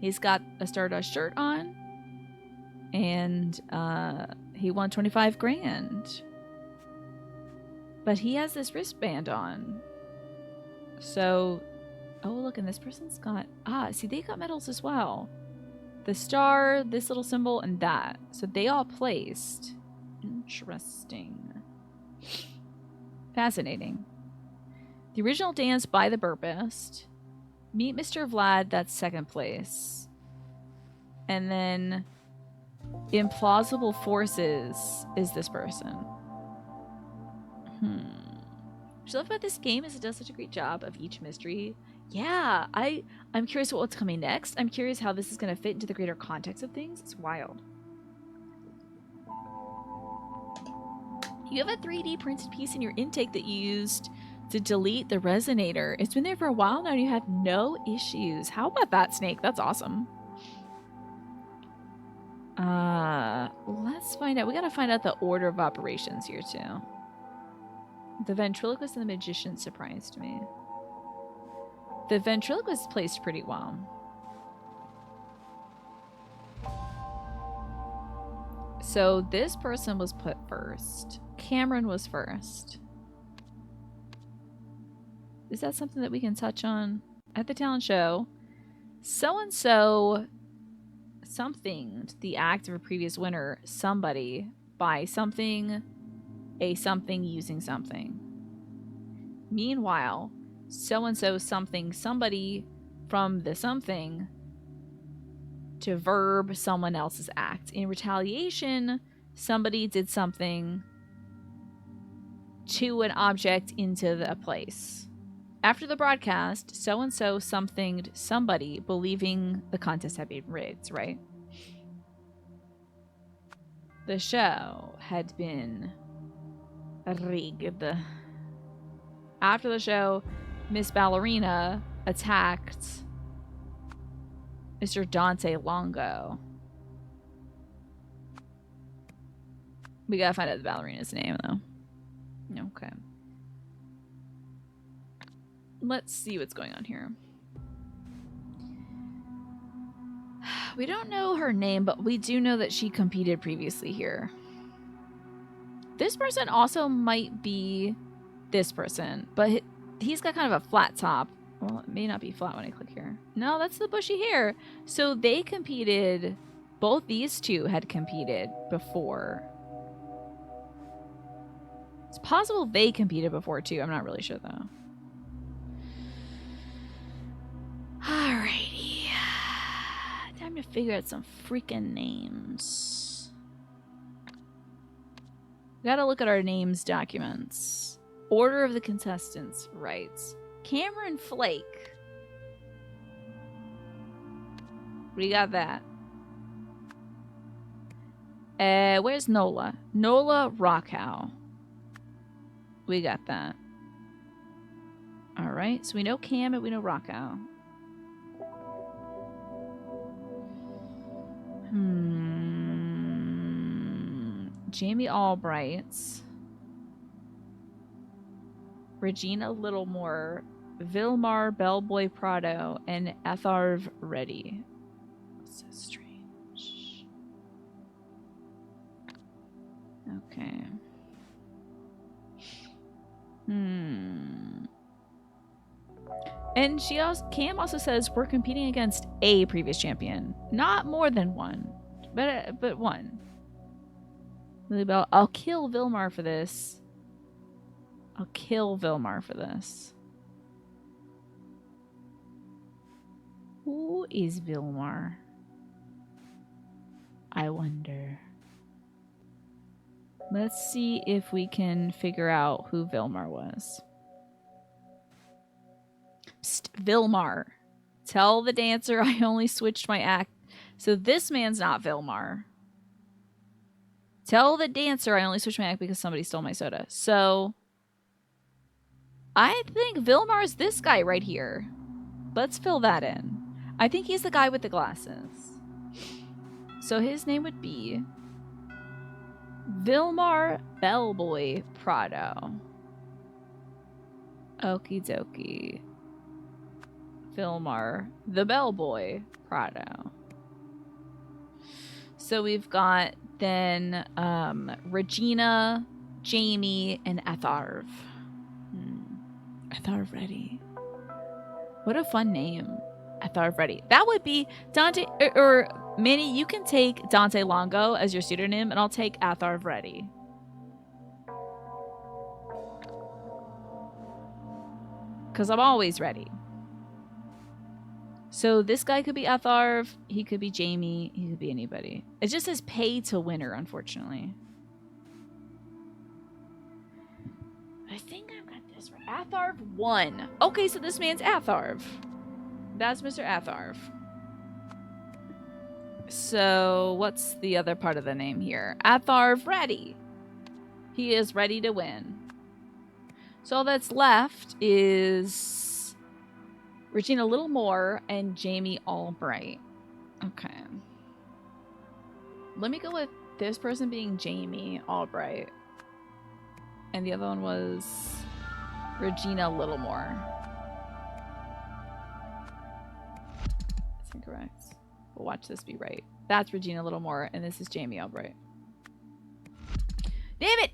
He's got a Stardust shirt on, and he won 25 grand. But he has this wristband on. So, oh look, and this person's got, see, they got medals as well. The star, this little symbol, and that. So they all placed. Interesting. Fascinating. The original dance by the Burpist. Meet Mr. Vlad, that's second place. And then Implausible Forces is this person. What I love about this game is it does such a great job of each mystery. Yeah, I'm curious what's coming next. I'm curious how this is going to fit into the greater context of things. It's wild. You have a 3D printed piece in your intake that you used to delete the resonator. It's been there for a while now and you have no issues. How about that, Snake? That's awesome. Let's find out. We gotta find out the order of operations here too. The ventriloquist and the magician surprised me. The ventriloquist placed pretty well. So this person was put first. Cameron was first. Is that something that we can touch on at the talent show? So-and-so something, the act of a previous winner, somebody, by something, a something using something. Meanwhile, so-and-so something, somebody from the something to verb someone else's act. In retaliation, somebody did something to an object into a place. After the broadcast, so-and-so somethinged somebody believing the contest had been rigged, right? The show had been rigged. After the show, Miss Ballerina attacked Mr. Dante Longo. We gotta find out the ballerina's name, though. Okay. Let's see what's going on here. We don't know her name, but we do know that she competed previously here. This person also might be this person, but he's got kind of a flat top. Well, it may not be flat when I click here. No, that's the bushy hair. So they competed. Both these two had competed before. It's possible they competed before too. I'm not really sure though. Alrighty. Time to figure out some freaking names. We gotta look at our names documents. Order of the contestants, right. Cameron Flake. We got that. Where's Nola? Nola Rockhow. We got that. Alright, so we know Cam and we know Rockhow. Jamie Albright. Regina Littlemore. Vilmar Bellboy Prado. And Etharv Reddy. So strange. Okay. And Cam also says we're competing against a previous champion. Not more than one. But one. Lily Bell. I'll kill Vilmar for this. I'll kill Vilmar for this. Who is Vilmar? I wonder. Let's see if we can figure out who Vilmar was. Psst, Vilmar. Tell the dancer I only switched my act. So this man's not Vilmar. Tell the dancer I only switched my act because somebody stole my soda. So I think Vilmar is this guy right here. Let's fill that in. I think he's the guy with the glasses. So his name would be Vilmar Bellboy Prado. Okie dokie. Vilmar the Bellboy Prado. So we've got then Regina, Jamie, and Atharv. Atharv Ready. What a fun name. Atharv Ready. That would be Dante, or Manny, you can take Dante Longo as your pseudonym, and I'll take Atharv Ready. Because I'm always ready. So this guy could be Atharv, he could be Jamie, he could be anybody. It just says pay to winner, unfortunately. I think I've got this right. Atharv 1. Okay, so this man's Atharv. That's Mr. Atharv. So what's the other part of the name here? Atharv Ready. He is ready to win. So all that's left is Regina Littlemore and Jamie Albright. Okay. Let me go with this person being Jamie Albright. And the other one was Regina Littlemore. That's incorrect. We'll watch this be right. That's Regina Littlemore, and this is Jamie Albright. Damn it!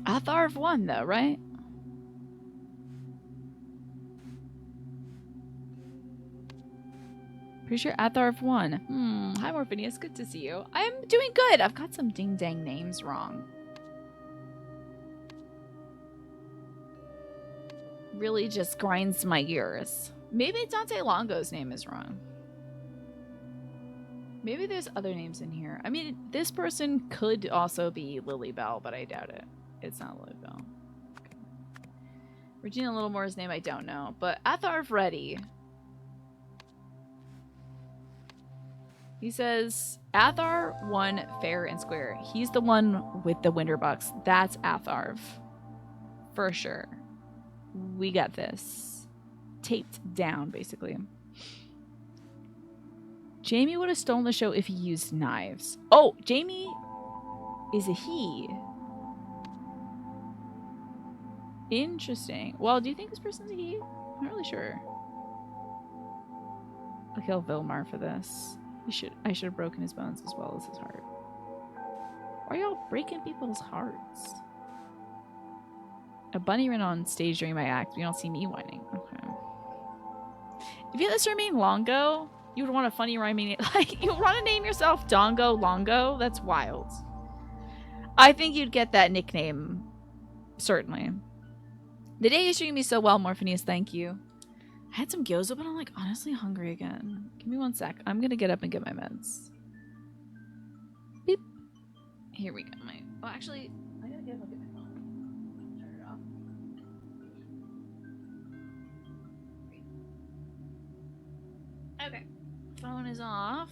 Atharv won, though, right? Pretty sure Atharv won. Hi, Morphinius. Good to see you. I'm doing good. I've got some ding-dang names wrong. Really just grinds my gears. Maybe Dante Longo's name is wrong. Maybe there's other names in here. I mean, this person could also be Lilybell, but I doubt it. It's not Lilybell. Okay. Regina Littlemore's name I don't know, but Atharv Ready. He says, Athar won fair and square. He's the one with the Winterbucks. That's Atharv. For sure. We got this. Taped down, basically. Jamie would have stolen the show if he used knives. Oh, Jamie is a he. Interesting. Well, do you think this person's a he? I'm not really sure. I'll kill Vilmar for this. I should have broken his bones as well as his heart. Why are y'all breaking people's hearts? A bunny ran on stage during my act. You don't see me whining. Okay. If you had this remain Longo, you would want a funny rhyming. Like, you want to name yourself Dongo Longo? That's wild. I think you'd get that nickname. Certainly. The day is treating me so well, Morphinius. Thank you. I had some gyoza, but I'm like honestly hungry again. Give me 1 sec. I'm gonna get up and get my meds. Beep. Here we go. Well, actually, I gotta get up and get my phone. Turn it off. Okay. Phone is off.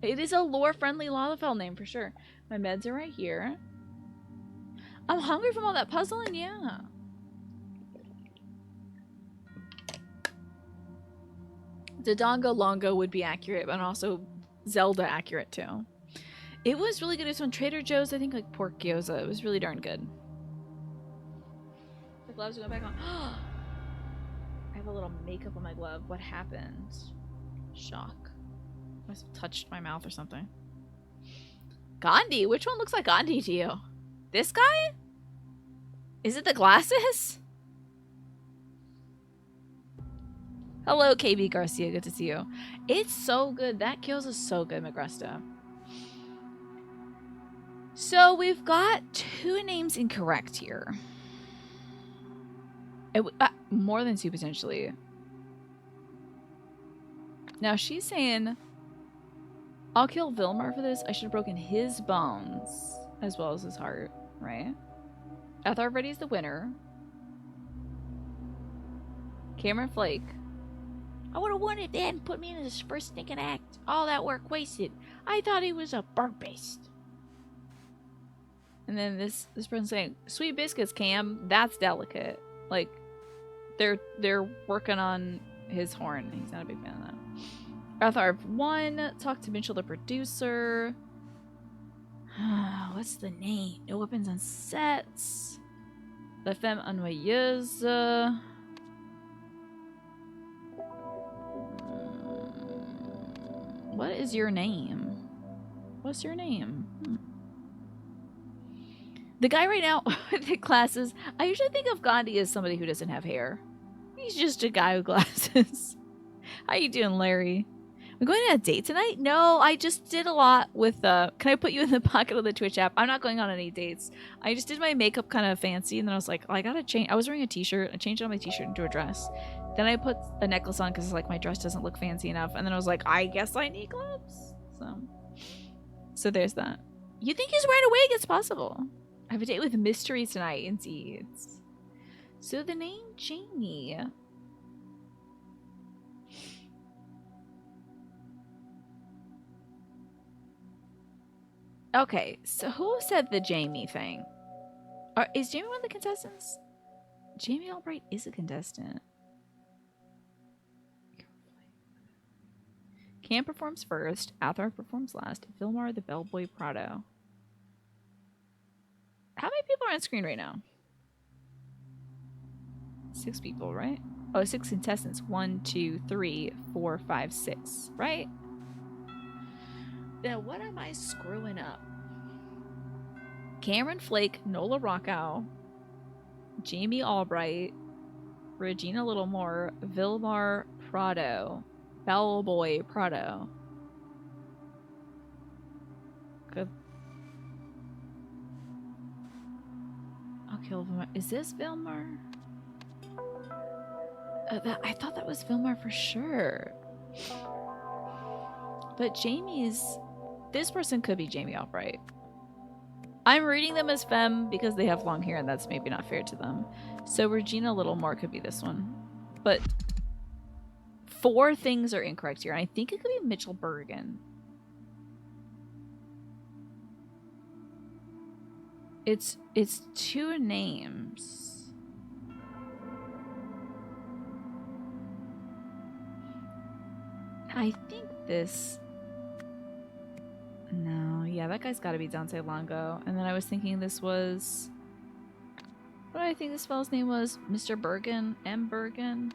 It is a lore-friendly Lalafell name for sure. My meds are right here. I'm hungry from all that puzzling, yeah. Dodongo Longo would be accurate, but also Zelda accurate too. It was really good. It's on Trader Joe's, I think, like pork gyoza. It was really darn good. The gloves are going back on. I have a little makeup on my glove. What happened? Shock. I must have touched my mouth or something. Gandhi? Which one looks like Gandhi to you? This guy? Is it the glasses? Hello, KB Garcia. Good to see you. It's so good. That kills is so good, Magresta. So we've got 2 names incorrect here. More than 2 potentially. Now she's saying, I'll kill Vilmar for this. I should have broken his bones as well as his heart, right? Ethar Reddy's the winner. Cameron Flake. I would have won it then. Put me in his first stinking act. All that work wasted. I thought he was a burpist. And then this person saying, sweet biscuits, Cam. That's delicate. Like, they're working on his horn. He's not a big fan of that. Ethar 1. Talk to Mitchell, the producer. What's the name? No weapons on sets. La femme ennuyeuse. What is your name? What's your name? The guy right now with the glasses, I usually think of Gandhi as somebody who doesn't have hair. He's just a guy with glasses. How you doing, Larry? We're going on a date tonight? No, I just did a lot with can I put you in the pocket of the Twitch app? I'm not going on any dates. I just did my makeup kind of fancy, and then I was like, oh, I gotta change. I was wearing a t-shirt. I changed out my t-shirt into a dress. Then I put a necklace on because like my dress doesn't look fancy enough. And then I was like, I guess I need gloves. So there's that. You think he's wearing a wig? It's possible. I have a date with Mystery tonight, indeed. So the name Jamie. Okay, so who said the Jamie thing? Is Jamie one of the contestants? Jamie Albright is a contestant. Cam performs first. Athar performs last. Vilmar the Bellboy Prado. How many people are on screen right now? 6 people, right? Oh, 6 contestants. 1, 2, 3, 4, 5, 6. Right? Now, what am I screwing up? Cameron Flake, Nola Rockow, Jamie Albright, Regina Littlemore, Vilmar Prado, Bellboy Prado. Good. I'll kill Vilmar. Is this Vilmar? I thought that was Vilmar for sure. But this person could be Jamie Albright. I'm reading them as femme because they have long hair and that's maybe not fair to them. So Regina Littlemore could be this one. But 4 things are incorrect here. And I think it could be Mitchell Bergen. It's 2 names. I think this... No, yeah, that guy's gotta be Dante Longo. And then I was thinking this was... What do I think this fellow's name was? Mr. Bergen? M. Bergen?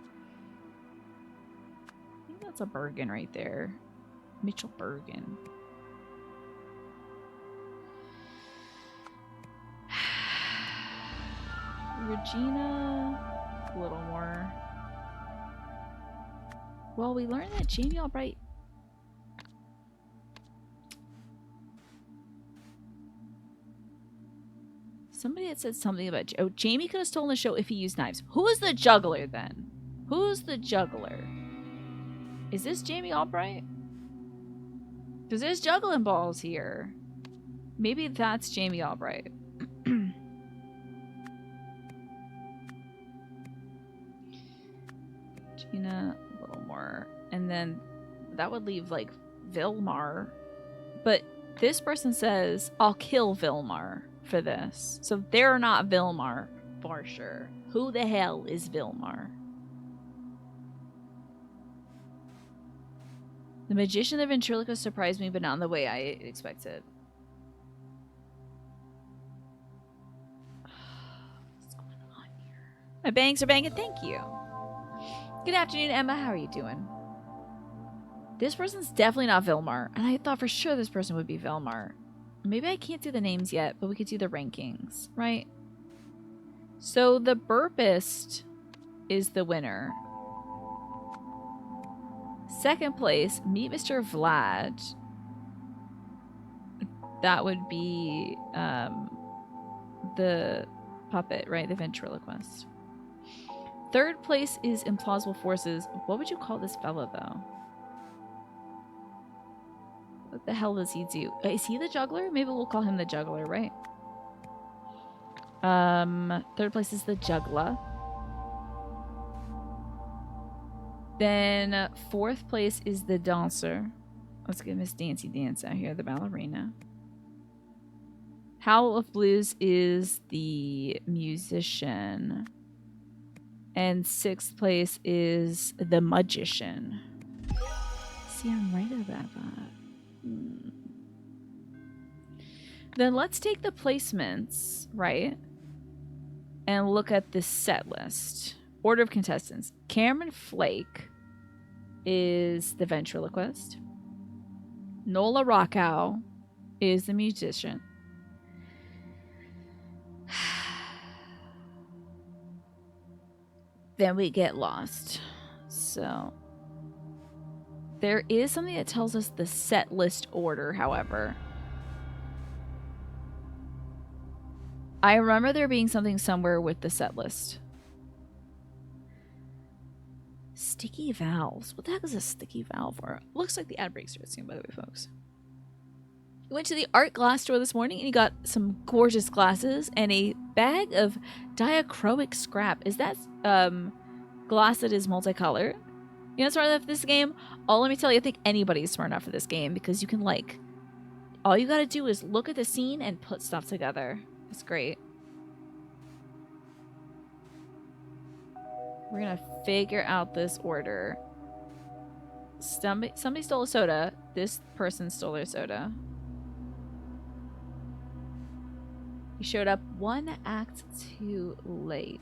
I think that's a Bergen right there. Mitchell Bergen. Regina Littlemore. Well, we learned that Jamie Albright... Somebody had said something about... Oh, Jamie could have stolen the show if he used knives. Who is the juggler, then? Who's the juggler? Is this Jamie Albright? Because there's juggling balls here. Maybe that's Jamie Albright. Gina Littlemore. And then that would leave, like, Vilmar. But this person says, I'll kill Vilmar for this. So they're not Vilmar for sure. Who the hell is Vilmar? The magician of ventriloquist surprised me, but not in the way I expected. What's going on here? My bangs are banging. Thank you. Good afternoon, Emma. How are you doing? This person's definitely not Vilmar, and I thought for sure this person would be Vilmar. Maybe I can't do the names yet, but we could do the rankings, right? So the burpist is the winner. Second place, meet Mr. Vlad. That would be the puppet, right? The ventriloquist. Third place is Implausible Forces. What would you call this fella, though? What the hell does he do? Is he the juggler? Maybe we'll call him the juggler, right? Third place is the juggler. Then fourth place is the dancer. Let's get Miss Dancy Dance out here, the ballerina. Howl of Blues is the musician. And sixth place is the magician. See, I'm right about that. Then let's take the placements, right? And look at the set list. Order of contestants. Cameron Flake is the ventriloquist. Nola Rockow is the musician. Then we get lost. So there is something that tells us the set list order, however. I remember there being something somewhere with the set list. Sticky valves. What the heck is a sticky valve for? Looks like the ad breaks are soon, by the way, folks. He went to the art glass store this morning and he got some gorgeous glasses and a bag of diachroic scrap. Is that glass that is multicolored? You know, smart enough for this game? Oh, let me tell you, I think anybody's smart enough for this game because you can, like, all you gotta do is look at the scene and put stuff together. It's great. We're gonna figure out this order. Somebody stole a soda. This person stole their soda. He showed up 1 act too late.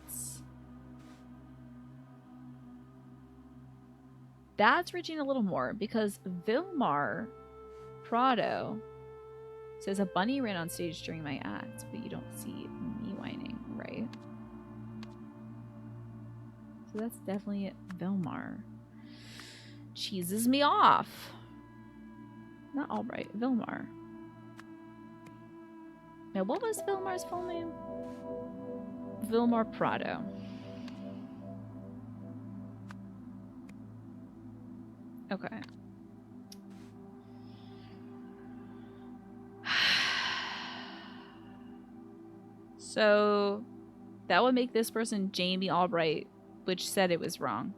That's reaching a little more because Vilmar Prado says a bunny ran on stage during my act, but you don't see me whining, right? So that's definitely Vilmar. Cheeses me off. Not Albright, Vilmar. Now, what was Vilmar's full name? Vilmar Prado. Okay. So that would make this person Jamie Albright, which said it was wrong.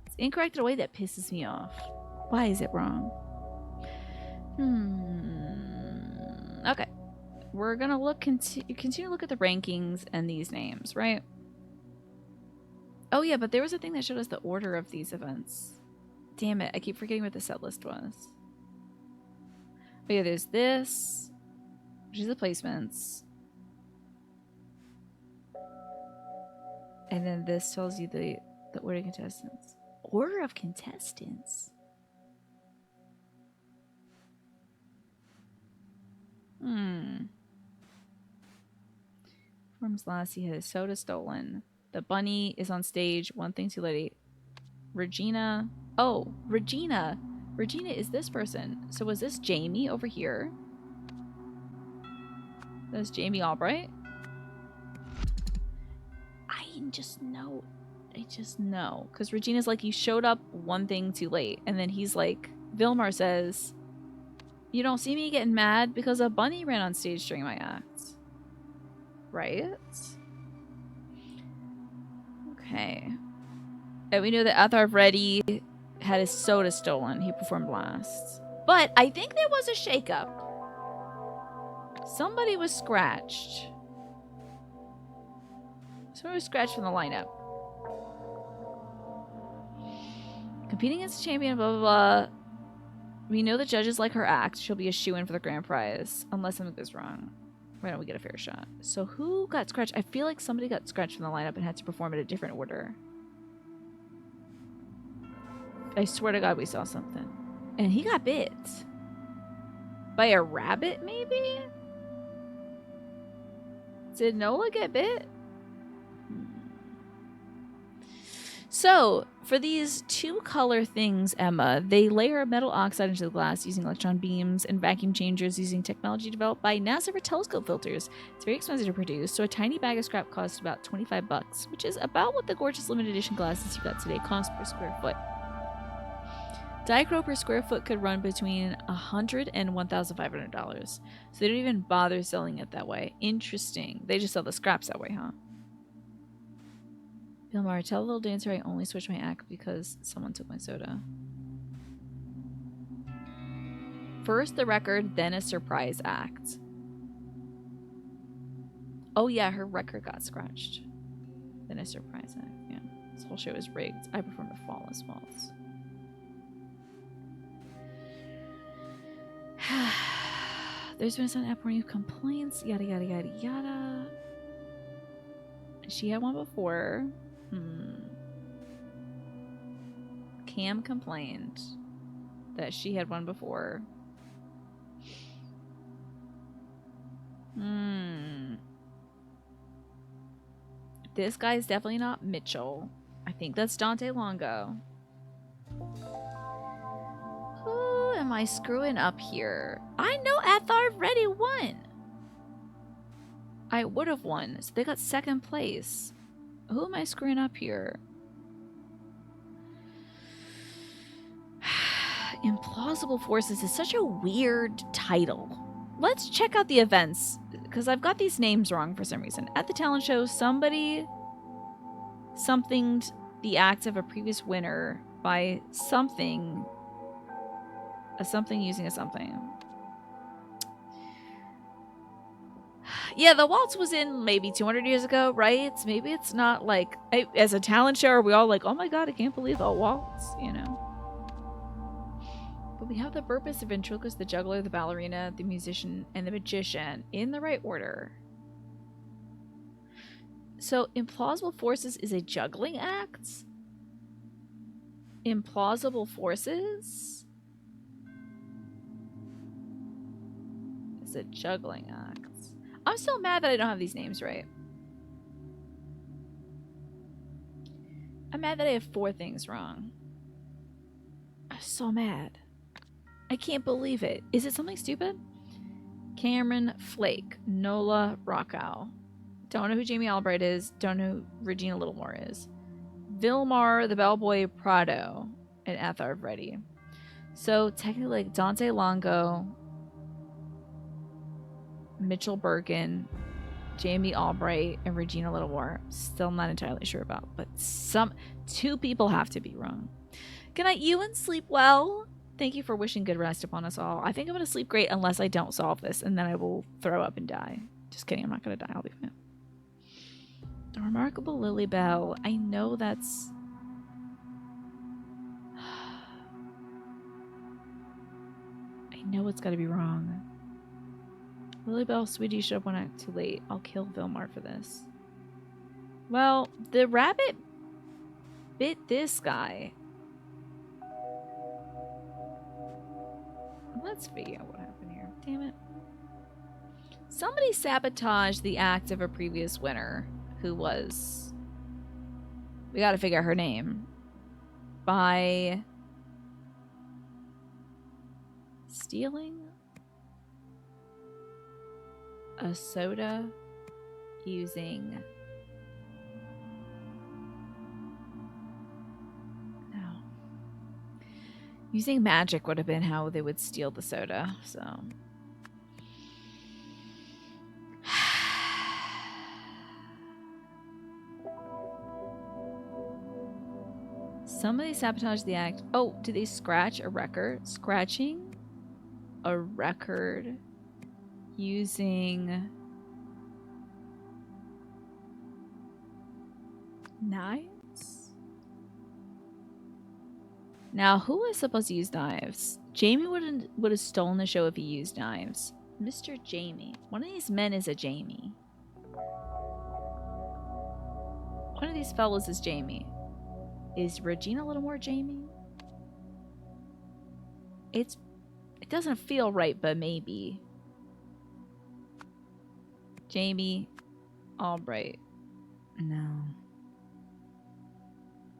It's incorrect in a way that pisses me off. Why is it wrong? Okay. We're gonna look continue to look at the rankings and these names, right? Oh yeah, but there was a thing that showed us the order of these events. Damn it, I keep forgetting what the set list was. Oh yeah, there's this, which is the placements. And then this tells you the order of contestants. Order of contestants? Forms Lassie had his soda stolen. The bunny is on stage. 1 thing too late. Regina. Oh, Regina. Regina is this person. So was this Jamie over here? That's Jamie Albright? I just know. Because Regina's like, you showed up 1 thing too late. And then he's like, Vilmar says, you don't see me getting mad because a bunny ran on stage during my act. Right? Okay. And we know that Atharv Reddy had his soda stolen. He performed last. But I think there was a shakeup. Somebody was scratched. Somebody was scratched from the lineup. Competing against the champion, blah, blah, blah. We know the judges like her act. She'll be a shoo-in for the grand prize. Unless something goes wrong. Why don't we get a fair shot? So who got scratched? I feel like somebody got scratched from the lineup and had to perform in a different order. I swear to God we saw something. And he got bit. By a rabbit, maybe? Did Nola get bit? So, for these two color things, Emma, they layer a metal oxide into the glass using electron beams and vacuum changers using technology developed by NASA for telescope filters. It's very expensive to produce, so a tiny bag of scrap costs about $25, which is about what the gorgeous limited edition glasses you got today cost per square foot. Dichro per square foot could run between $100 and $1,500, so they don't even bother selling it that way. Interesting. They just sell the scraps that way, huh? Vilmar, tell the little dancer I only switched my act because someone took my soda. First the record, then a surprise act. Oh yeah, her record got scratched. Then a surprise act, yeah. This whole show is rigged. I performed a flawless waltz. There's been some Apple complaints, yada yada yada yada. She had one before. Cam complained that she had one before. This guy's definitely not Mitchell. I think that's Dante Longo. Who am I screwing up here? I know Athar already won. I would have won, so they got second place. Who am I screwing up here? Implausible Forces is such a weird title. Let's check out the events, because I've got these names wrong for some reason. At the talent show, somethinged the act of a previous winner by something using a something. Yeah, the waltz was in maybe 200 years ago, right? Maybe it's not like, as a talent show, are we all like, oh my god, I can't believe the waltz, you know? But we have the purpose, the ventriloquist, the juggler, the ballerina, the musician, and the magician in the right order. So, Implausible Forces is a juggling act? Implausible Forces is a juggling act. I'm still mad that I don't have these names right. I'm mad that I have 4 things wrong. I'm so mad. I can't believe it. Is it something stupid? Cameron Flake. Nola Rockow. Don't know who Jamie Albright is. Don't know who Regina Littlemore is. Vilmar the Bellboy Prado. And Athar Reddy. So technically like Dante Longo, Mitchell Birkin, Jamie Albright, and Regina Littlemore. Still not entirely sure about, but 2 people have to be wrong. Good night, you, and sleep well. Thank you for wishing good rest upon us all. I think I'm going to sleep great unless I don't solve this, and then I will throw up and die. Just kidding, I'm not going to die. I'll be fine. The Remarkable Lily Bell. I know that's... I know it's got to be wrong. Lily Bell, sweetie, you showed up one act too late. I'll kill Vilmar for this. Well, the rabbit bit this guy. Let's figure out what happened here. Damn it. Somebody sabotaged the act of a previous winner who was... We gotta figure out her name. By... stealing a soda using... No. Using magic would have been how they would steal the soda, so... Somebody sabotaged the act. Oh, did they scratch a record? Scratching a record using knives? Now, who was supposed to use knives? Jamie would have stolen the show if he used knives. Mr. Jamie. One of these men is a Jamie. One of these fellas is Jamie. Is Regina Littlemore Jamie? It doesn't feel right, but maybe. Jamie Albright. No.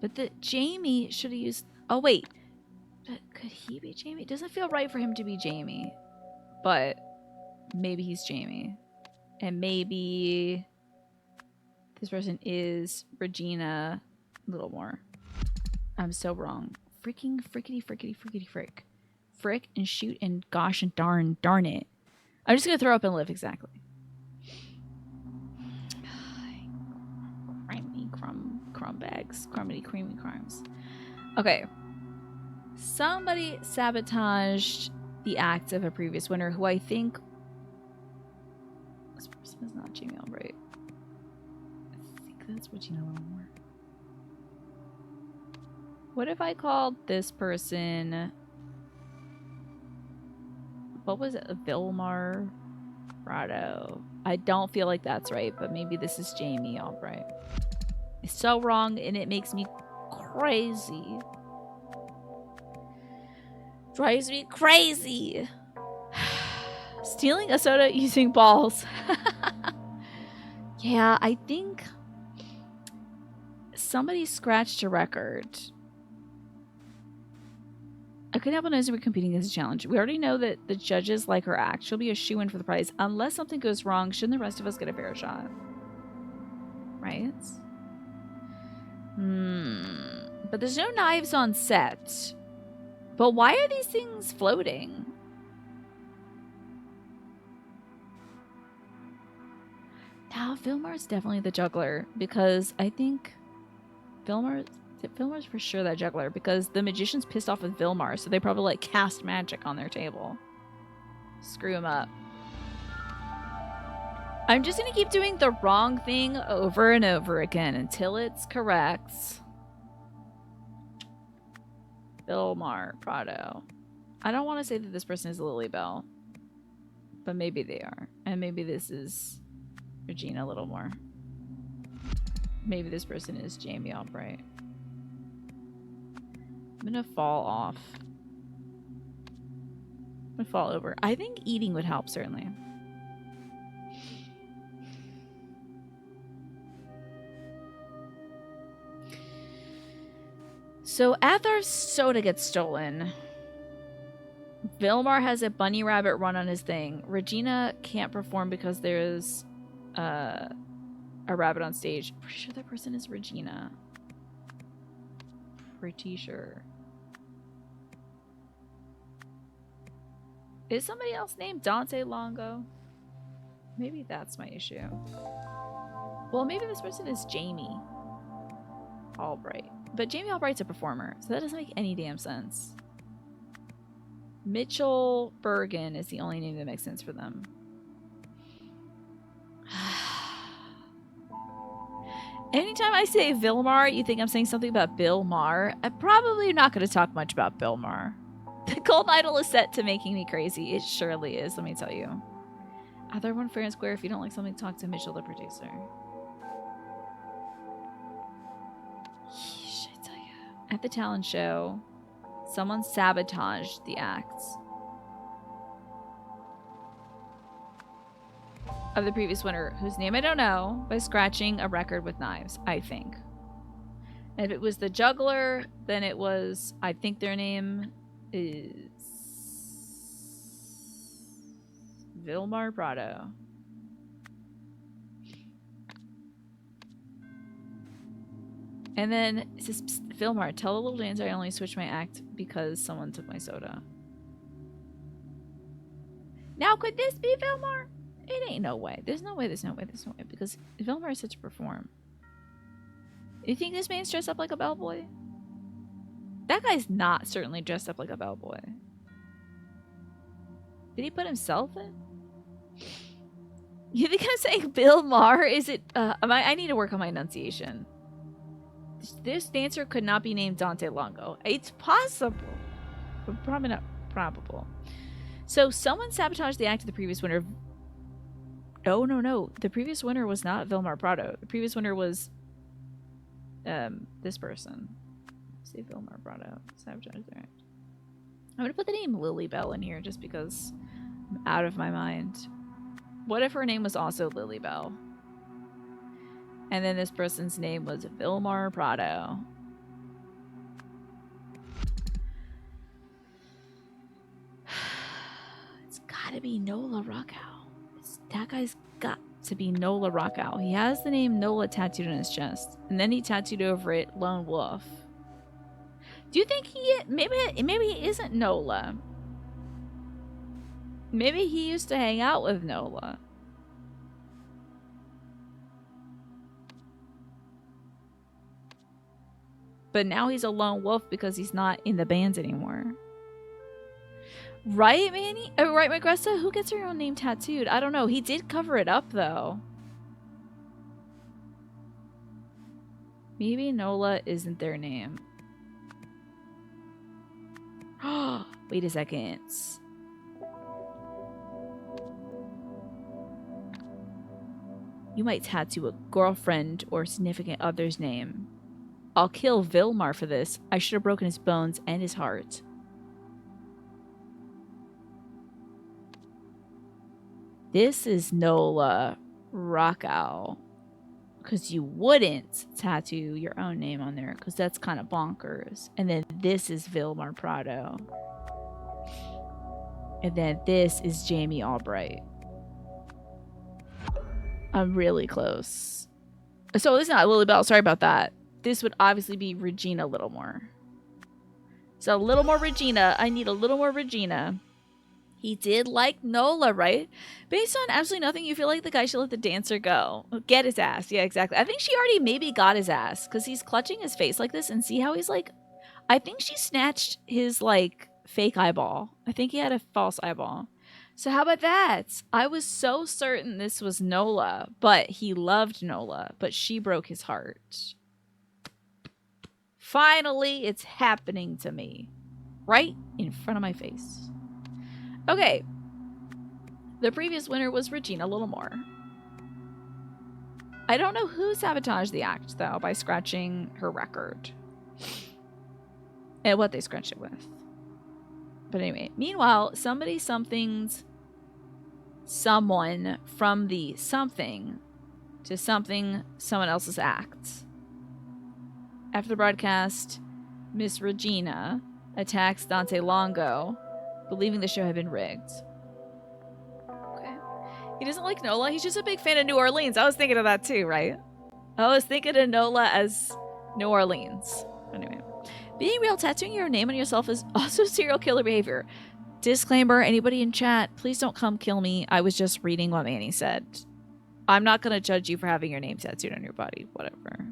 But the Jamie should have used... Oh, wait. But could he be Jamie? It doesn't feel right for him to be Jamie. But maybe he's Jamie. And maybe this person is Regina Littlemore. I'm so wrong. Freaking frickety frickety frickety frick. Frick and shoot and gosh and darn it. I'm just going to throw up and live, exactly. Crimey crumb bags. Crumbity creamy crimes. Okay. Somebody sabotaged the act of a previous winner who I think... This person is not Jamie Albright. I think that's Regina Littlemore. What if I called this person... What was it? Vilmar Prado. I don't feel like that's right, but maybe this is Jamie Albright. It's so wrong, and it makes me crazy. Drives me crazy. Stealing a soda using balls. Yeah, I think somebody scratched a record. I couldn't help but notice we're competing as a challenge. We already know that the judges like her act. She'll be a shoo-in for the prize. Unless something goes wrong, shouldn't the rest of us get a fair shot? Right? But there's no knives on set. But why are these things floating? Now, Vilmar's definitely the juggler. Because I think Vilmar's for sure that juggler, because the magician's pissed off with Vilmar, so they probably like cast magic on their table. Screw him up. I'm just gonna keep doing the wrong thing over and over again until it's correct. Vilmar Prado. I don't want to say that this person is Lilybell, but maybe they are. And maybe this is Regina Littlemore. Maybe this person is Jamie Albright. I'm gonna fall off. I'm gonna fall over. I think eating would help, certainly. So Athar's soda gets stolen. Vilmar has a bunny rabbit run on his thing. Regina can't perform because there's a rabbit on stage. Pretty sure that person is Regina. Pretty sure. Is somebody else named Dante Longo? Maybe that's my issue. Well, maybe this person is Jamie Albright. But Jamie Albright's a performer, so that doesn't make any damn sense. Mitchell Bergen is the only name that makes sense for them. Anytime I say Vilmar, you think I'm saying something about Bill Maher. I'm probably not going to talk much about Bill Maher. The Golden Idol is set to making me crazy. It surely is, let me tell you. Other one fair and square. If you don't like something, talk to Mitchell, the producer. Yeesh, I tell you. At the talent show, someone sabotaged the acts of the previous winner, whose name I don't know, by scratching a record with knives, I think. And if it was the juggler, then it was, I think their name is Vilmar Prado. And then it says, Vilmar, tell the little dancer I only switched my act because someone took my soda. Now, could this be Vilmar? It ain't no way. There's no way, there's no way, there's no way. Because Vilmar is set to perform. You think this man's dressed up like a bellboy? That guy's not certainly dressed up like a bellboy. Did he put himself in? You think I'm saying Bill Maher? Is it... I need to work on my enunciation. This dancer could not be named Dante Longo. It's possible. But probably not probable. So someone sabotaged the act of the previous winner. No. The previous winner was not Vilmar Prado. The previous winner was this person. Say Vilmar Prado. Sabotaged their act. I'm gonna put the name Lilybell in here just because I'm out of my mind. What if her name was also Lilybell? And then this person's name was Vilmar Prado. It's gotta be Nola Rockow. That guy's got to be Nola Rockow. He has the name Nola tattooed on his chest, and then he tattooed over it Lone Wolf. Do you think maybe he isn't Nola? Maybe he used to hang out with Nola. But now he's a lone wolf because he's not in the bands anymore. Right, Manny? Oh, right, Magressa? Who gets her own name tattooed? I don't know. He did cover it up, though. Maybe Nola isn't their name. Wait a second. You might tattoo a girlfriend or significant other's name. I'll kill Vilmar for this. I should have broken his bones and his heart. This is Nola Rockow. Because you wouldn't tattoo your own name on there. Because that's kind of bonkers. And then this is Vilmar Prado. And then this is Jamie Albright. I'm really close. So it's not Lilybell. Sorry about that. This would obviously be Regina Littlemore. So a little more Regina. I need a little more Regina. He did like Nola, right? Based on absolutely nothing, you feel like the guy should let the dancer go. Get his ass. Yeah, exactly. I think she already maybe got his ass because he's clutching his face like this and see how he's like... I think she snatched his like fake eyeball. I think he had a false eyeball. So how about that? I was so certain this was Nola, but he loved Nola, but she broke his heart. Finally, it's happening to me. Right in front of my face. Okay. The previous winner was Regina Littlemore. I don't know who sabotaged the act, though, by scratching her record. And what they scratched it with. But anyway, meanwhile, something's someone from the something to something someone else's act. After the broadcast, Miss Regina attacks Dante Longo, believing the show had been rigged. Okay. He doesn't like Nola. He's just a big fan of New Orleans. I was thinking of that too, right? I was thinking of Nola as New Orleans. Anyway. Being real, tattooing your name on yourself is also serial killer behavior. Disclaimer, anybody in chat, please don't come kill me. I was just reading what Manny said. I'm not going to judge you for having your name tattooed on your body. Whatever.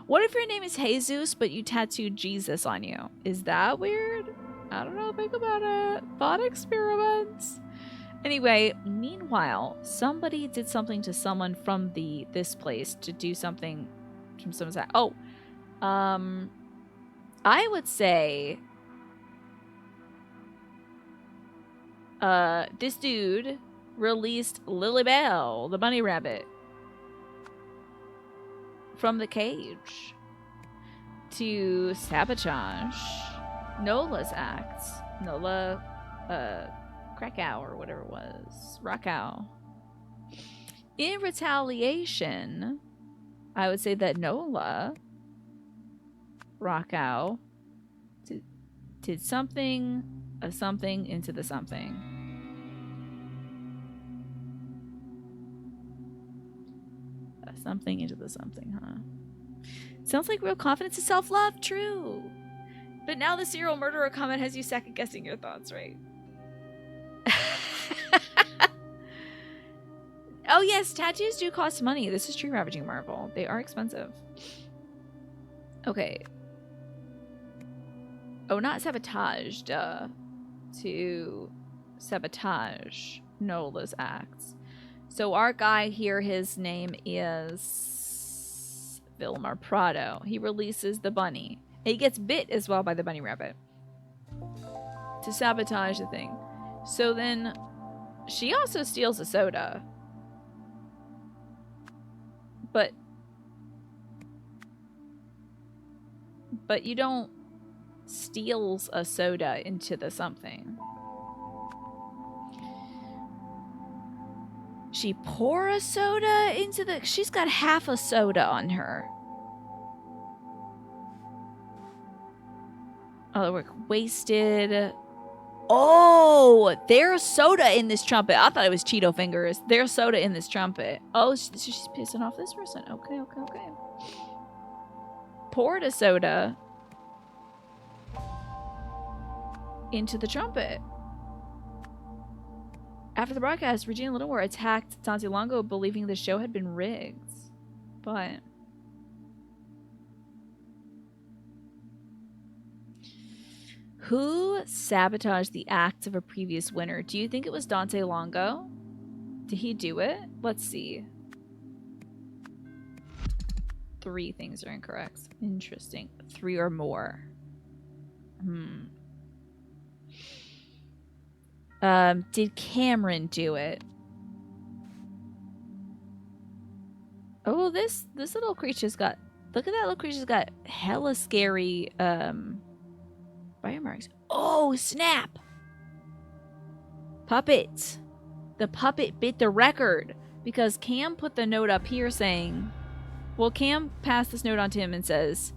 What if your name is Jesus, but you tattooed Jesus on you? Is that weird? I don't know. Think about it. Thought experiments. Anyway, meanwhile, somebody did something to someone from this place to do something from someone's side. Oh, I would say this dude released Lilybell, the bunny rabbit, from the cage to sabotage Nola's act. Nola Krakow or whatever it was. Rockow. In retaliation, I would say that Nola Rockow did something of something into the something. Something into the something, huh? Sounds like real confidence and self-love. True. But now the serial murderer comment has you second-guessing your thoughts, right? Oh, yes. Tattoos do cost money. This is true, Ravaging Marvel. They are expensive. Okay. Oh, not sabotage. To sabotage Nola's acts. So our guy here, his name is Vilmar Prado. He releases the bunny. And he gets bit as well by the bunny rabbit to sabotage the thing. So then she also steals a soda. But you don't steals a soda into the something. She pour a soda into the... She's got half a soda on her. Oh, we're wasted. Oh, there's soda in this trumpet. I thought it was Cheeto fingers. There's soda in this trumpet. Oh, she's pissing off this person. Okay. Poured a soda into the trumpet. After the broadcast, Regina Littlemore attacked Dante Longo, believing the show had been rigged. But who sabotaged the acts of a previous winner? Do you think it was Dante Longo? Did he do it? Let's see. 3 things are incorrect. Interesting. 3 or more. Did Cameron do it? Oh, this little creature's got... Look at that little creature's got hella scary, bite marks. Oh, snap! Puppet. The puppet bit the record. Because Cam put the note up here saying... Well, Cam passed this note on to him and says,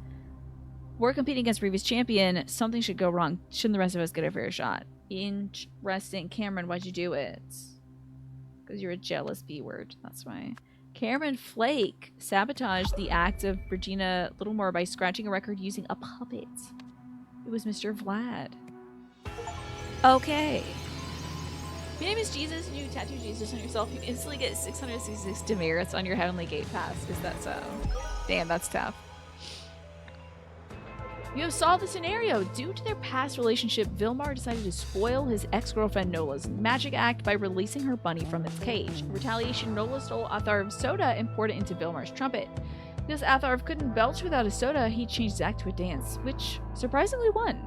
we're competing against previous champion. Something should go wrong. Shouldn't the rest of us get a fair shot? Interesting. Cameron, why'd you do it? Because you're a jealous B-word. That's why. Cameron Flake sabotaged the act of Regina Littlemore by scratching a record using a puppet. It was Mr. Vlad. Okay. If your name is Jesus and you tattoo Jesus on yourself, you instantly get 666 demerits on your Heavenly Gate Pass. Is that so? Damn, that's tough. You have solved the scenario. Due to their past relationship, Vilmar decided to spoil his ex-girlfriend Nola's magic act by releasing her bunny from its cage. In retaliation, Nola stole Atharv's soda and poured it into Vilmar's trumpet. Because Atharv couldn't belch without his soda, he changed his act to a dance, which surprisingly won.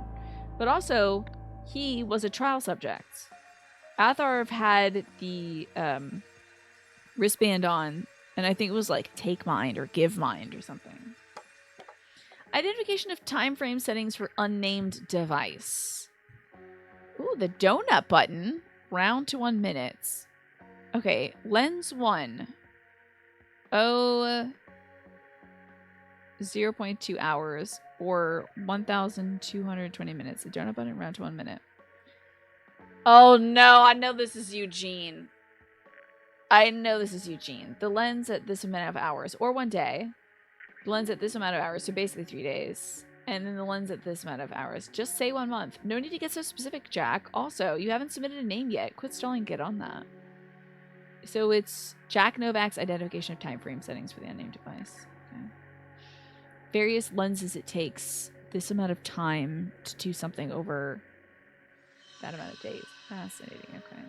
But also, he was a trial subject. Atharv had the wristband on, and I think it was like take mind or give mind or something. Identification of time frame settings for unnamed device. Ooh, the donut button. Round to 1 minute. Okay, lens 1. 0.2 hours or 1,220 minutes. The donut button round to 1 minute. Oh no, I know this is Eugene. The lens at this amount of hours or 1 day. The lens at this amount of hours, so basically 3 days. And then the lens at this amount of hours. Just say 1 month. No need to get so specific, Jack. Also, you haven't submitted a name yet. Quit stalling, get on that. So it's Jack Novak's identification of time frame settings for the unnamed device. Okay. Various lenses it takes this amount of time to do something over that amount of days. Fascinating, okay.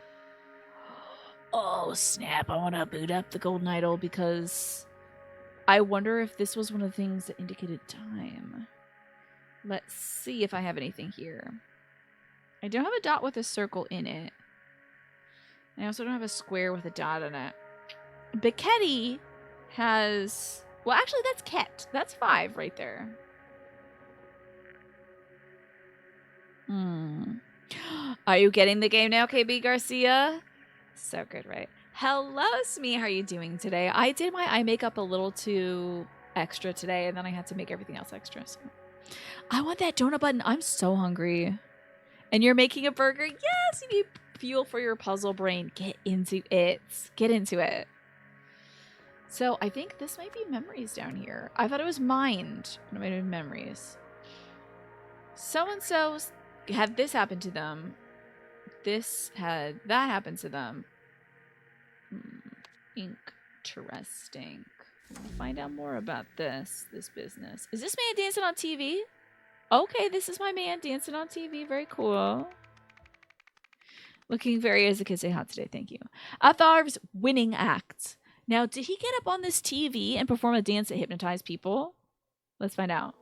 Oh, snap. I want to boot up the Golden Idol because... I wonder if this was one of the things that indicated time. Let's see if I have anything here. I don't have a dot with a circle in it. I also don't have a square with a dot in it. Biketti has... Well, actually, that's Ket. That's 5 right there. Are you getting the game now, KB Garcia? So good, right? Hello, Smee. How are you doing today? I did my eye makeup a little too extra today, and then I had to make everything else extra. So. I want that donut button. I'm so hungry. And you're making a burger? Yes, you need fuel for your puzzle brain. Get into it. Get into it. So I think this might be memories down here. I thought it was mind, but it might have been memories. So-and-so had this happen to them. This had that happen to them. Interesting. We'll find out more about this business. Is this man dancing on TV? Okay, this is my man dancing on TV. Very cool. Looking very, as the kids say, hot today. Thank you. Atharv's winning act. Now, did he get up on this TV and perform a dance that hypnotized people? Let's find out.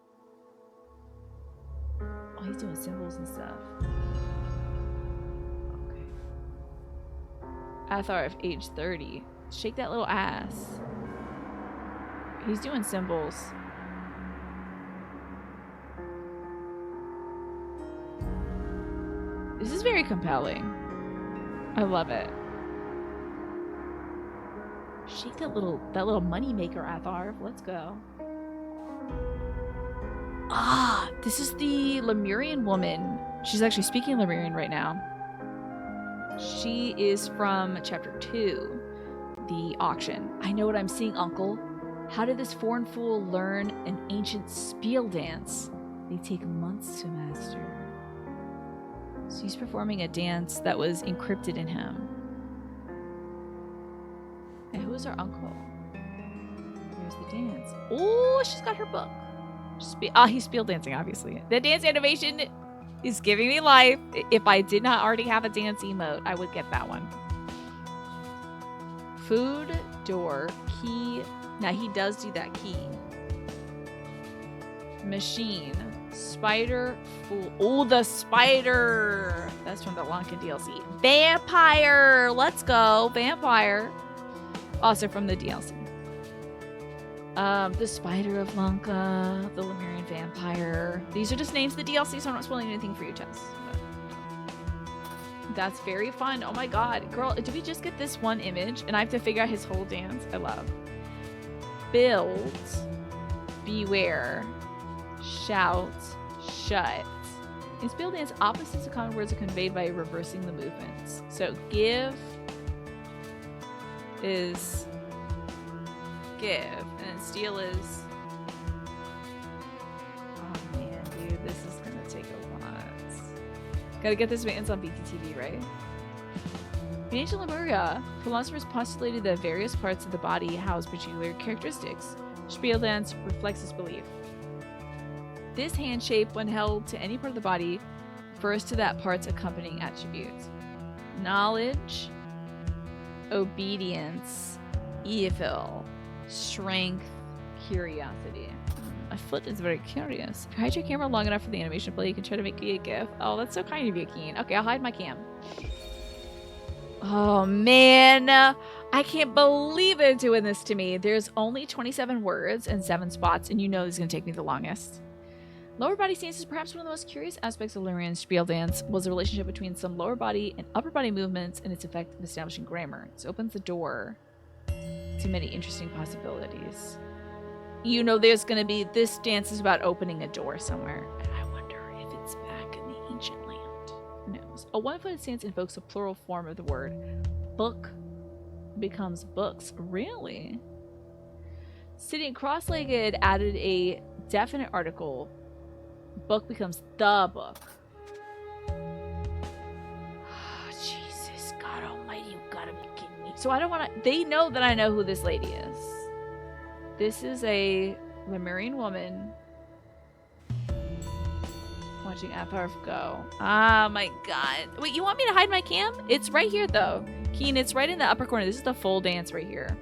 Oh, he's doing symbols and stuff. Okay. Atharv, age 30. Shake that little ass. He's doing symbols. This is very compelling. I love it. Shake that little money maker, Atharv. Let's go. Ah, this is the Lemurian woman She's actually speaking Lemurian right now. She is from chapter 2, the auction. I know what I'm seeing, Uncle. How did this foreign fool learn an ancient spiel dance? They take months to master. So he's performing a dance that was encrypted in him. And who's our uncle? There's the dance. Oh, she's got her book. He's spiel dancing, obviously. The dance animation is giving me life. If I did not already have a dance emote, I would get that one. Food, door, key. Now he does do that key. Machine. Spider, fool. Oh, the spider. That's from the Lanka DLC. Vampire. Let's go. Vampire. Also from the DLC. The Spider of Lanka, the Lemurian Vampire. These are just names of the DLC, so I'm not spoiling anything for you, Tess. But that's very fun. Oh my god. Girl, did we just get this one image? And I have to figure out his whole dance? I love. Build. Beware. Shout. Shut. In spiel dance, opposites of common words are conveyed by reversing the movements. So give is give, and then steal is... Oh man, dude, this is gonna take a lot. Gotta get this maintenance on BTTV, right? In ancient Lemuria, philosophers postulated that various parts of the body house particular characteristics. Spiel dance reflects this belief. This hand shape, when held to any part of the body, refers to that part's accompanying attributes. Knowledge, obedience, evil, strength, curiosity. My foot is very curious. If you hide your camera long enough for the animation to play, you can try to make me a GIF. Oh, that's so kind of you, Keen. Okay, I'll hide my cam. Oh, man. I can't believe they're doing this to me. There's only 27 words and 7 spots, and you know this is going to take me the longest. Lower body stance is perhaps one of the most curious aspects of Lemurian spiel dance was the relationship between some lower body and upper body movements and its effect in establishing grammar. This opens the door to many interesting possibilities. You know there's going to be... This dance is about opening a door somewhere. And I wonder if it's back in the ancient land. Who knows? A one-footed stance invokes a plural form of the word. Book becomes books. Really? Sitting cross-legged added a definite article. Book becomes the book. Jesus, God almighty, you gotta be kidding me. So I don't want to... They know that I know who this lady is. This is a Lemurian woman watching Avarf go. Ah, my God. Wait, you want me to hide my cam? It's right here, though. Keen, it's right in the upper corner. This is the full dance right here.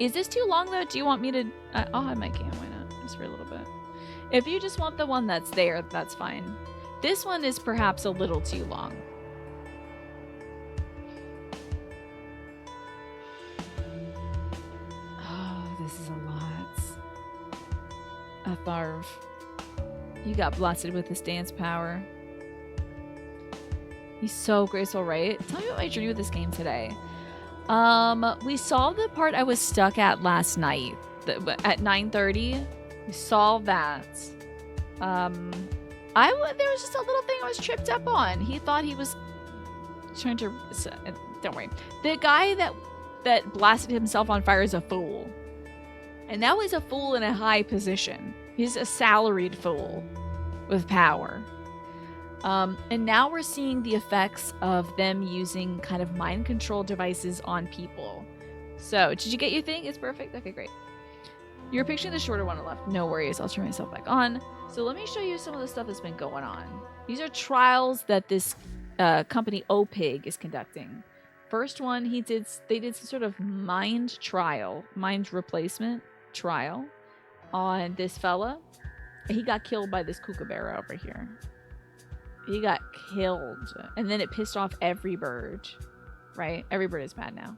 Is this too long, though? Do you want me to... I'll hide my cam. Why not? Just for a little bit. If you just want the one that's there, that's fine. This one is perhaps a little too long. Oh, this is a lot. Atharv, you got blasted with this dance power. He's so graceful, right? Tell me about my journey with this game today. We solved the part I was stuck at last night at 9:30. We solved that. There was just a little thing I was tripped up on. He thought he was trying to... Don't worry. The guy that blasted himself on fire is a fool. And now he's a fool in a high position. He's a salaried fool with power. And now we're seeing the effects of them using kind of mind control devices on people. So, did you get your thing? It's perfect? Okay, great. You're picturing the shorter one on the left. No worries. I'll turn myself back on. So let me show you some of the stuff that's been going on. These are trials that this company OPIG is conducting. First one, they did some sort of mind replacement trial on this fella. He got killed by this kookaburra over here. He got killed. And then it pissed off every bird. Right? Every bird is mad now.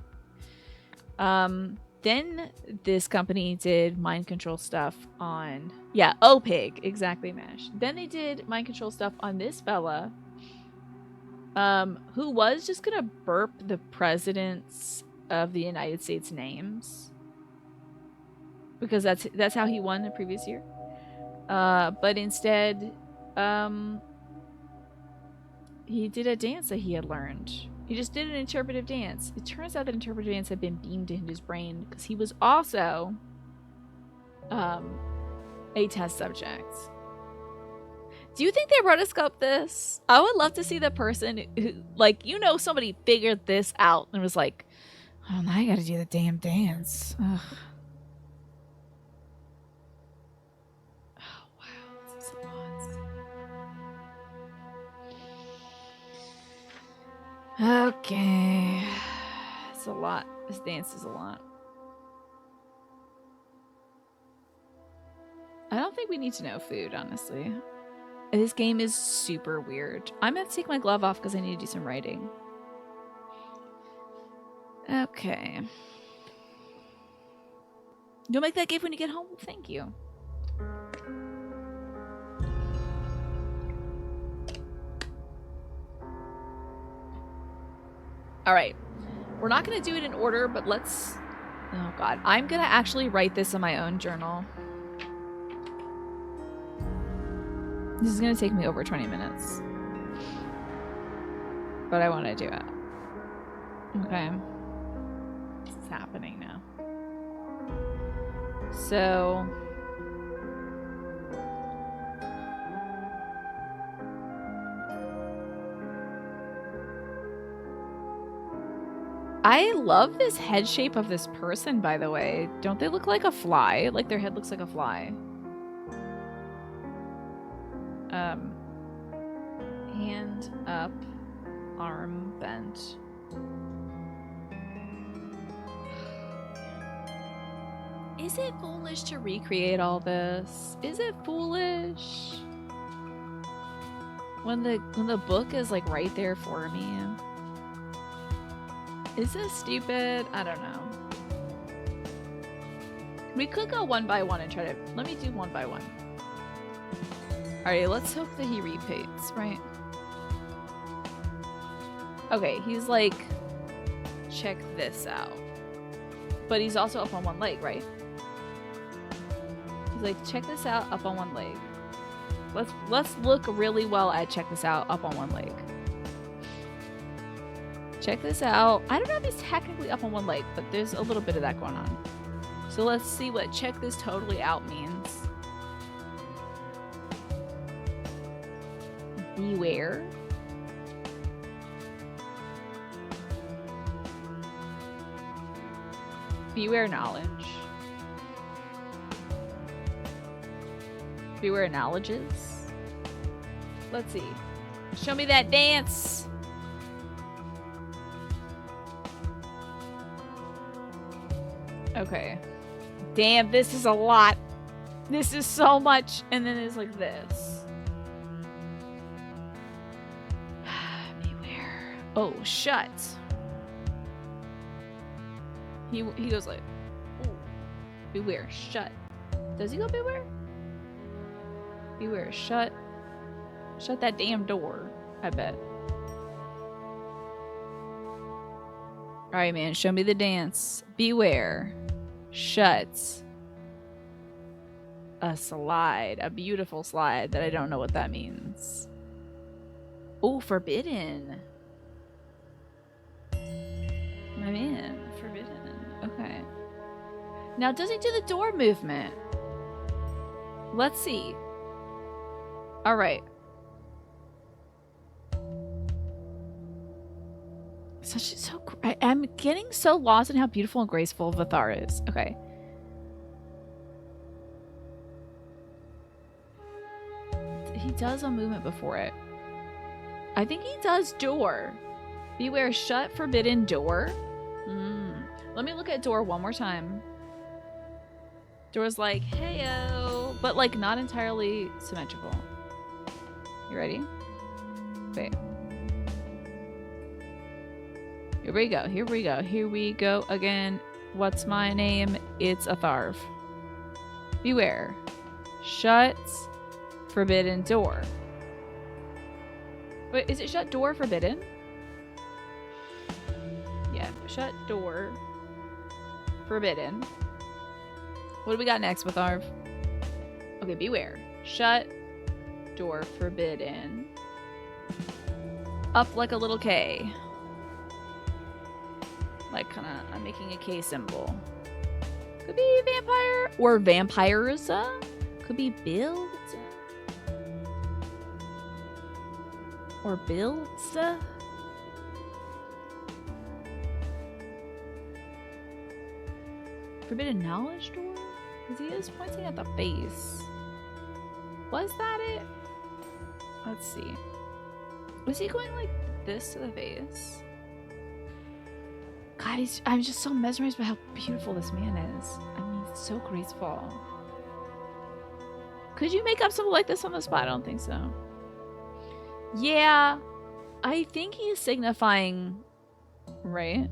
Then this company did mind control stuff on... Yeah, OPIG. Exactly, Mash. Then they did mind control stuff on this fella. Who was just gonna burp the presidents of the United States names. Because that's how he won the previous year. But instead... he did a dance that he had learned. He just did an interpretive dance. It turns out that interpretive dance had been beamed into his brain because he was also a test subject. Do you think they rotoscoped this? I would love to see the person who, like, you know, somebody figured this out and was like, oh, now I gotta do the damn dance. Ugh. Oh, wow. This is a lot. Okay. It's a lot. This dance is a lot. I don't think we need to know food, honestly. This game is super weird. I'm gonna take my glove off because I need to do some writing. Okay. You'll make that gift when you get home? Thank you. Alright. We're not gonna do it in order, but let's... Oh god. I'm gonna actually write this in my own journal. This is gonna take me over 20 minutes. But I want to do it. Okay. This is happening now. So... I love this head shape of this person, by the way. Don't they look like a fly? Like their head looks like a fly. Hand up, arm bent. Is it foolish to recreate all this? Is it foolish? When the book is like right there for me. Is this stupid? I don't know. We could go one by one and try to... Let me do one by one. Alright, let's hope that he repeats, right? Okay, he's like... Check this out. But he's also up on one leg, right? He's like, check this out, up on one leg. Let's look really well at check this out, up on one leg. Check this out. I don't know if he's technically up on one leg, but there's a little bit of that going on. So let's see what check this totally out means. Beware. Beware knowledge. Beware knowledges. Let's see. Show me that dance. Okay. Damn, this is a lot. This is so much. And then it's like this. Beware. Oh, shut. He goes like, ooh. Beware, shut. Does he go beware? Beware, shut. Shut that damn door, I bet. Alright, man, show me the dance. Beware. Shut. A slide. A beautiful slide that I don't know what that means. Oh, forbidden. My man, forbidden. Okay. Now, does he do the door movement? Let's see. Alright. I'm getting so lost in how beautiful and graceful Vathar is. Okay. He does a movement before it. I think he does door. Beware, shut, forbidden, door. Let me look at door one more time. Door's like, heyo, but like not entirely symmetrical. You ready? Wait. Here we go. Here we go. Here we go again. What's my name? It's Atharv. Beware. Shut. Forbidden door. Wait, is it shut door forbidden? Yeah. Shut door. Forbidden. What do we got next with Arv? Okay, beware. Shut. Door forbidden. up like a little K. Like, kind of, I'm making a K symbol. Could be vampire or vampires. Could be build. Or builds. Forbidden knowledge door? Because he is pointing at the face. Was that it? Let's see. Was he going like this to the face? God, I'm just so mesmerized by how beautiful this man is. I mean, it's so graceful. Could you make up something like this on the spot? I don't think so. Yeah, I think he's signifying, right?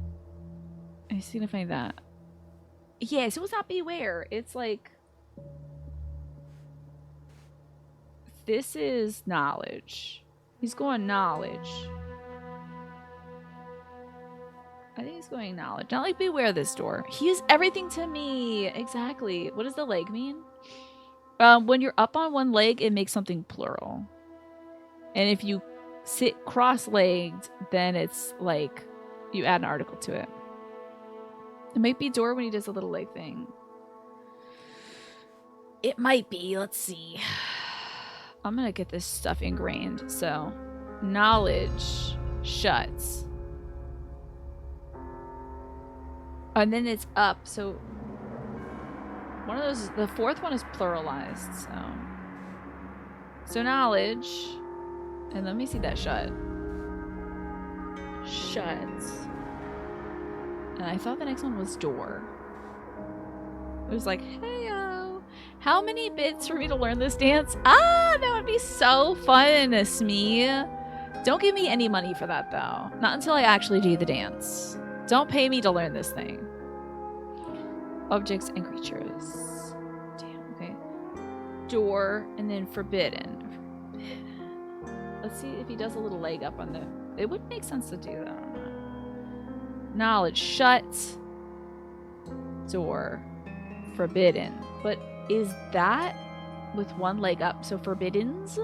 He's signifying that. Yes, it was not beware. It's like, this is knowledge. He's going knowledge. I think he's going knowledge. Not like beware this door. He is everything to me. Exactly. What does the leg mean? When you're up on one leg, it makes something plural. And if you sit cross-legged, then it's like you add an article to it. It might be door when he does a little leg thing. It might be. Let's see. I'm gonna get this stuff ingrained. So, knowledge shuts. And then it's up. So, one of those, the fourth one is pluralized. So knowledge. And let me see that shut. Shuts. And I thought the next one was door. It was like, hey-o. How many bits for me to learn this dance? Ah, that would be so fun, Smee. Don't give me any money for that, though. Not until I actually do the dance. Don't pay me to learn this thing. Objects and creatures. Damn, okay. Door, and then forbidden. Let's see if he does a little leg up on the... It would make sense to do that. I don't know. Knowledge shut. Door. Forbidden. But is that with one leg up? So forbiddens?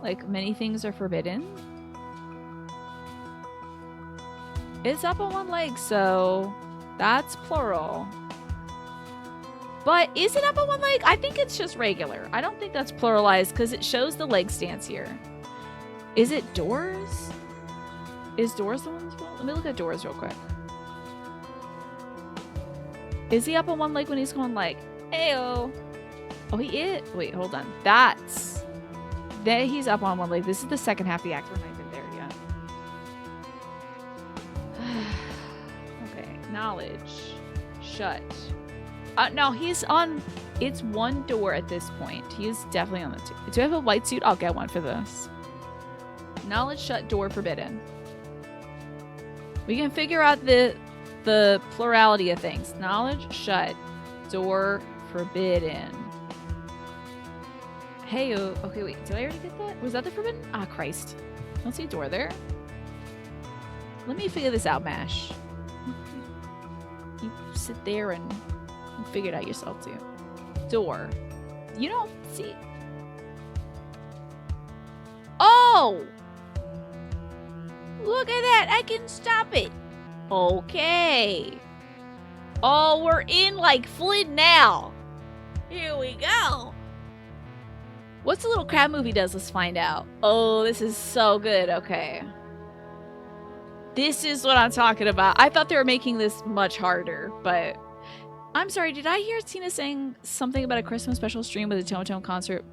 Like many things are forbidden? It's up on one leg, so that's plural. But is it up on one leg? I think it's just regular. I don't think that's pluralized because it shows the leg stance here. Is it doors? Is doors the one as well? Let me look at doors real quick. Is he up on one leg when he's going like, ayo? Oh, he is. Wait, hold on. That's... Then he's up on one leg. This is the second half of the act. We're not even there yet. Okay. Knowledge. Shut. No, he's on... It's one door at this point. He is definitely on the two. Do I have a white suit? I'll get one for this. Knowledge shut, door forbidden. We can figure out the plurality of things. Knowledge shut, door forbidden. Hey, okay, wait. Did I already get that? Was that the forbidden? Ah, Christ. I don't see a door there. Let me figure this out, Mash. You sit there and figure it out yourself, too. Door. You don't see... Oh! Look at that! I can stop it! Okay. Oh, we're in like Flynn now. Here we go. What's the little crab movie does? Let's find out. Oh, this is so good. Okay. This is what I'm talking about. I thought they were making this much harder, but... I'm sorry, did I hear Tina saying something about a Christmas special stream with a Tone Tone concert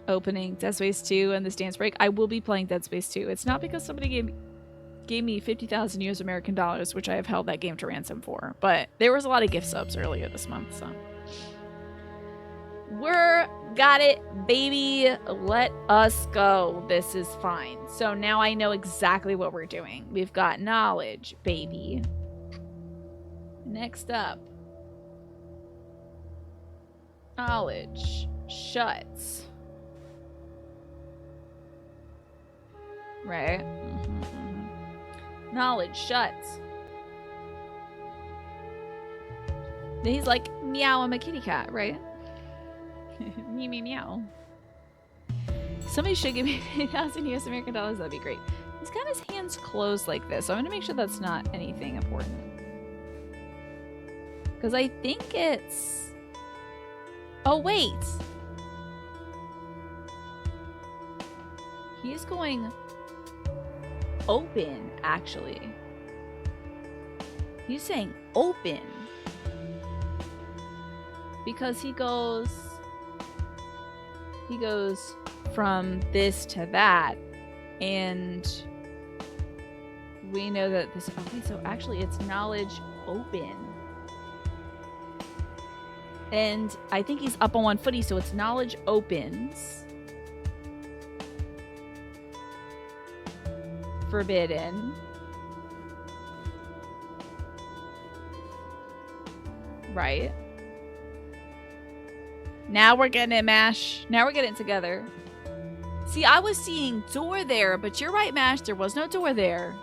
opening Dead Space 2 and this dance break? I will be playing Dead Space 2. It's not because somebody gave me 50,000 US American dollars, which I have held that game to ransom for, but there was a lot of gift subs earlier this month, so... We're got it, baby. Let us go. This is fine. So now I know exactly what we're doing. We've got knowledge, baby. Next up. Knowledge. Shuts. Right? Knowledge shuts. Then he's like, meow, I'm a kitty cat, right? Meow, meow, meow. Somebody should give me 8,000 US American dollars. That'd be great. He's got his hands closed like this, so I'm gonna make sure that's not anything important. Because I think it's... Oh, wait! He's going open, actually. He's saying open. Because he goes from this to that. And we know that this... Okay, so actually it's knowledge open. And I think he's up on one footy, so it's knowledge opens. Forbidden. Right. Now we're getting it, Mash. Now we're getting it together. See, I was seeing door there, but you're right, Mash. There was no door there.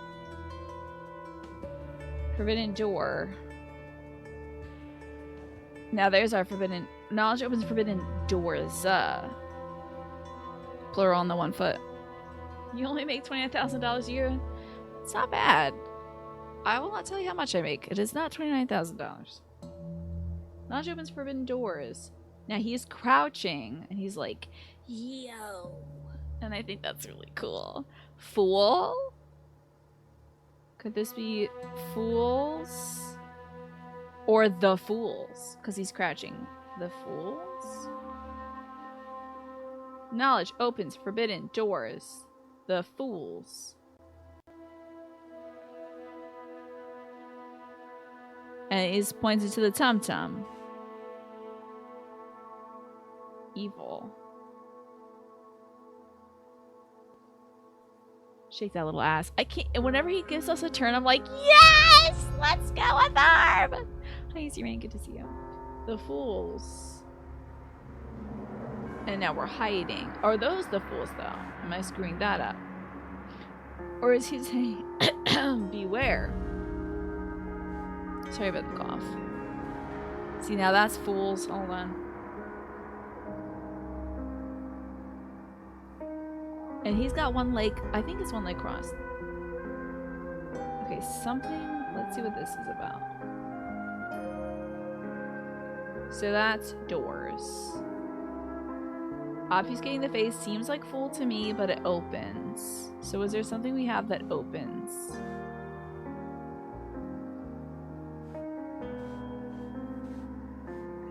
Forbidden door. Now there's our forbidden... Knowledge opens forbidden doors. Plural on the 1 foot. You only make $29,000 a year? It's not bad. I will not tell you how much I make. It is not $29,000. Knowledge opens forbidden doors. Now he's crouching and he's like, yo. And I think that's really cool. Fool? Could this be fools? Or the fools? Because he's crouching. The fools? Knowledge opens forbidden doors. The fools. And he's pointing to the tum-tum. Evil. Shake that little ass. I can't... Whenever he gives us a turn, I'm like, yes! Let's go, Atharv! Hi, Zirain. Good to see you. The fools. And now we're hiding. Are those the fools, though? Am I screwing that up? Or is he saying, beware? Sorry about the cough. See, now that's fools. Hold on. And he's got one leg. I think it's one leg crossed. Okay, something. Let's see what this is about. So that's doors. Obfuscating the face seems like fool to me, but it opens. So is there something we have that opens? I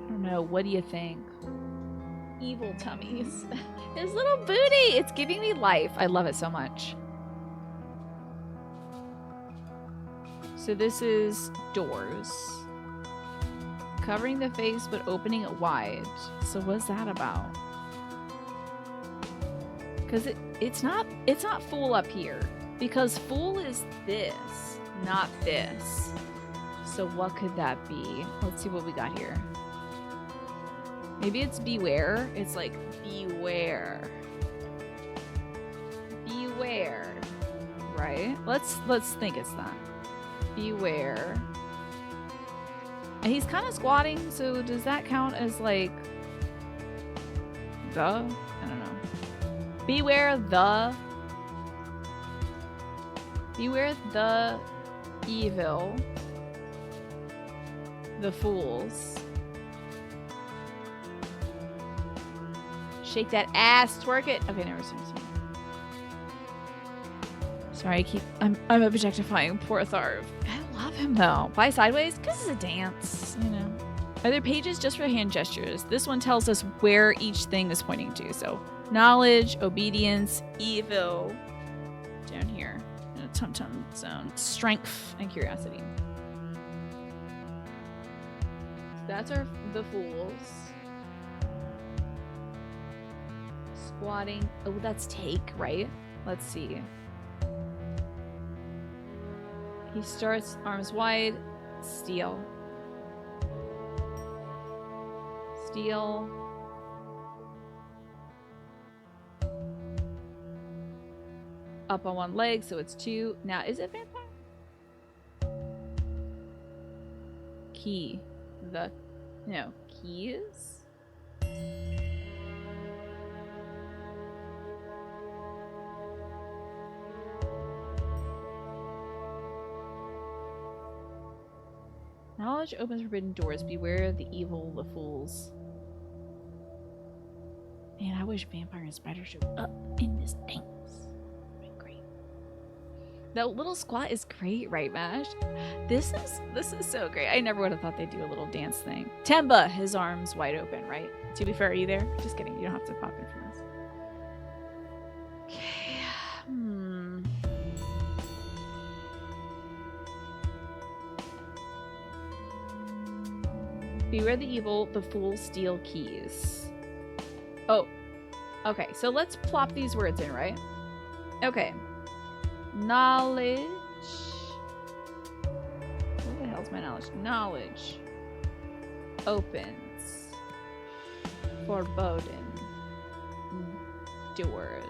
don't know. What do you think? Evil tummies. His little booty! It's giving me life. I love it so much. So this is doors. Covering the face but opening it wide. So what's that about? Because it's not fool up here. Because fool is this, not this. So what could that be? Let's see what we got here. Maybe it's beware. It's like beware. Beware. Right? Let's think it's that. Beware. And he's kind of squatting, so does that count as like the? I don't know. Beware the evil. The fools. Shake that ass, twerk it. Okay, never seen. Sorry, I'm objectifying poor Atharv. I love him though. Why sideways? Because it's a dance, you know. Are there pages just for hand gestures? This one tells us where each thing is pointing to. So knowledge, obedience, evil. Down here in a tum-tum zone. Strength and curiosity. That's the fools. Squatting. Oh, that's take, right? Let's see. He starts arms wide. Steal. Steal. Up on one leg, so it's 2. Now, is it vampire? Key. No, keys? Knowledge opens forbidden doors. Beware the evil, the fools. Man, I wish Vampire and Spider showed up in this thing. Great. That little squat is great, right, Mash? This is so great. I never would have thought they'd do a little dance thing. Temba, his arms wide open, right? To be fair, are you there? Just kidding. You don't have to pop in for this. Okay. Beware the evil, the fools steal keys. Oh. Okay, so let's plop these words in, right? Okay. Knowledge. What the hell's my knowledge? Knowledge opens forbidden doors.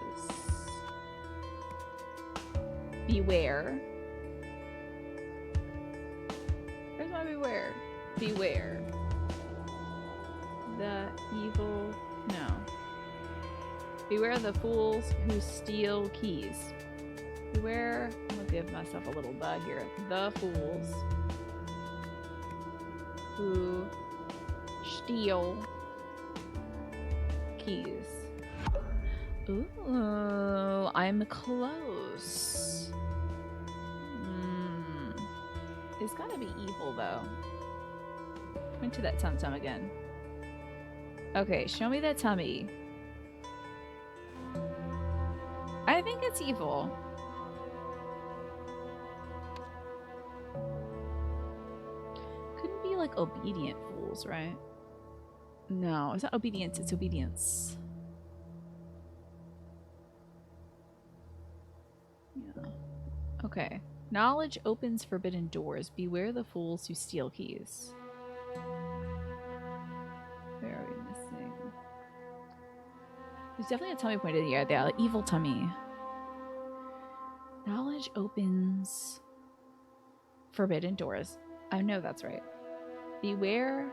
Beware. Where's my beware? Beware. The evil. No. Beware the fools who steal keys. Beware. I'm gonna give myself a little bug here. The fools who steal keys. Ooh, I'm close. It's gotta be evil though. Point to that tum-tum again. Okay, show me that tummy. I think it's evil. Couldn't be like obedient fools, right? No, it's not obedience, it's obedience. Yeah. Okay. Knowledge opens forbidden doors. Beware the fools who steal keys. Where are we missing? There's definitely a tummy point in the air there. Evil tummy. Knowledge opens forbidden doors. I know that's right. Beware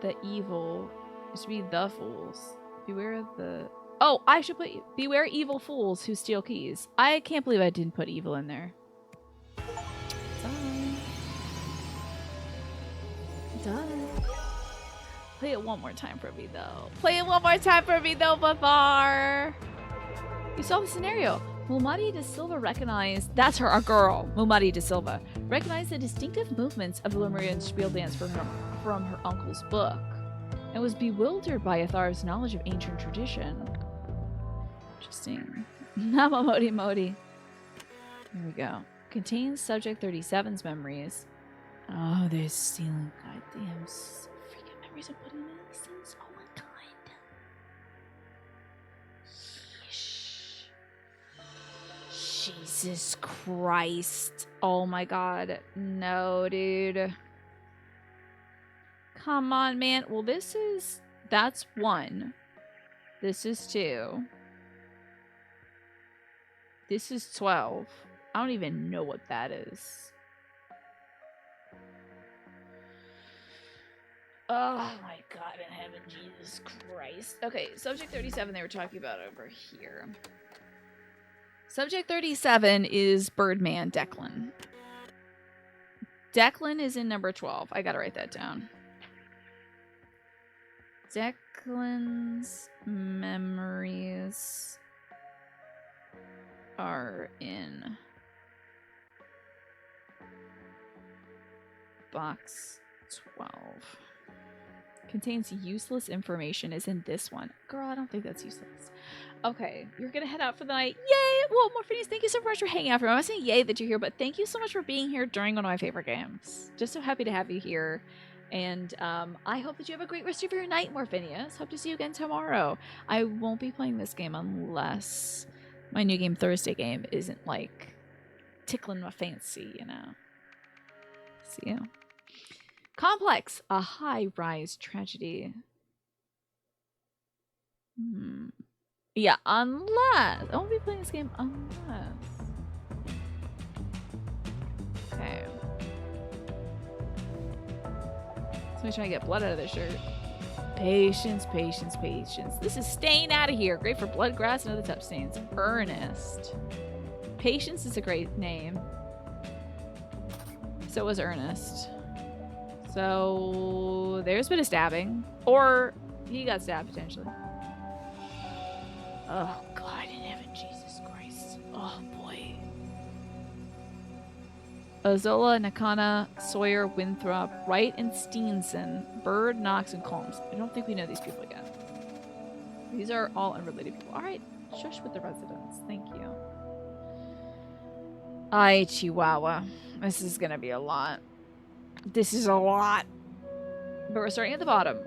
the evil. It should be the fools. Beware the... Oh, I should put... Beware evil fools who steal keys. I can't believe I didn't put evil in there. Done. Play it one more time for me, though. Play it one more time for me, though, Bavar. You saw the scenario. Mumadi De Silva recognized... That's her, our girl. Mumadi De Silva. Recognized the distinctive movements of the Lemurian spiel dance from her uncle's book. And was bewildered by Athar's knowledge of ancient tradition. Interesting. Namamodi Modi. Here we go. Contains Subject 37's memories. Oh, they're stealing goddamn freaking memories and putting them in these things. Oh my god. Yeesh. Jesus Christ. Oh my god. No, dude. Come on, man. Well, this is... That's 1. This is 2. This is 12. I don't even know what that is. Oh my god in heaven, Jesus Christ. Okay, Subject 37 they were talking about over here. Subject 37 is Birdman Declan. Declan is in number 12. I gotta write that down. Declan's memories are in box 12. Contains useless information is in this one. Girl, I don't think that's useless. Okay, you're gonna head out for the night. Yay! Well, Morphinius, thank you so much for hanging out for me. I'm not saying yay that you're here, but thank you so much for being here during one of my favorite games. Just so happy to have you here. And I hope that you have a great rest of your night, Morphinius. Hope to see you again tomorrow. I won't be playing this game unless my New Game Thursday game isn't, like, tickling my fancy, you know. See you. Complex, a high-rise tragedy. Yeah, unless... I won't be playing this game unless... Okay. Somebody's trying to get blood out of their shirt. Patience, patience, patience. This is Staying Out of Here. Great for blood, grass, and other tough stains. Ernest. Patience is a great name. So was Ernest. So there's been a stabbing. Or he got stabbed potentially. Oh God in heaven, Jesus Christ. Oh boy. Ozola, Nakana, Sawyer, Winthrop, Wright, and Steenson, Bird, Knox, and Combs. I don't think we know these people again. These are all unrelated people. Alright, shush with the residents. Thank you. Ay, Chihuahua. This is gonna be a lot. This is a lot. But we're starting at the bottom.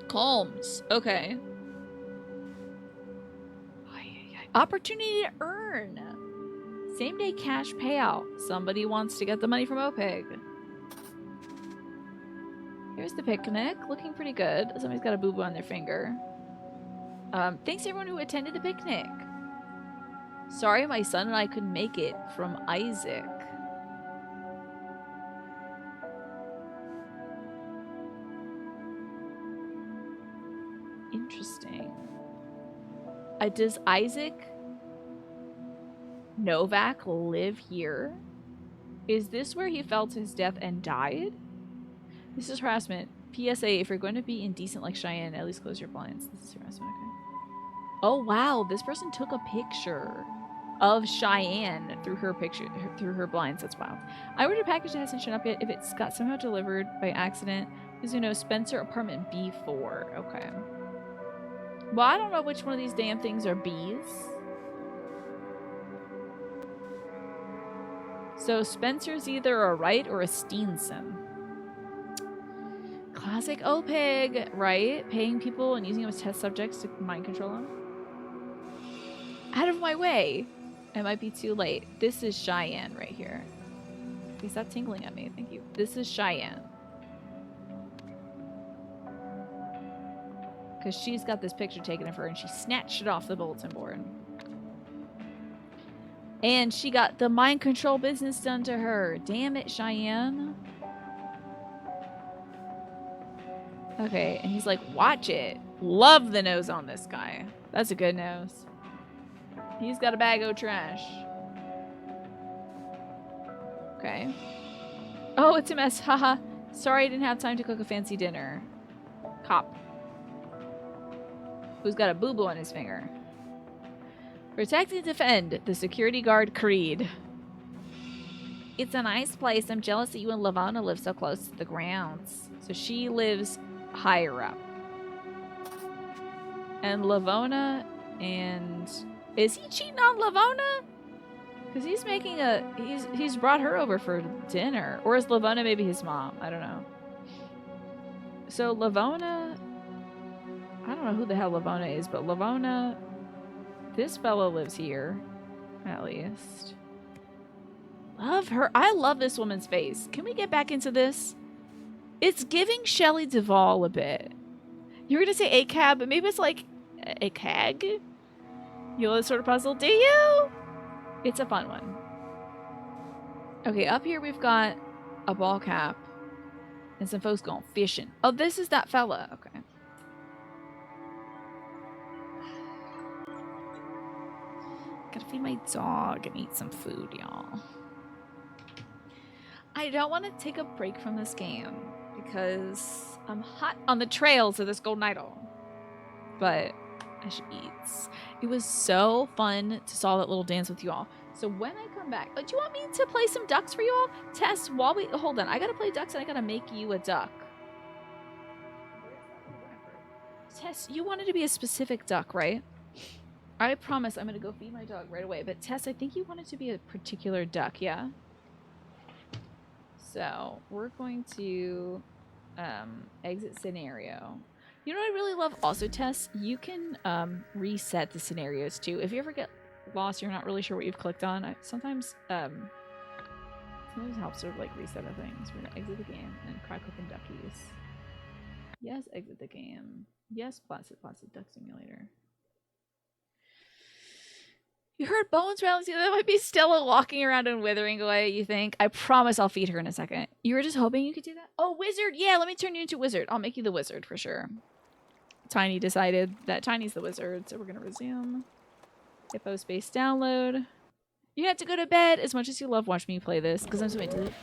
Combs. Okay. Opportunity to earn. Same day cash payout. Somebody wants to get the money from OPEG. Here's the picnic. Looking pretty good. Somebody's got a boo-boo on their finger. Thanks everyone who attended the picnic. Sorry my son and I couldn't make it. From Isaac. Interesting. Does Isaac Novak live here? Is this where he fell to his death and died? This is harassment. PSA, if you're going to be indecent like Cheyenne, at least close your blinds. This is harassment, okay. Oh wow, this person took a picture of Cheyenne through her through her blinds. That's wild. I ordered a package that hasn't shown up yet. If it's got somehow delivered by accident, please know Spencer apartment B4. Okay. Well, I don't know which one of these damn things are B's. So Spencer's either a Wright or a Steenson. Classic OPEG, right? Paying people and using them as test subjects to mind control them. Out of my way. It might be too late. This is Cheyenne right here. Please stop tingling at me. Thank you. This is Cheyenne. Because she's got this picture taken of her and she snatched it off the bulletin board. And she got the mind control business done to her. Damn it, Cheyenne. Okay, and he's like, watch it. Love the nose on this guy. That's a good nose. He's got a bag of trash. Okay. Oh, it's a mess. Haha. Sorry I didn't have time to cook a fancy dinner. Cop. Who's got a boo-boo on his finger. Protect and defend. The security guard Creed. It's a nice place. I'm jealous that you and Lavona live so close to the grounds. So she lives higher up. And Lavona and... Is he cheating on Lavona? Because he's making a... He's brought her over for dinner. Or is Lavona maybe his mom? I don't know. So Lavona... I don't know who the hell Lavona is, but Lavona... This fellow lives here. At least. Love her. I love this woman's face. Can we get back into this? It's giving Shelley Duvall a bit. You were going to say ACAB, but maybe it's like a CAG? You know this sort of puzzle? Do you? It's a fun one. Okay, up here we've got a ball cap and some folks going fishing. Oh, this is that fella. Okay. Gotta feed my dog and eat some food, y'all. I don't want to take a break from this game because I'm hot on the trails of this golden idol. But I should eat. It was so fun to saw that little dance with you all. So when I come back, do you want me to play some ducks for you all? Tess, while we hold on, I gotta play ducks and I gotta make you a duck. Tess, you wanted to be a specific duck, right? I promise I'm gonna go feed my dog right away. But Tess, I think you wanted to be a particular duck, yeah? So we're going to exit scenario. You know what I really love also, Tess? You can reset the scenarios too. If you ever get lost, you're not really sure what you've clicked on. Sometimes it helps sort of like reset the things. We're gonna exit the game and crack open duckies. Yes, exit the game. Yes, Placid Duck Simulator. You heard bones rattling. That might be Stella walking around and withering away, you think? I promise I'll feed her in a second. You were just hoping you could do that? Oh, wizard! Yeah, let me turn you into wizard. I'll make you the wizard for sure. Tiny decided that Tiny's the wizard, so we're gonna resume. Hippo space download. You have to go to bed as much as you love watching me play this because I'm so into it.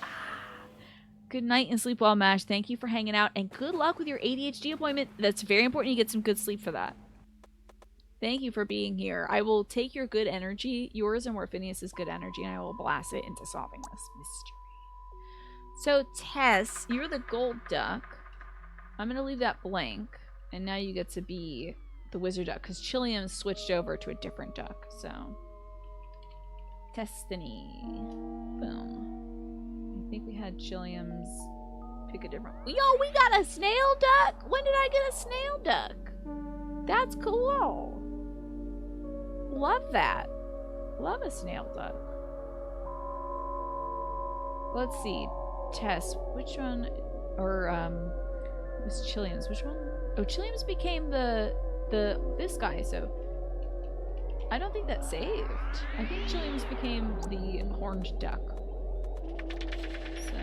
Good night and sleep well, Mash. Thank you for hanging out and good luck with your ADHD appointment. That's very important you get some good sleep for that. Thank you for being here. I will take your good energy, yours and Morphinius' good energy, and I will blast it into solving this mystery. So, Tess, you're the gold duck. I'm going to leave that blank. And now you get to be the wizard duck because Chilliam switched over to a different duck. So, Destiny. Boom. I think we had Chilliam's pick a different. Yo, we got a snail duck? When did I get a snail duck? That's cool. Love that. Love a snail duck. Let's see. Tess, which one? Or, it was Chilliam's. Which one? Oh, Chilliam's became this guy, so I don't think that saved. I think Chilliam's became the horned duck. So,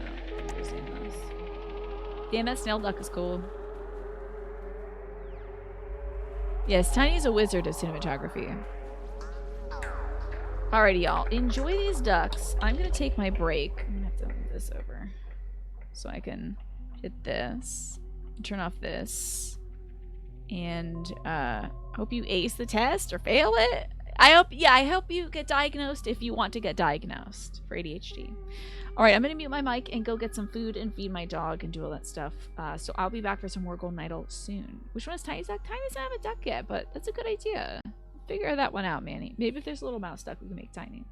this. Damn, that snail duck is cool. Yes, Tiny is a wizard of cinematography. Alrighty, y'all. Enjoy these ducks. I'm gonna take my break. I'm gonna have to move this over so I can hit this. Turn off this. And hope you ace the test or fail it. I hope you get diagnosed if you want to get diagnosed for ADHD. Alright, I'm gonna mute my mic and go get some food and feed my dog and do all that stuff. So I'll be back for some more Golden Idol soon. Which one is Tiny's duck? Tiny doesn't have a duck yet, but that's a good idea. Figure that one out, Manny. Maybe if there's a little mouse duck, we can make Tiny.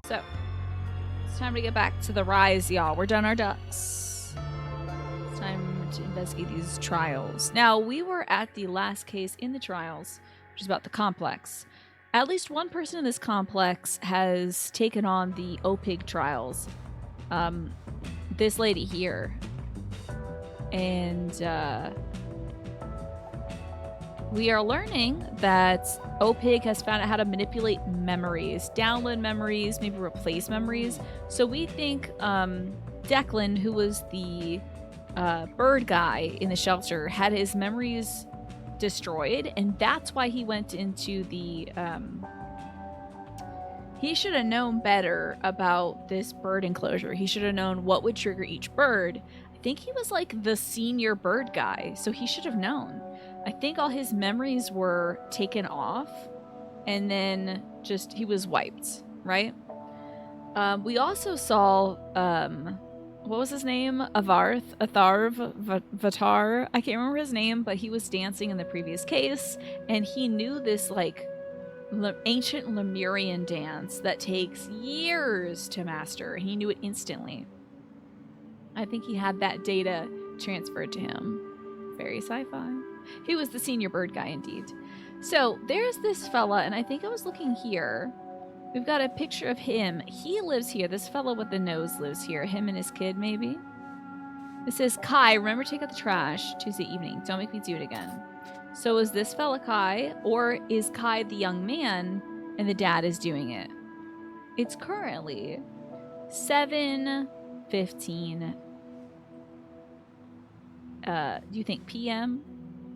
So, it's time to get back to the rise, y'all. We're done our ducks. It's time to investigate these trials. Now, we were at the last case in the trials, which is about the complex. At least one person in this complex has taken on the OPIG trials. This lady here. And, we are learning that OPIG has found out how to manipulate memories, download memories, maybe replace memories. So we think Declan, who was the bird guy in the shelter, had his memories destroyed, and that's why he went into the... He should have known better about this bird enclosure. He should have known what would trigger each bird. I think he was like the senior bird guy, so he should have known. I think all his memories were taken off, and then just he was wiped, right? We also saw, what was his name? Atharv Vatar. I can't remember his name, but he was dancing in the previous case, and he knew this like ancient Lemurian dance that takes years to master. He knew it instantly. I think he had that data transferred to him. Very sci-fi. He was the senior bird guy, indeed. So, there's this fella, and I think I was looking here. We've got a picture of him. He lives here. This fella with the nose lives here. Him and his kid, maybe? It says, Kai, remember to take out the trash Tuesday evening. Don't make me do it again. So, is this fella Kai, or is Kai the young man, and the dad is doing it? It's currently 7:15. Do you think PM?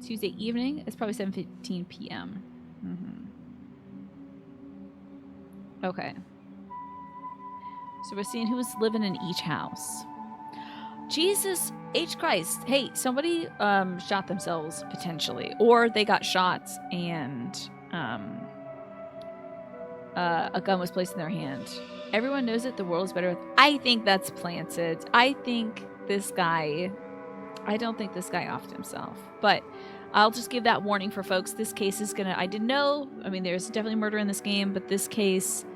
Tuesday evening? It's probably 7:15 p.m. Okay. So we're seeing who's living in each house. Jesus H. Christ. Hey, somebody shot themselves, potentially. Or they got shot and a gun was placed in their hand. Everyone knows it. The world is better with... I think that's planted. I think this guy... I don't think this guy offed himself, but I'll just give that warning for folks. This case is gonna, I didn't know, I mean, there's definitely murder in this game, but this case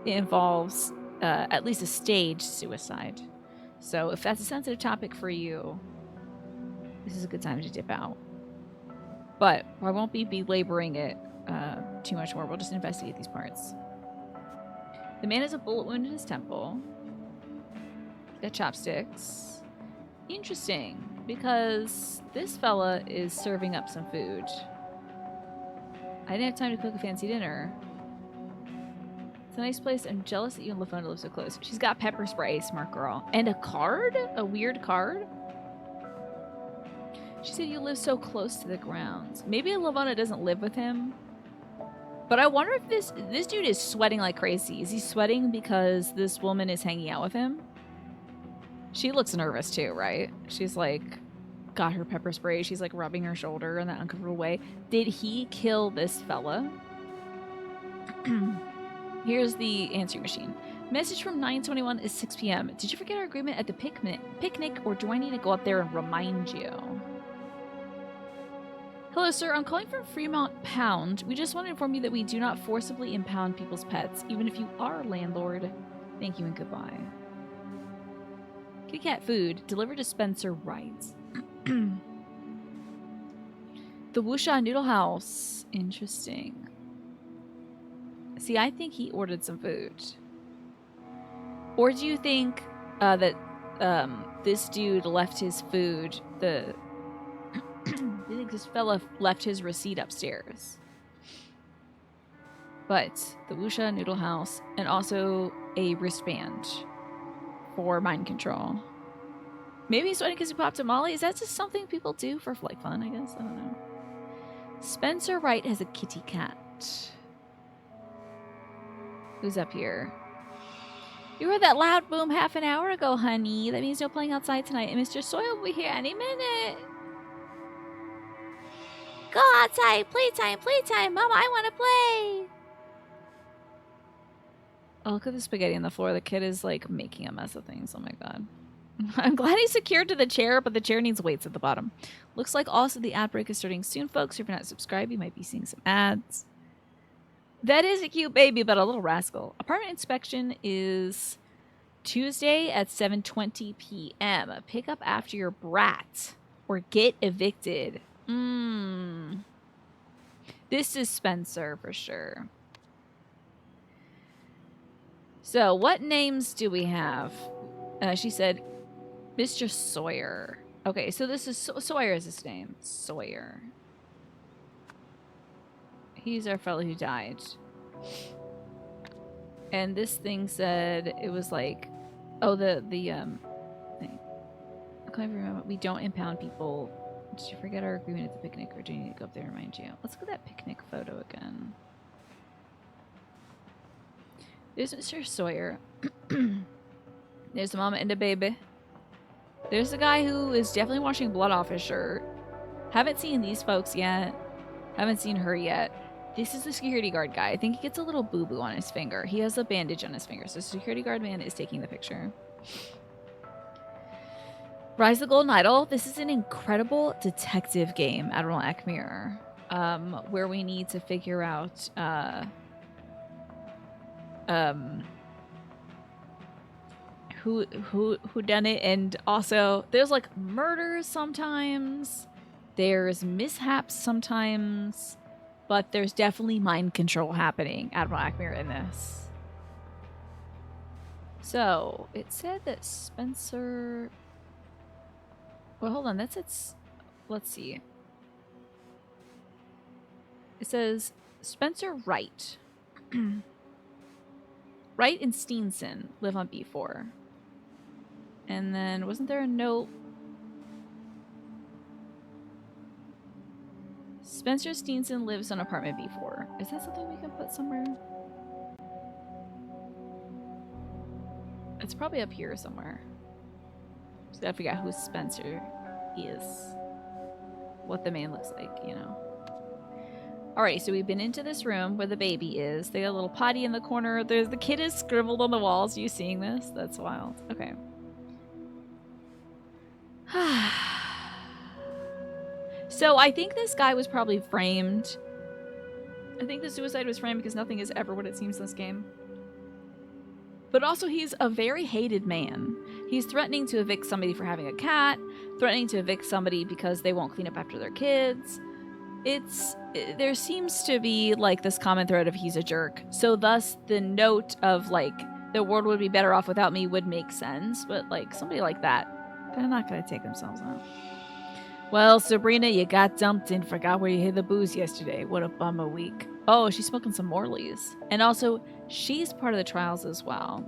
involves at least a staged suicide. So if that's a sensitive topic for you, this is a good time to dip out. But I won't be belaboring it too much more. We'll just investigate these parts. The man has a bullet wound in his temple. He's got chopsticks. Interesting, because this fella is serving up some food. I didn't have time to cook a fancy dinner. It's a nice place. I'm jealous that you and LaFona live so close. She's got pepper spray, smart girl. And a card? A weird card? She said you live so close to the grounds. Maybe LaFona doesn't live with him. But I wonder if this dude is sweating like crazy. Is he sweating because this woman is hanging out with him? She looks nervous too, right? She's like got her pepper spray. She's like rubbing her shoulder in that uncomfortable way. Did he kill this fella? Here's the answering machine. Message from 921 is 6 p.m. Did you forget our agreement at the picnic, or do I need to go up there and remind you? Hello, sir. I'm calling from Fremont Pound. We just want to inform you that we do not forcibly impound people's pets, even if you are a landlord. Thank you and goodbye. Kitty cat food delivered to Spencer Wright. The Wusha Noodle House. Interesting. See, I think he ordered some food. Or do you think that this dude left his food? Do you think this fella left his receipt upstairs? But the Wusha Noodle House, and also a wristband for mind control. Maybe he's sweating because he popped a Molly. Is that just something people do for like fun? I guess I don't know. Spencer Wright has a kitty cat. Who's up here? You heard that loud boom half an hour ago, honey. That means no playing outside tonight. And Mr. Soy will be here any minute. Go outside. Playtime, playtime. Mama, I want to play. Oh, look at the spaghetti on the floor. The kid is like making a mess of things. Oh my god. I'm glad he's secured to the chair, but the chair needs weights at the bottom. Looks like also the ad break is starting soon, folks. If you're not subscribed, you might be seeing some ads. That is a cute baby, but a little rascal. Apartment inspection is Tuesday at 7:20 p.m. Pick up after your brat or get evicted. This is Spencer for sure. So, what names do we have? She said, Mr. Sawyer. Okay, so this is Sawyer is his name. Sawyer. He's our fellow who died. And this thing said it was like, oh, the thing. I can't remember. We don't impound people. Did you forget our agreement at the picnic, or do you need to go up there and remind you? Let's look at that picnic photo again. There's Mr. Sawyer. There's the mama and the baby. There's the guy who is definitely washing blood off his shirt. Haven't seen these folks yet. Haven't seen her yet. This is the security guard guy. I think he gets a little boo-boo on his finger. He has a bandage on his finger. So the security guard man is taking the picture. Rise of the Golden Idol. This is an incredible detective game, Admiral Akmir, where we need to figure out who done it, and also there's like murders sometimes, there's mishaps sometimes, but there's definitely mind control happening, Admiral Akmir, in this. So it said that Spencer. Well, hold on. That's its. Let's see. It says Spencer Wright. Wright and Steenson live on B4. And then, wasn't there a note? Spencer Steenson lives on apartment B4. Is that something we can put somewhere? It's probably up here somewhere. Just gotta figure out who Spencer is. What the man looks like, you know. Alright, so we've been into this room where the baby is. They got a little potty in the corner. There's the kid is scribbled on the walls. Are you seeing this? That's wild. Okay. So I think this guy was probably framed. I think the suicide was framed because nothing is ever what it seems in this game. But also he's a very hated man. He's threatening to evict somebody for having a cat, threatening to evict somebody because they won't clean up after their kids. There seems to be like this common thread of he's a jerk. So thus the note of like the world would be better off without me would make sense. But like somebody like that, they're not going to take themselves out. Well, Sabrina, you got dumped and forgot where you hid the booze yesterday. What a bummer week. Oh, she's smoking some Morleys. And also, she's part of the trials as well.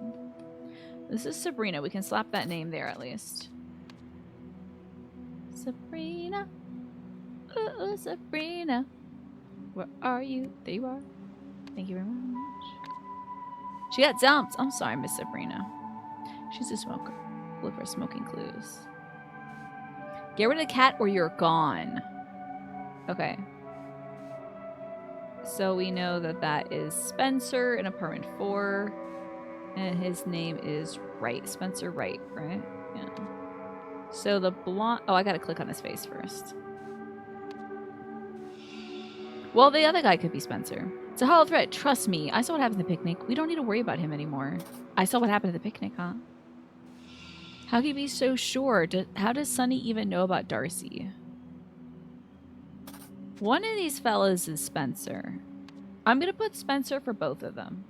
This is Sabrina. We can slap that name there at least. Sabrina. Oh, Sabrina. Where are you? There you are. Thank you very much. She got dumped. I'm sorry, Miss Sabrina. She's a smoker. Look for smoking clues. Get rid of the cat or you're gone. Okay. So we know that that is Spencer in apartment 4. And his name is Wright. Spencer Wright, right? Yeah. So the blonde... Oh, I gotta click on his face first. Well, the other guy could be Spencer. It's a hollow threat. Trust me. I saw what happened at the picnic. We don't need to worry about him anymore. I saw what happened at the picnic, huh? How can you be so sure? How does Sunny even know about Darcy? One of these fellas is Spencer. I'm going to put Spencer for both of them.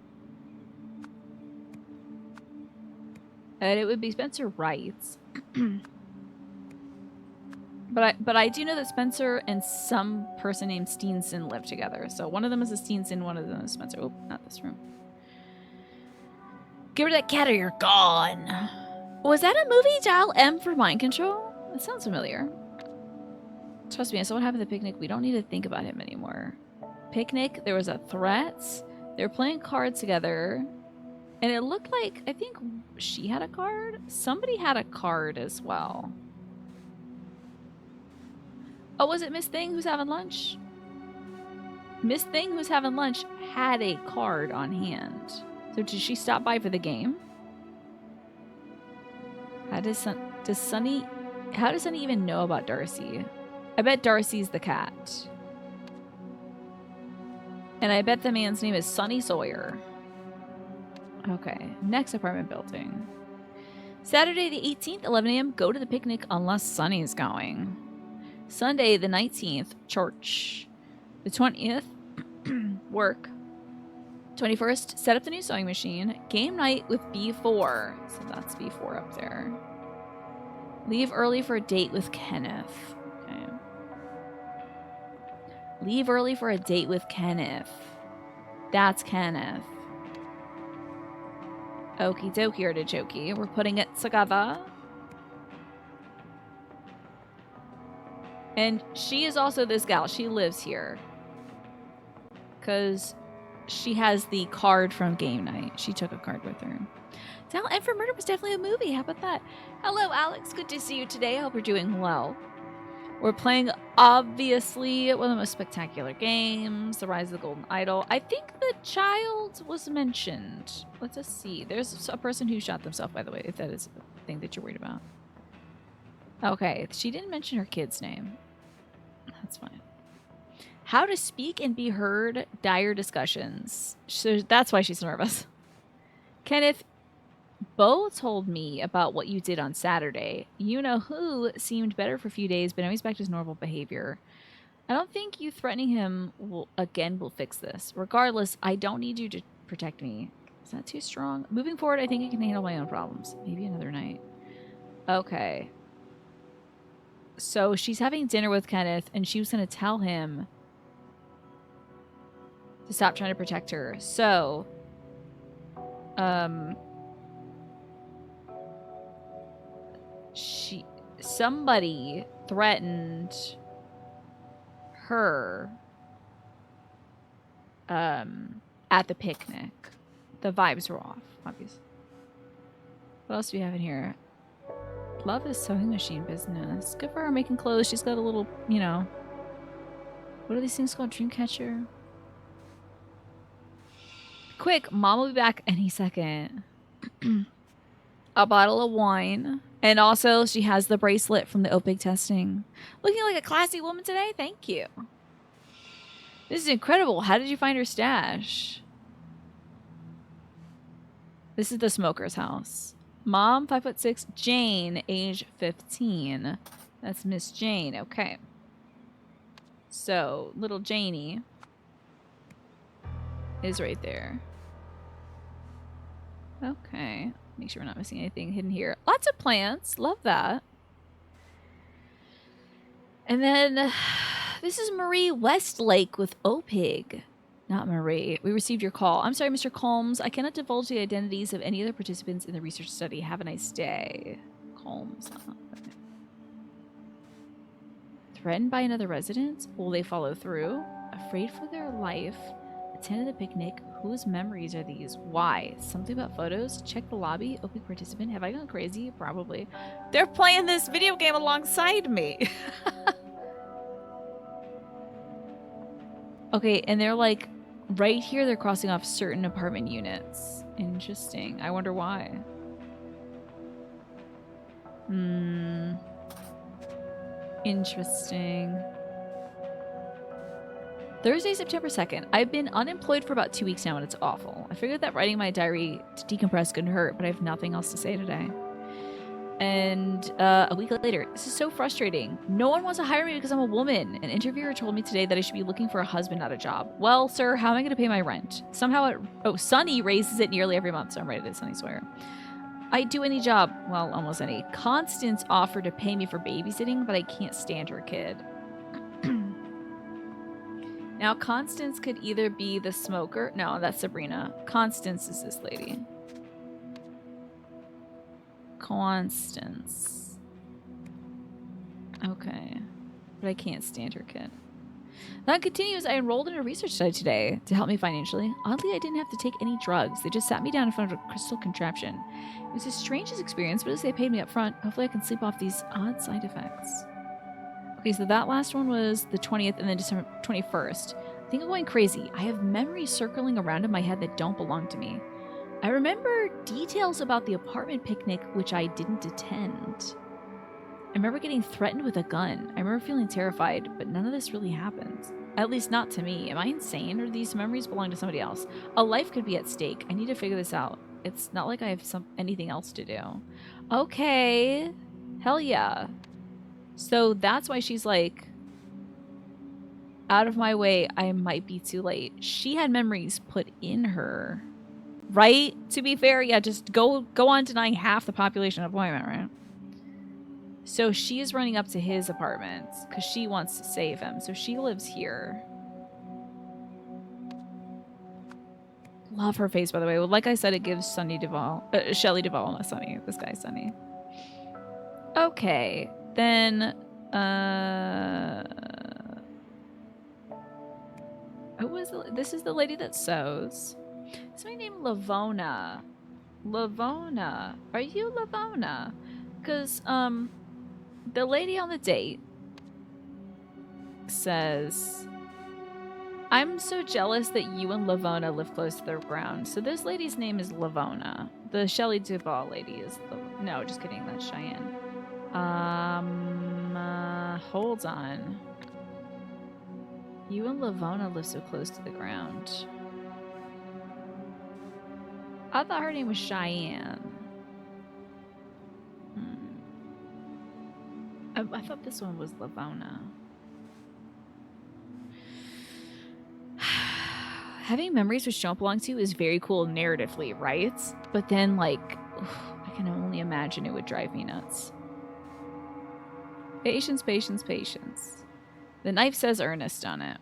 And it would be Spencer Wright. But I do know that Spencer and some person named Steenson live together. So one of them is a Steenson, one of them is Spencer. Oh, not this room. Get rid of that cat or you're gone. Was that a movie? Dial M for mind control? That sounds familiar. Trust me, I saw what happened at the picnic. We don't need to think about him anymore. Picnic, there was a threat. They were playing cards together. And it looked like, I think she had a card. Somebody had a card as well. Oh, was it Miss Thing who's having lunch? Miss Thing who's having lunch had a card on hand. So did she stop by for the game? How does Sunny even know about Darcy? I bet Darcy's the cat. And I bet the man's name is Sonny Sawyer. Okay, next apartment building. Saturday the 18th, 11 a.m. Go to the picnic unless Sunny's going. Sunday the 19th, church. The 20th, work. 21st, set up the new sewing machine. Game night with B4. So that's B4 up there. Leave early for a date with Kenneth. Okay. Leave early for a date with Kenneth. That's Kenneth. Okie dokie artichoke. We're putting it together. And she is also this gal. She lives here. Because she has the card from game night. She took a card with her. Dial M for Murder was definitely a movie. How about that? Hello, Alex. Good to see you today. I hope you're doing well. We're playing, obviously, one of the most spectacular games, The Rise of the Golden Idol. I think the child was mentioned. Let's just see. There's a person who shot themselves, by the way, if that is a thing that you're worried about. Okay, she didn't mention her kid's name. That's fine. How to speak and be heard, dire discussions. So that's why she's nervous. Kenneth, Bo told me about what you did on Saturday. You know who seemed better for a few days, but now he's back to his normal behavior. I don't think you threatening him will fix this. Regardless, I don't need you to protect me. Is that too strong? Moving forward, I think I can handle my own problems. Maybe another night. Okay. So she's having dinner with Kenneth, and she was going to tell him to stop trying to protect her. So, somebody threatened her at the picnic. The vibes were off, obviously. What else do we have in here? Love this sewing machine business. Good for her making clothes. She's got a little, you know, what are these things called? Dreamcatcher? Quick, Mom will be back any second. A bottle of wine. And also, she has the bracelet from the OPIG testing. Looking like a classy woman today? Thank you. This is incredible. How did you find her stash? This is the smoker's house. Mom, 5'6". Jane, age 15. That's Miss Jane. Okay. So, little Janie is right there. Okay. Make sure we're not missing anything hidden here. Lots of plants. Love that. And then this is Marie Westlake with OPIG. Not Marie. We received your call. I'm sorry, Mr. Combs. I cannot divulge the identities of any other participants in the research study. Have a nice day. Combs. Okay. Threatened by another resident? Will they follow through? Afraid for their life. Attended the picnic. Whose memories are these? Why? Something about photos? Check the lobby. Open participant. Have I gone crazy? Probably. They're playing this video game alongside me. Okay, and they're like, right here they're crossing off certain apartment units. Interesting. I wonder why. Interesting. Thursday, September 2nd. I've been unemployed for about 2 weeks now and it's awful. I figured that writing my diary to decompress couldn't hurt, but I have nothing else to say today. And a week later, this is so frustrating. No one wants to hire me because I'm a woman. An interviewer told me today that I should be looking for a husband, not a job. Well, sir, how am I going to pay my rent? Somehow Sunny raises it nearly every month, so I'm ready to Sunny swear. I'd do any job. Well, almost any. Constance offered to pay me for babysitting, but I can't stand her kid. Now, Constance could either be the smoker. No, that's Sabrina. Constance is this lady. Constance. Okay. But I can't stand her kid. That continues. I enrolled in a research study today to help me financially. Oddly, I didn't have to take any drugs. They just sat me down in front of a crystal contraption. It was the strangest experience, but as they paid me up front, hopefully I can sleep off these odd side effects. Okay, so that last one was the 20th and then December 21st. I think I'm going crazy. I have memories circling around in my head that don't belong to me. I remember details about the apartment picnic, which I didn't attend. I remember getting threatened with a gun. I remember feeling terrified, but none of this really happened. At least not to me. Am I insane, or do these memories belong to somebody else? A life could be at stake. I need to figure this out. It's not like I have anything else to do. Okay. Hell yeah. So that's why she's like, out of my way, I might be too late. She had memories put in her. Right? To be fair, yeah, just go on denying half the population appointment, right? So she is running up to his apartment because she wants to save him. So she lives here. Love her face, by the way. Well, like I said, it gives Shelley Duvall, not Sunny. This guy's Sunny. Okay, then, this is the lady that sews. Somebody named Lavona. Lavona. Are you Lavona? Because, the lady on the date says, I'm so jealous that you and Lavona live close to the ground. So this lady's name is Lavona. The Shelley Duvall lady is no, just kidding. That's Cheyenne. Hold on. You and Lavona live so close to the ground. I thought her name was Cheyenne. I thought this one was Lavona. Having memories which don't belong to you is very cool narratively, right? But then, like, I can only imagine it would drive me nuts. Patience, patience, patience. The knife says Ernest on it.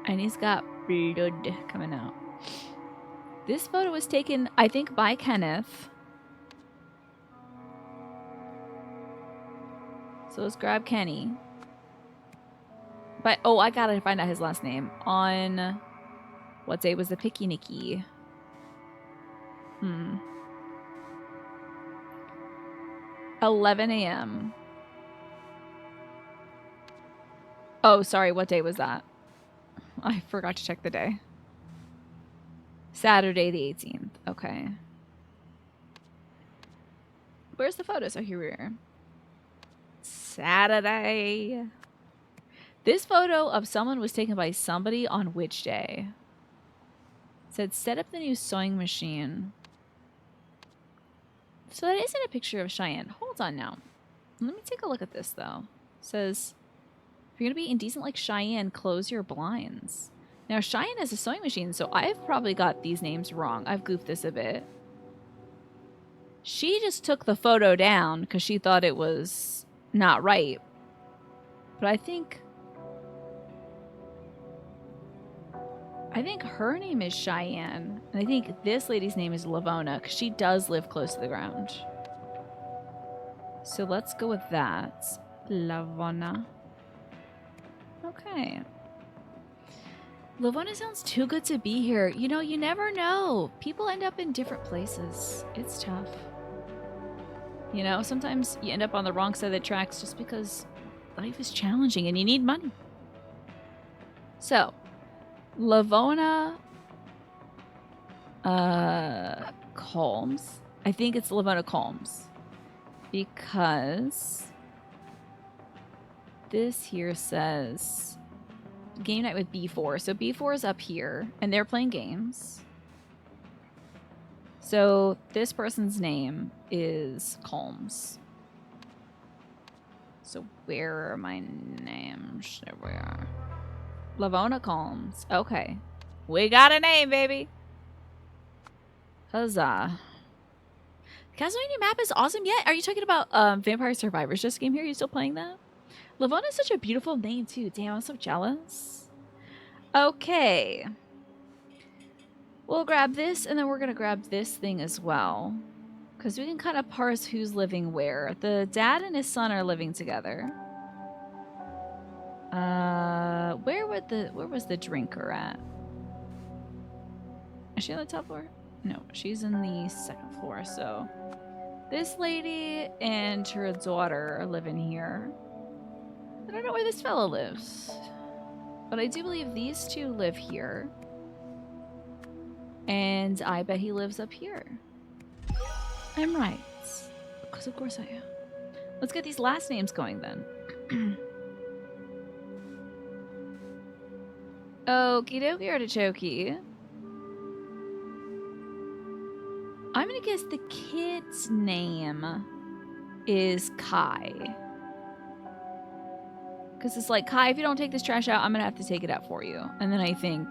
And he's got blood coming out. This photo was taken, I think, by Kenneth. So let's grab Kenny. But, oh, I gotta find out his last name. On, what day was the Picky Nicky? 11 a.m. Oh, sorry, what day was that? I forgot to check the day. Saturday the 18th. Okay. Where's the photos? Oh, here we are. Saturday. This photo of someone was taken by somebody on which day? It said, set up the new sewing machine. So that isn't a picture of Cheyenne. Hold on now. Let me take a look at this, though. It says, if you're going to be indecent like Cheyenne, close your blinds. Now, Cheyenne has a sewing machine, so I've probably got these names wrong. I've goofed this a bit. She just took the photo down because she thought it was not right. But I think her name is Cheyenne. And I think this lady's name is Lavona because she does live close to the ground. So let's go with that. Lavona. Okay. Lavona sounds too good to be here. You know, you never know. People end up in different places. It's tough. You know, sometimes you end up on the wrong side of the tracks just because life is challenging and you need money. So, Lavona Calms. I think it's Lavona Calms. Because this here says game night with B4. So B4 is up here and they're playing games. So this person's name is Calms. So where are my names? There we are. Lavona Calms. Okay. We got a name, baby. Huzzah. Castlevania map is awesome. Yeah, are you talking about Vampire Survivors just game here? Are you still playing that? Lavona is such a beautiful name too. Damn, I'm so jealous. Okay. We'll grab this, and then we're going to grab this thing as well. Because we can kind of parse who's living where. The dad and his son are living together. Where was the drinker at? Is she on the top floor? No, she's in the second floor, so... This lady and her daughter are living here. I don't know where this fellow lives. But I do believe these two live here. And I bet he lives up here. I'm right. Because of course I am. Let's get these last names going then. Okie dokie artichoke. I'm gonna guess the kid's name is Kai. Because it's like, Kai, if you don't take this trash out, I'm gonna have to take it out for you. And then I think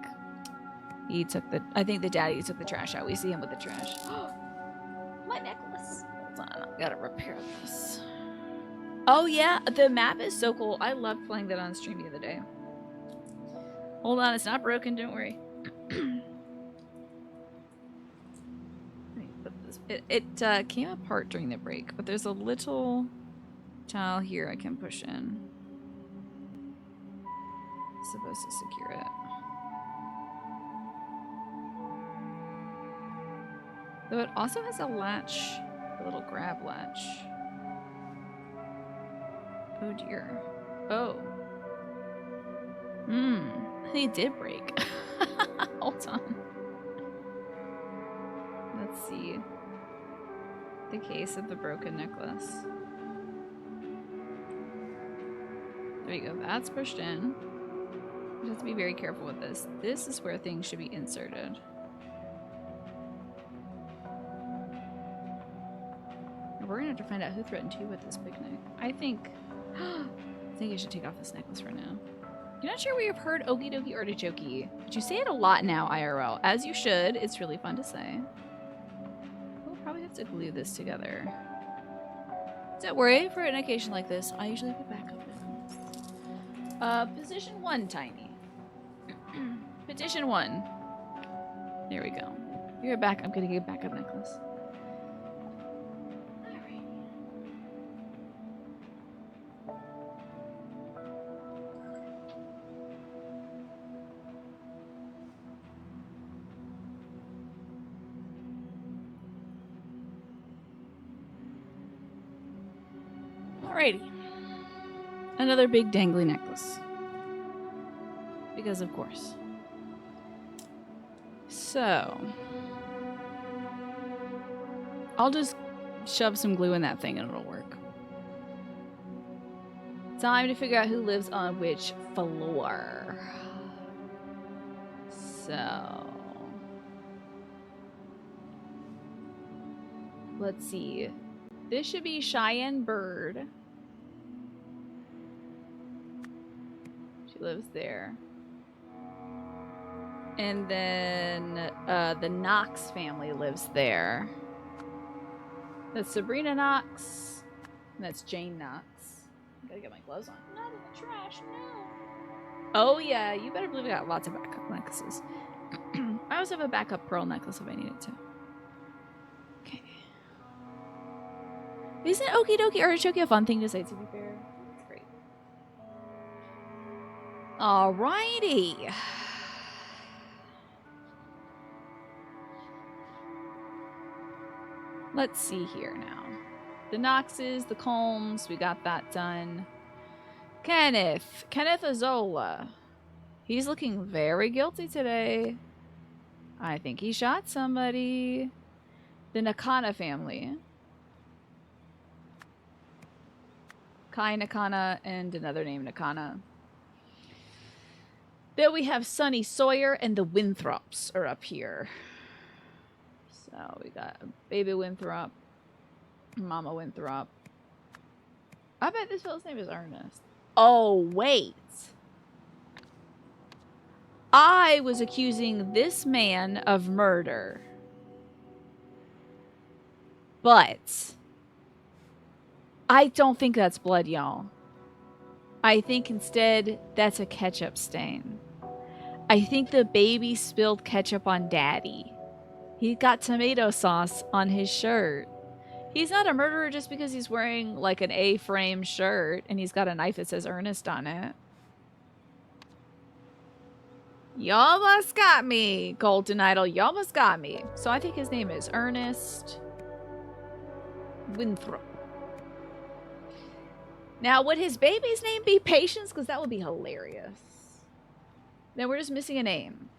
the daddy took the trash out. We see him with the trash. My necklace. Hold on, I gotta repair this. Oh yeah, the map is so cool. I loved playing that on stream the other day. Hold on, it's not broken, don't worry. It came apart during the break, but there's a little tile here I can push in. Supposed to secure it. Though it also has a latch, a little grab latch. Oh dear. Oh. They did break. Hold on. Let's see. The case of the broken necklace. There you go. That's pushed in. You have to be very careful with this. This is where things should be inserted. We're gonna have to find out who threatened who with this picnic. I think I should take off this necklace for now. You're not sure where you've heard Okie Dokie Artichoke, but you say it a lot now, IRL. As you should. It's really fun to say. We'll probably have to glue this together. Don't worry, for an occasion like this, I usually have a backup with them. Position 1, Tiny. Petition 1. There we go. You're back. I'm gonna get a backup necklace. Alrighty. Another big dangly necklace. Because of course. So. I'll just shove some glue in that thing and it'll work. Time to figure out who lives on which floor. So. Let's see. This should be Cheyenne Bird. She lives there. And then the Knox family lives there. That's Sabrina Knox. And that's Jane Knox. Gotta get my gloves on. Not in the trash, no. Oh yeah, you better believe I got lots of backup necklaces. I also have a backup pearl necklace if I need it to. Okay. Isn't Okie Dokie Artichoke a fun thing to say, to be fair? It's great. Alrighty. Let's see here now. The Knoxes, the Colms, we got that done. Kenneth Azola. He's looking very guilty today. I think he shot somebody. The Nakana family. Kai Nakana and another name Nakana. Then we have Sonny Sawyer and the Winthrops are up here. So we got Baby Winthrop, Mama Winthrop. I bet this fellow's name is Ernest. Oh, wait. I was accusing this man of murder. But I don't think that's blood, y'all. I think instead that's a ketchup stain. I think the baby spilled ketchup on Daddy. He got tomato sauce on his shirt. He's not a murderer just because he's wearing like an A-frame shirt and he's got a knife that says Ernest on it. You almost got me, Golden Idol. You almost got me. So I think his name is Ernest Winthrop. Now, would his baby's name be Patience? Because that would be hilarious. Then we're just missing a name.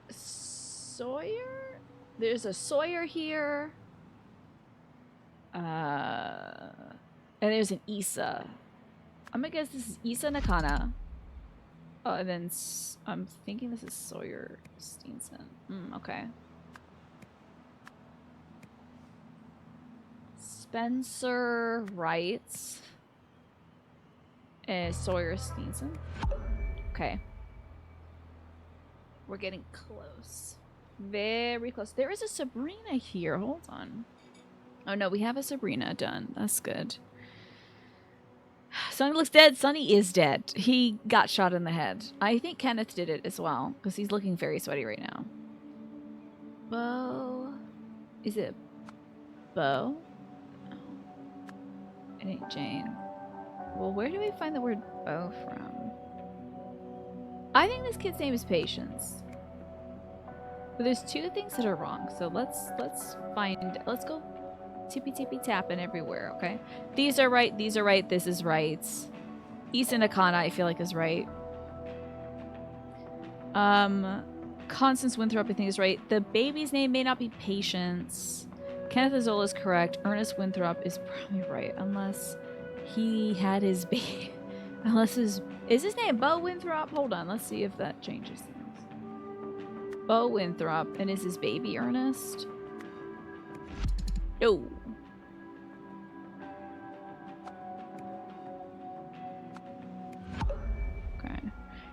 Sawyer? There's a Sawyer here. And there's an Issa. I'm gonna guess this is Issa Nakana. Oh, and then I'm thinking this is Sawyer Steenson. Okay. Spencer Wright. Sawyer Steenson. Okay. We're getting close. Very close. There is a Sabrina here. Hold on. Oh no, we have a Sabrina done. That's good. Sonny looks dead. Sonny is dead. He got shot in the head. I think Kenneth did it as well, because he's looking very sweaty right now. Bo. Is it Bo? No. It ain't Jane. Well, where do we find the word Bo from? I think this kid's name is Patience. But there's two things that are wrong, so let's go tippy tapping everywhere, okay? These are right, this is right. Issa Nakana, I feel like, is right. Constance Winthrop, I think, is right. The baby's name may not be Patience. Kenneth Azola is correct. Ernest Winthrop is probably right, unless he had his baby. Unless is his name Bo Winthrop? Hold on, let's see if that changes things. Bo Winthrop, and is his baby Ernest? No. Okay.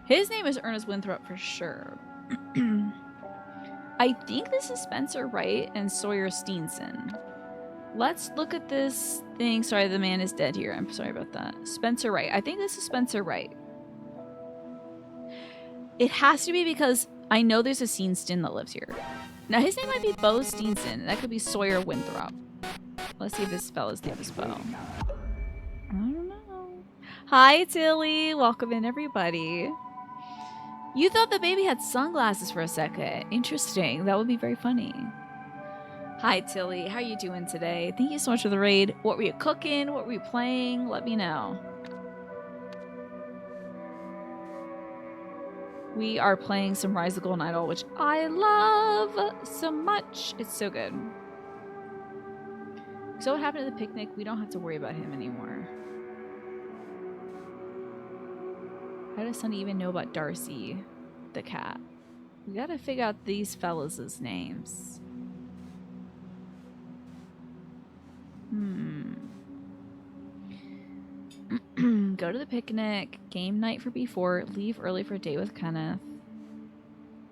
His name is Ernest Winthrop for sure. I think this is Spencer Wright and Sawyer Steenson. Let's look at this thing. Sorry, the man is dead here. I'm sorry about that. Spencer Wright. I think this is Spencer Wright. It has to be because I know there's a Steenston that lives here. Now, his name might be Bo Steenson. That could be Sawyer Winthrop. Let's see if this fella's name is Bo. I don't know. Hi, Tilly. Welcome in, everybody. You thought the baby had sunglasses for a second. Interesting. That would be very funny. Hi, Tilly. How are you doing today? Thank you so much for the raid. What were you cooking? What were you playing? Let me know. We are playing some Rise of the Golden Idol, which I love so much. It's so good. So what happened at the picnic? We don't have to worry about him anymore. How does Sonny even know about Darcy, the cat? We gotta figure out these fellas' names. Go to the picnic, game night for B4, leave early for a date with Kenneth.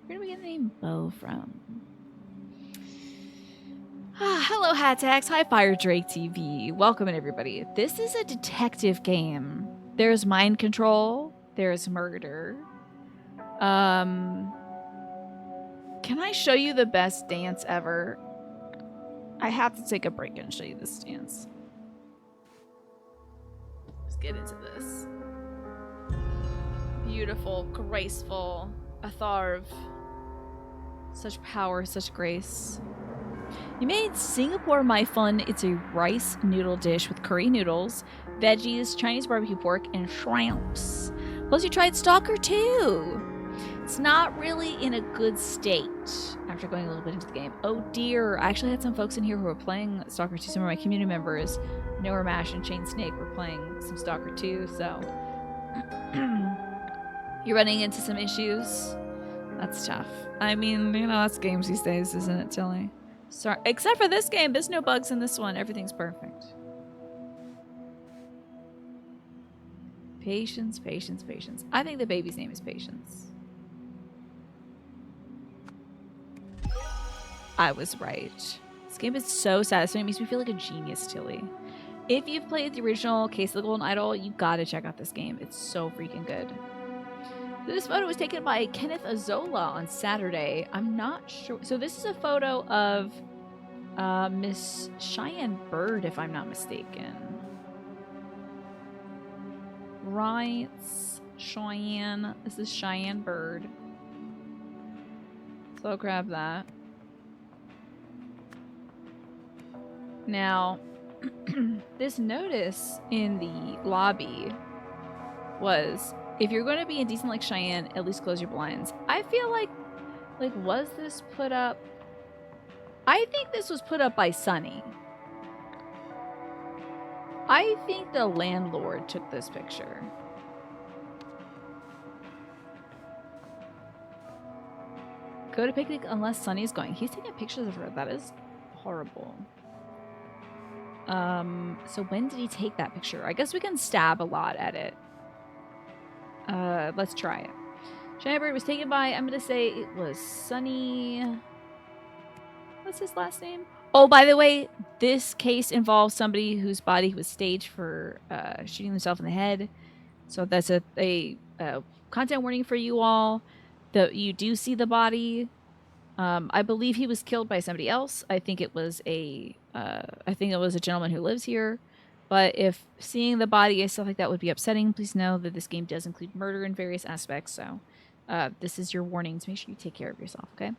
Where do we get the name Bo from? Hello, Hatax. Hi, Fire Drake TV. Welcome in, everybody. This is a detective game. There's mind control. There's murder. Can I show you the best dance ever? I have to take a break and show you this dance. Let's get into this. Beautiful, graceful, Atharv. Such power, such grace. You made Singapore My Fun. It's a rice noodle dish with curry noodles, veggies, Chinese barbecue pork, and shrimps. Plus, you tried Stalker 2. It's not really in a good state after going a little bit into the game. Oh dear, I actually had some folks in here who were playing Stalker 2. Some of my community members, Noah Mash and Chain Snake, were playing some Stalker 2, so you're running into some issues. That's tough. I mean, you know, that's games these days, isn't it, Tilly? Sorry, except for this game, there's no bugs in this one. Everything's perfect. Patience, patience, patience. I think the baby's name is Patience. I was right. This game is so satisfying. It makes me feel like a genius, Tilly. If you've played the original Case of the Golden Idol, you gotta check out this game. It's so freaking good. This photo was taken by Kenneth Azola on Saturday. I'm not sure. So this is a photo of Miss Cheyenne Bird, if I'm not mistaken. Right. Cheyenne. This is Cheyenne Bird. So I'll grab that. Now, this notice in the lobby was, if you're going to be indecent like Cheyenne, at least close your blinds. I feel like, was this put up? I think this was put up by Sunny. I think the landlord took this picture. Go to picnic unless Sunny's going. He's taking pictures of her. That is horrible. So when did he take that picture? I guess we can stab a lot at it. Let's try it. Cheyenne Bird was taken by, I'm gonna say it was Sunny. What's his last name? Oh, by the way, this case involves somebody whose body was staged for shooting themselves in the head. So that's a content warning for you all. You do see the body. I believe he was killed by somebody else. I think it was a gentleman who lives here. But if seeing the body and stuff like that would be upsetting, please know that this game does include murder in various aspects. So this is your warning to make sure you take care of yourself, okay?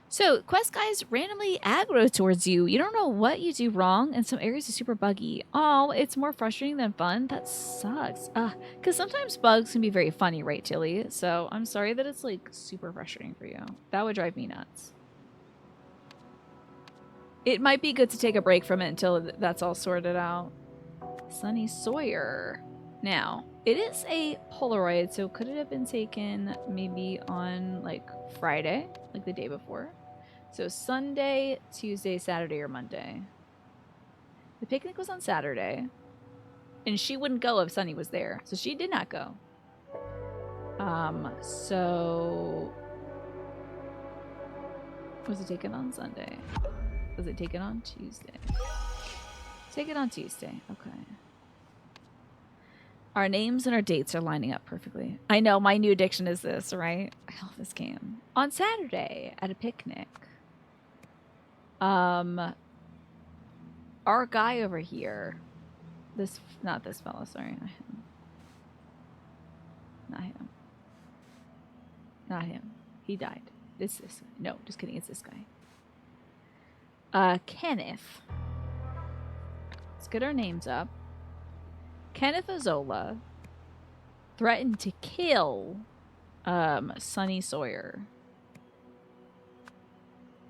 So quest guys randomly aggro towards you. You don't know what you do wrong, and some areas are super buggy. Oh, it's more frustrating than fun? That sucks. Because sometimes bugs can be very funny, right, Tilly? So I'm sorry that it's like super frustrating for you. That would drive me nuts. It might be good to take a break from it until that's all sorted out. Sunny Sawyer. Now, it is a Polaroid, so could it have been taken maybe on like Friday, like the day before? So Sunday, Tuesday, Saturday, or Monday. The picnic was on Saturday, and she wouldn't go if Sunny was there, so she did not go. So was it taken on Sunday? Was it taken on Tuesday? Take it on Tuesday. Okay. Our names and our dates are lining up perfectly. I know, my new addiction is this, right? I love this game. On Saturday at a picnic. Our guy over here. Not this fella, sorry. Not him. Not him. Not him. He died. It's this guy. No, just kidding. It's this guy. Kenneth. Let's get our names up. Kenneth Azola threatened to kill Sunny Sawyer.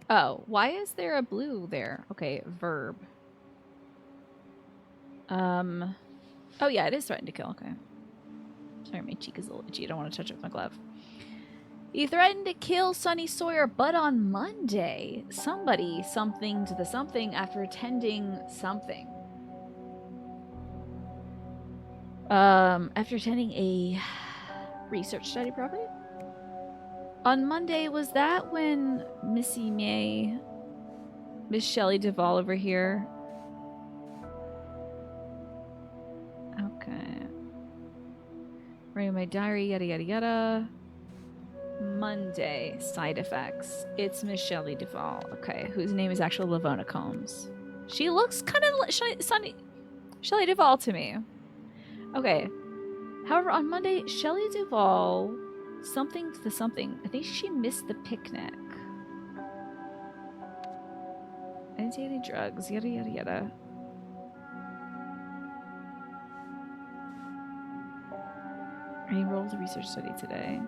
Oh, why is there a blue there? Okay, verb. Oh yeah, it is threatened to kill. Okay. Sorry, my cheek is a little itchy. I don't want to touch it with my glove. He threatened to kill Sunny Sawyer, but on Monday, somebody something to the something after attending something. After attending a research study, probably? On Monday, was that when Missy May, Miss Shelley Duvall over here? Okay. Writing my diary, yada yada yada. Monday, side effects. It's Miss Shelley Duvall, okay, whose name is actually Lavona Combs. She looks kind of like Shelley Duvall to me. Okay. However, on Monday, Shelley Duvall, something to the something. I think she missed the picnic. didn't take any drugs. Yada, yada, yada. I enrolled a research study today.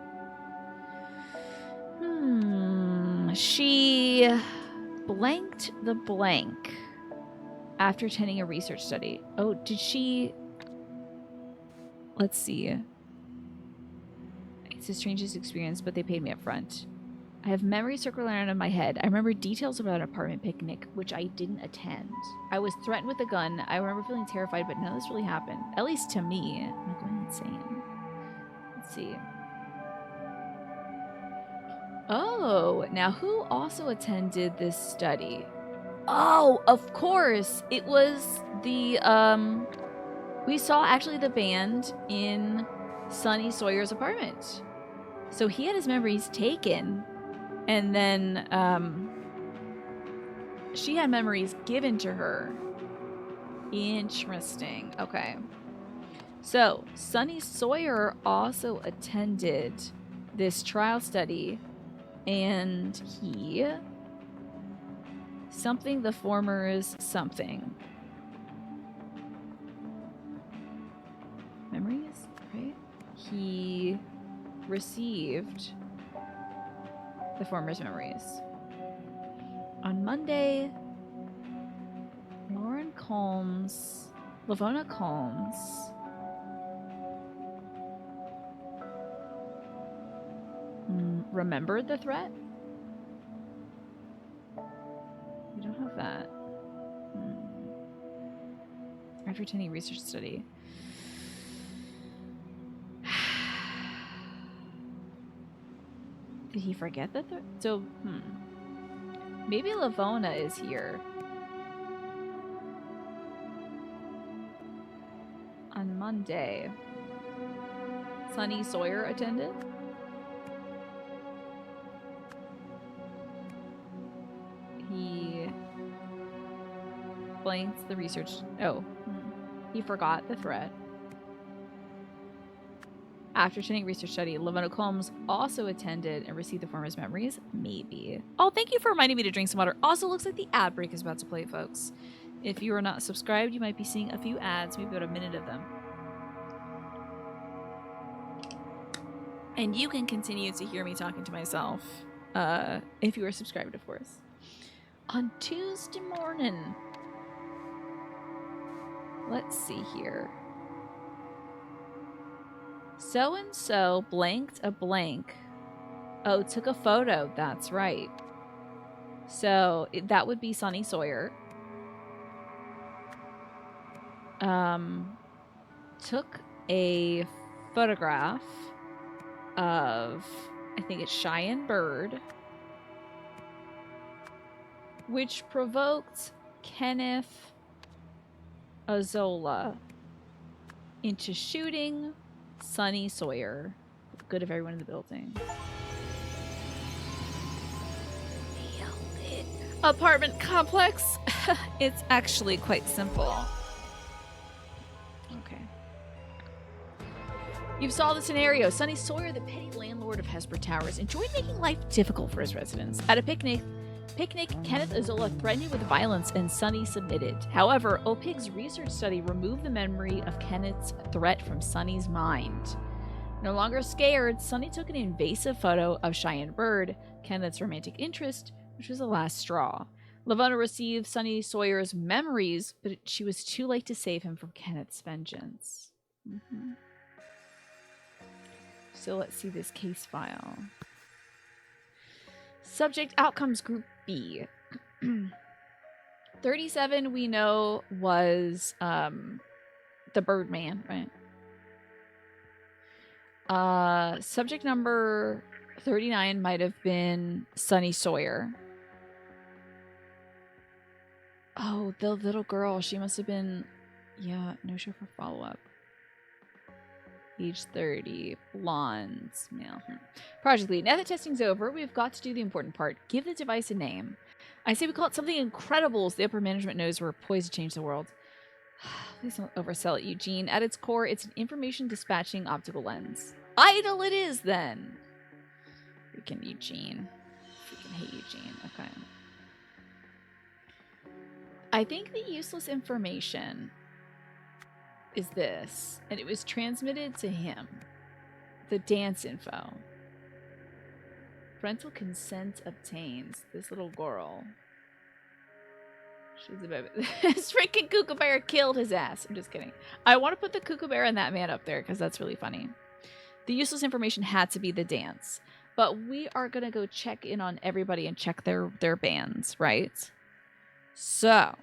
She blanked the blank after attending a research study. Oh, did she... Let's see. It's the strangest experience, but they paid me up front. I have memories circling around in my head. I remember details about an apartment picnic, which I didn't attend. I was threatened with a gun. I remember feeling terrified, but none of this really happened. At least to me. I'm not going insane. Let's see. Oh, now who also attended this study? Oh, of course. It was the, we saw actually the band in Sonny Sawyer's apartment. So he had his memories taken, and then, she had memories given to her. Interesting. Okay. So, Sonny Sawyer also attended this trial study, and he... Something the former's something. Memories, right? He received the former's memories. On Monday, Lavona Combs remembered the threat? We don't have that. After attending a research study. Did he forget the threat? So, maybe Lavona is here. On Monday, Sonny Sawyer attended? He blanked the research. Oh, he forgot the threat. After attending a research study, Lavona Combs also attended and received the former's memories. Maybe. Oh, thank you for reminding me to drink some water. Also, looks like the ad break is about to play, folks. If you are not subscribed, you might be seeing a few ads, maybe about a minute of them. And you can continue to hear me talking to myself, if you are subscribed, of course. On Tuesday morning. Let's see here. So-and-so blanked a blank. Oh, took a photo. That's right. So that would be Sonny Sawyer. Took a photograph of, I think it's Cheyenne Bird, which provoked Kenneth Azola into shooting Sonny Sawyer for the good of everyone in the building. Nailed it. Apartment complex? It's actually quite simple. Okay. You've solved the scenario. Sonny Sawyer, the petty landlord of Hesper Towers, enjoyed making life difficult for his residents. At a picnic, Kenneth Azola threatened with violence and Sonny submitted. However, OPIG's research study removed the memory of Kenneth's threat from Sonny's mind. No longer scared, Sonny took an invasive photo of Cheyenne Bird, Kenneth's romantic interest, which was the last straw. Lavona received Sonny Sawyer's memories, but she was too late to save him from Kenneth's vengeance. So let's see this case file. Subject outcomes group B. 37 we know was the Birdman, right? Subject number 39 might have been Sonny Sawyer. Oh, the little girl. She must have been, yeah, no show for follow-up. Age 30, blonde, male. Project lead. Now that testing's over, we've got to do the important part. Give the device a name. I say we call it something incredible so the upper management knows we're poised to change the world. Please don't oversell it, Eugene. At its core, it's an information dispatching optical lens. Idle it is, then. Freaking Eugene. Freaking hate Eugene. Okay. I think the useless information is this, and it was transmitted to him. The dance info. Parental consent obtains. This little girl. She's a baby. This freaking kookaburra killed his ass. I'm just kidding. I want to put the kookaburra and that man up there because that's really funny. The useless information had to be the dance. But we are going to go check in on everybody and check their bands, right? So,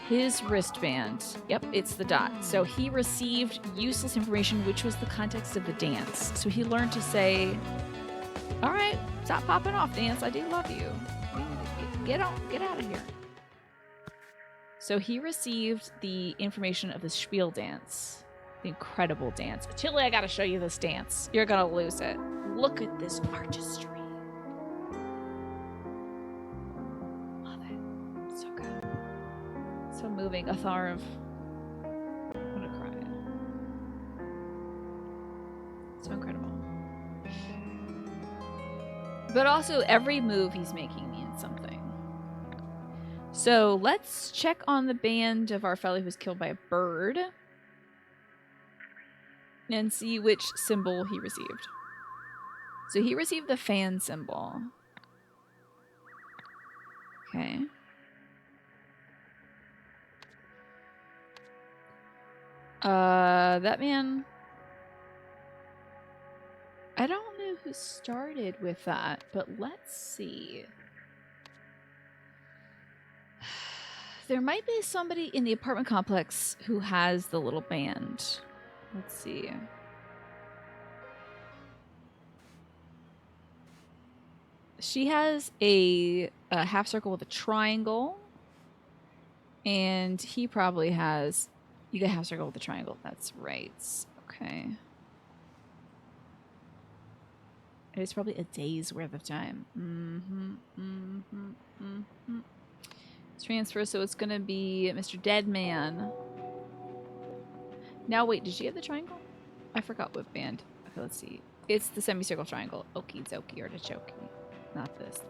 his wristband. Yep, it's the dot. So he received useless information, which was the context of the dance. So he learned to say, all right, stop popping off, dance. I do love you. Get out of here. So he received the information of the Spiel dance. The incredible dance. Chili, I gotta show you this dance. You're gonna lose it. Look at this artistry. Love it. So good. So moving. Atharv. I'm gonna cry. So incredible. But also, every move he's making means something. So let's check on the band of our fellow who was killed by a bird. And see which symbol he received. So he received the fan symbol. Okay. That man... I don't know who started with that, but let's see. There might be somebody in the apartment complex who has the little band. Let's see. She has a half circle with a triangle. And he probably has... You get half circle with a triangle. That's right. Okay. It's probably a day's worth of time. Transfer, so it's going to be Mr. Deadman. Now, wait, did she have the triangle? I forgot what band. Okay, let's see. It's the semicircle triangle. Okie dokie artichoke. Not this.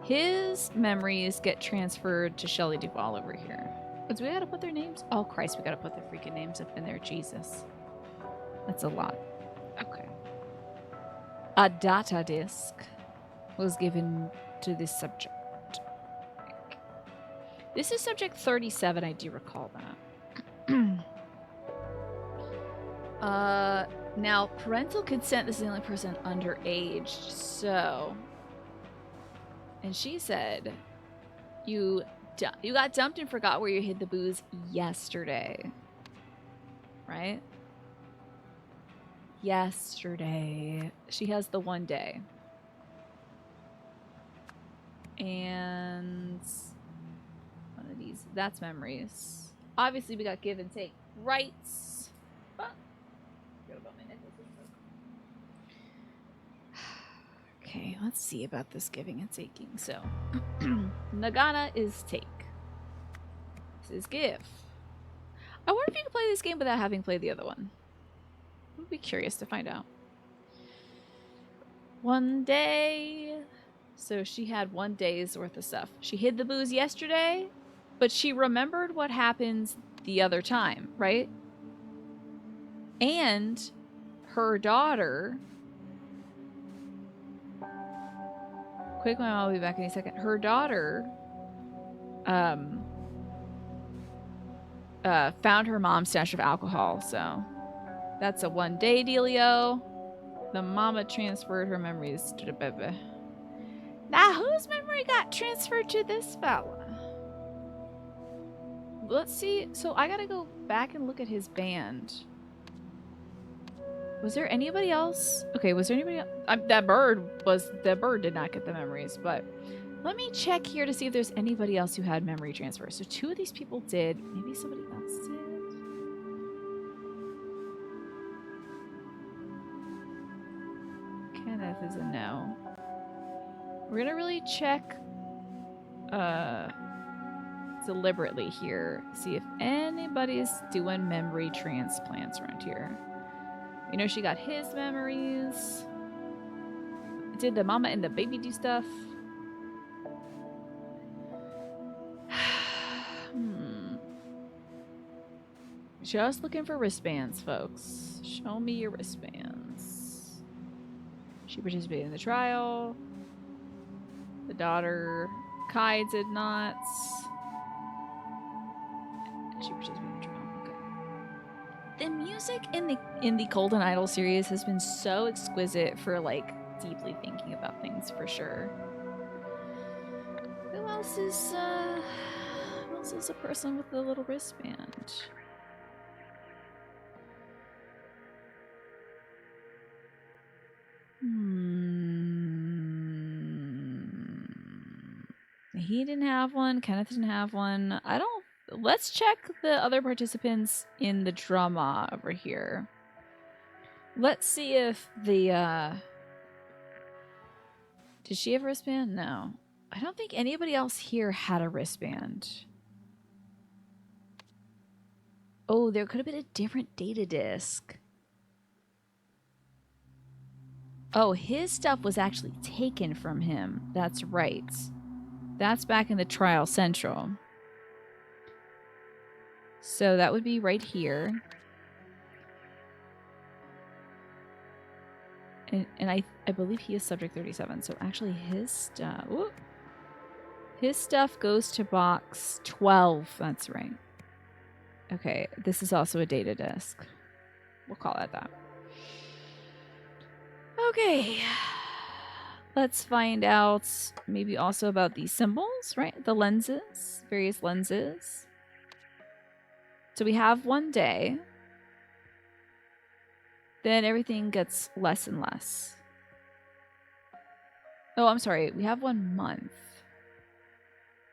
His memories get transferred to Shelley Duvall over here. Oh, do we gotta put their names? Oh, Christ, we gotta put their freaking names up in there. Jesus. That's a lot. Okay. A data disk was given to this subject. This is subject 37, I do recall that. Now, parental consent, this is the only person underage, so... And she said, you got dumped and forgot where you hid the booze yesterday. Right? Yesterday. She has the one day. And... one of these. That's memories. Obviously, we got give and take rights. But... Okay, let's see about this giving and taking. So, Nagana is take. This is give. I wonder if you can play this game without having played the other one. I would be curious to find out. One day. So she had 1 day's worth of stuff. She hid the booze yesterday, but she remembered what happens the other time, right? And her daughter... Quick, my mom will be back in a second. Her daughter found her mom's stash of alcohol, so that's a 1 day dealio. The mama transferred her memories to the baby. Now, whose memory got transferred to this fella? Let's see. So I gotta go back and look at his band. Was there anybody else? Okay, was there anybody else? That bird did not get the memories, but let me check here to see if there's anybody else who had memory transfer. So 2 of these people did. Maybe somebody else did. Kenneth is a no. We're gonna really check deliberately here. See if anybody's doing memory transplants around here. You know, she got his memories. Did the mama and the baby do stuff? Just looking for wristbands, folks. Show me your wristbands. She participated in the trial. The daughter, Kai, did not. She participated in the trial. Okay. The music in the Golden Idol series has been so exquisite for like deeply thinking about things for sure. Who else is a person with a little wristband? He didn't have one. Kenneth didn't have one. I don't. Let's check the other participants in the drama over here. Let's see if the did she have a wristband? No. I don't think anybody else here had a wristband. Oh, there could have been a different data disc. Oh, his stuff was actually taken from him. That's right. That's back in the Trial Central. So that would be right here. And I believe he is subject 37. So actually his stuff... Whoop, his stuff goes to box 12. That's right. Okay, this is also a data disk. We'll call it that. Okay. Let's find out maybe also about these symbols, right? The lenses, various lenses. So we have 1 day. Then everything gets less and less. Oh, I'm sorry. We have 1 month.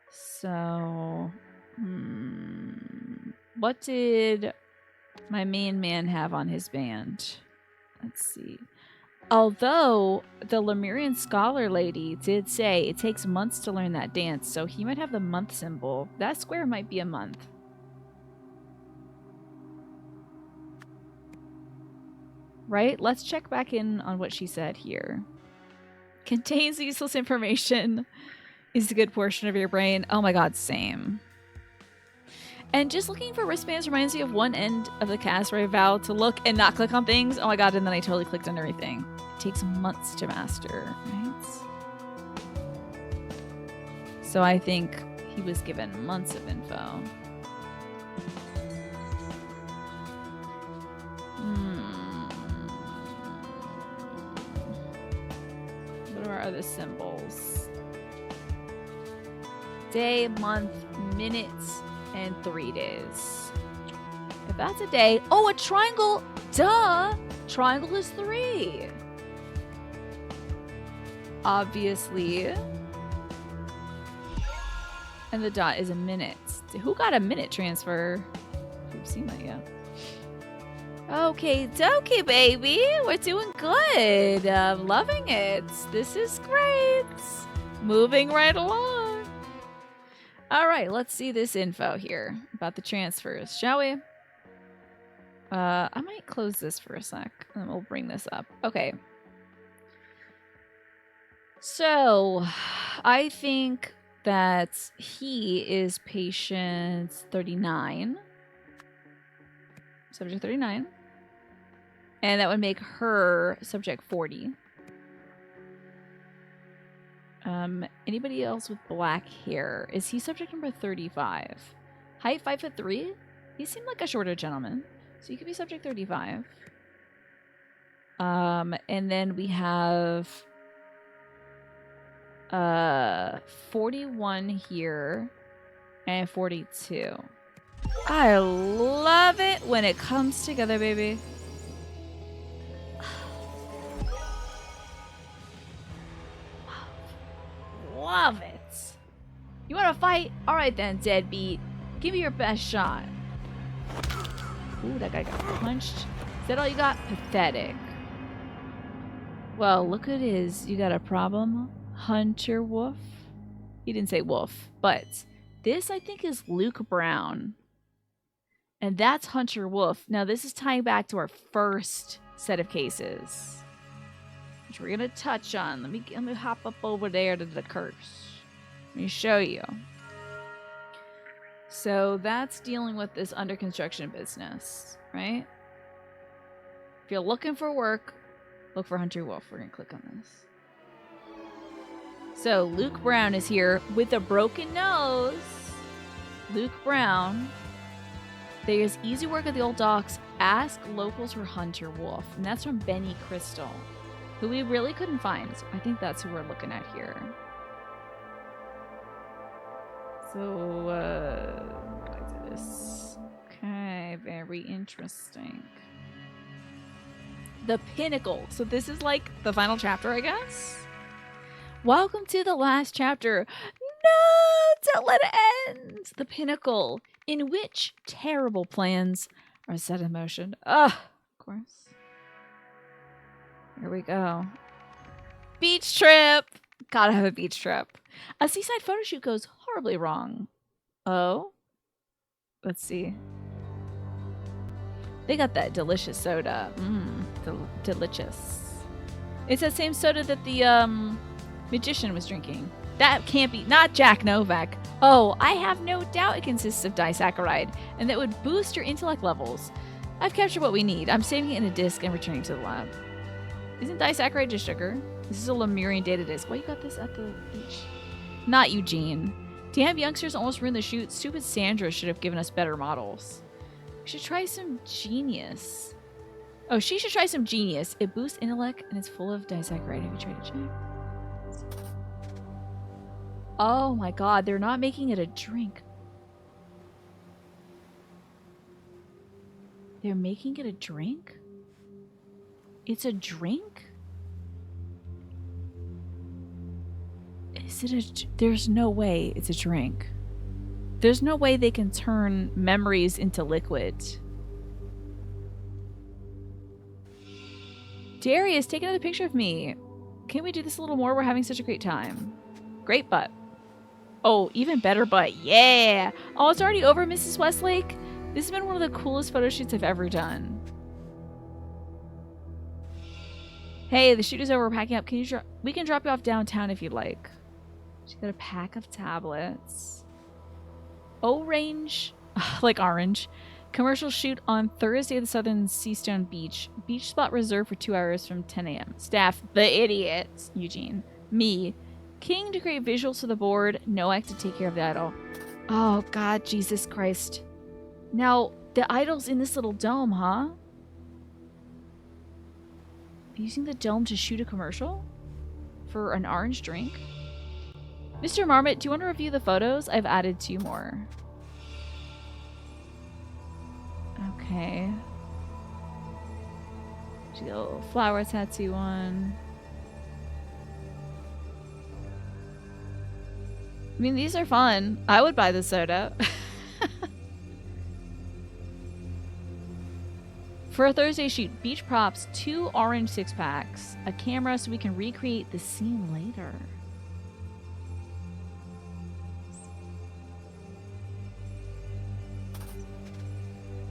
So, what did my main man have on his band? Let's see. Although the Lemurian scholar lady did say it takes months to learn that dance, so he might have the month symbol. That square might be a month. Right? Let's check back in on what she said here. Contains useless information is a good portion of your brain. Oh my god, same. And just looking for wristbands reminds me of one end of the cast where I vowed to look and not click on things. Oh my god, and then I totally clicked on everything. It takes months to master, right? So I think he was given months of info. What are our other symbols? Day, month, minutes, and 3 days. If that's a day... Oh, a triangle! Duh! Triangle is 3. Obviously. And the dot is a minute. Who got a minute transfer? We've seen that yet. Okay, dokie, baby. We're doing good. I'm loving it. This is great. Moving right along. All right, let's see this info here about the transfers, shall we? I might close this for a sec, and then we'll bring this up. Okay. So, I think that he is patient 39. Subject 39. And that would make her subject 40. Anybody else with black hair? Is he subject number 35? Height 5'3"? He seemed like a shorter gentleman. So he could be subject 35. And then we have 41 here and 42. I love it when it comes together, baby. Love it. You want to fight? All right then, deadbeat. Give me your best shot. Ooh, that guy got punched. Is that all you got? Pathetic. Well, look at his. You got a problem, Hunter Wolf? He didn't say wolf, but this I think is Luke Brown. And that's Hunter Wolf. Now this is tying back to our first set of cases, which we're gonna touch on. Let me hop up over there to the curse. Let me show you. So that's dealing with this under construction business, right? If you're looking for work, look for Hunter Wolf. We're going to click on this. So Luke Brown is here with a broken nose. Luke Brown. There's easy work at the old docks. Ask locals for Hunter Wolf. And that's from Benny Crystal, who we really couldn't find. I think that's who we're looking at here. So, back to this. Okay, very interesting. The Pinnacle. So this is like the final chapter, I guess? Welcome to the last chapter. No, don't let it end. The Pinnacle, in which terrible plans are set in motion. Ugh, of course. Here we go. Beach trip. Gotta have a beach trip. A seaside photo shoot goes horribly wrong. Oh? Let's see. They got that delicious soda. Delicious. It's that same soda that the magician was drinking. That can't be. Not Jack Novak. Oh, I have no doubt it consists of disaccharide, and that would boost your intellect levels. I've captured what we need. I'm saving it in a disc and returning to the lab. Isn't disaccharide just sugar? This is a Lemurian data disc. Why you got this at the beach? Not Eugene. Damn, youngsters almost ruined the shoot. Stupid Sandra should have given us better models. We should try some Genius. Oh, she should try some Genius. It boosts intellect and it's full of disaccharide. Have you tried to check? Oh my god, they're not making it a drink. They're making it a drink? It's a drink? Is it a... There's no way it's a drink. There's no way they can turn memories into liquid. Darius, take another picture of me. Can we do this a little more? We're having such a great time. Great butt. Oh, even better butt. Yeah! Oh, it's already over, Mrs. Westlake? This has been one of the coolest photo shoots I've ever done. Hey, the shoot is over. We're packing up. Can you we can drop you off downtown if you'd like. She got a pack of tablets. Orange, like orange. Commercial shoot on Thursday at the Southern Seastone Beach. Beach spot reserved for 2 hours from 10 a.m. Staff, the idiots. Eugene. Me. King to create visuals for the board. Noak to take care of the idol. Oh, God, Jesus Christ. Now, the idol's in this little dome, huh? Using the dome to shoot a commercial? For an orange drink? Mr. Marmot, do you want to review the photos? I've added 2 more. Okay. She got a little flower tattoo on. I mean, these are fun. I would buy the soda. For a Thursday shoot, beach props, 2 orange 6-packs, a camera so we can recreate the scene later.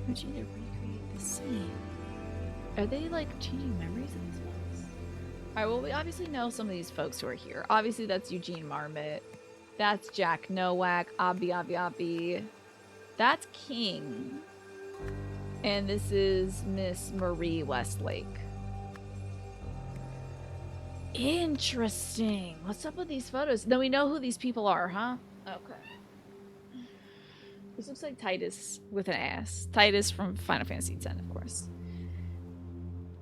Would you to recreate the scene? Are they like changing memories of these folks? Alright, well, we obviously know some of these folks who are here. Obviously, that's Eugene Marmot. That's Jack Nowak. Abi. That's King. And this is Miss Marie Westlake. Interesting. What's up with these photos? Then we know who these people are, huh? Okay. This looks like Titus with an ass. Titus from Final Fantasy X, of course.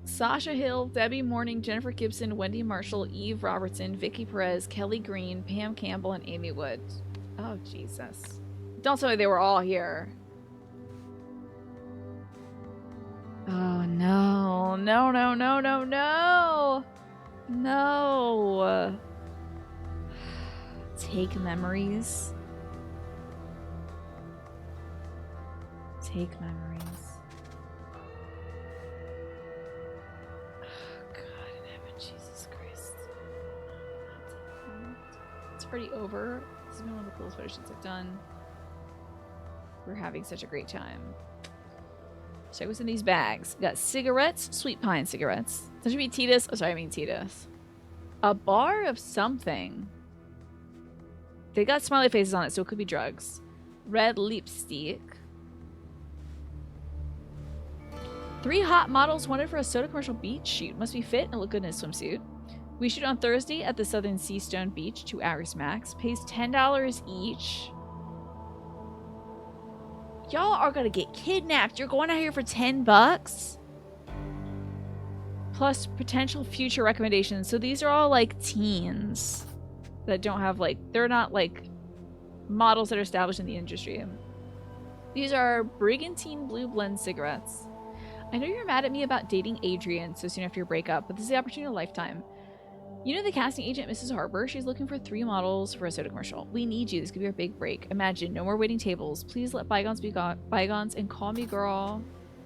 Sasha Hill, Debbie Morning, Jennifer Gibson, Wendy Marshall, Eve Robertson, Vicky Perez, Kelly Green, Pam Campbell, and Amy Wood. Oh, Jesus. Don't tell me they were all here. Oh, no. No. No. Take memories. Take memories. Oh, God in heaven, Jesus Christ. It's already over. This has been one of the coolest photo shoots I've done. We're having such a great time. Check what's in these bags. We got cigarettes, Sweet Pine cigarettes. That should be Titus. Oh, sorry, I mean Titus. A bar of something. They got smiley faces on it, so it could be drugs. Red lipstick. 3 hot models wanted for a soda commercial beach shoot. Must be fit and look good in a swimsuit. We shoot on Thursday at the Southern Seastone Beach, 2 hours max. Pays $10 each. Y'all are gonna get kidnapped. You're going out here for 10 bucks? Plus potential future recommendations. So these are all like teens that don't have like, they're not like models that are established in the industry. These are Brigantine Blue Blend cigarettes. I know you're mad at me about dating Adrian so soon after your breakup, but this is the opportunity of a lifetime. You know the casting agent, Mrs. Harper? She's looking for 3 models for a soda commercial. We need you. This could be our big break. Imagine, no more waiting tables. Please let bygones be bygones and call me girl.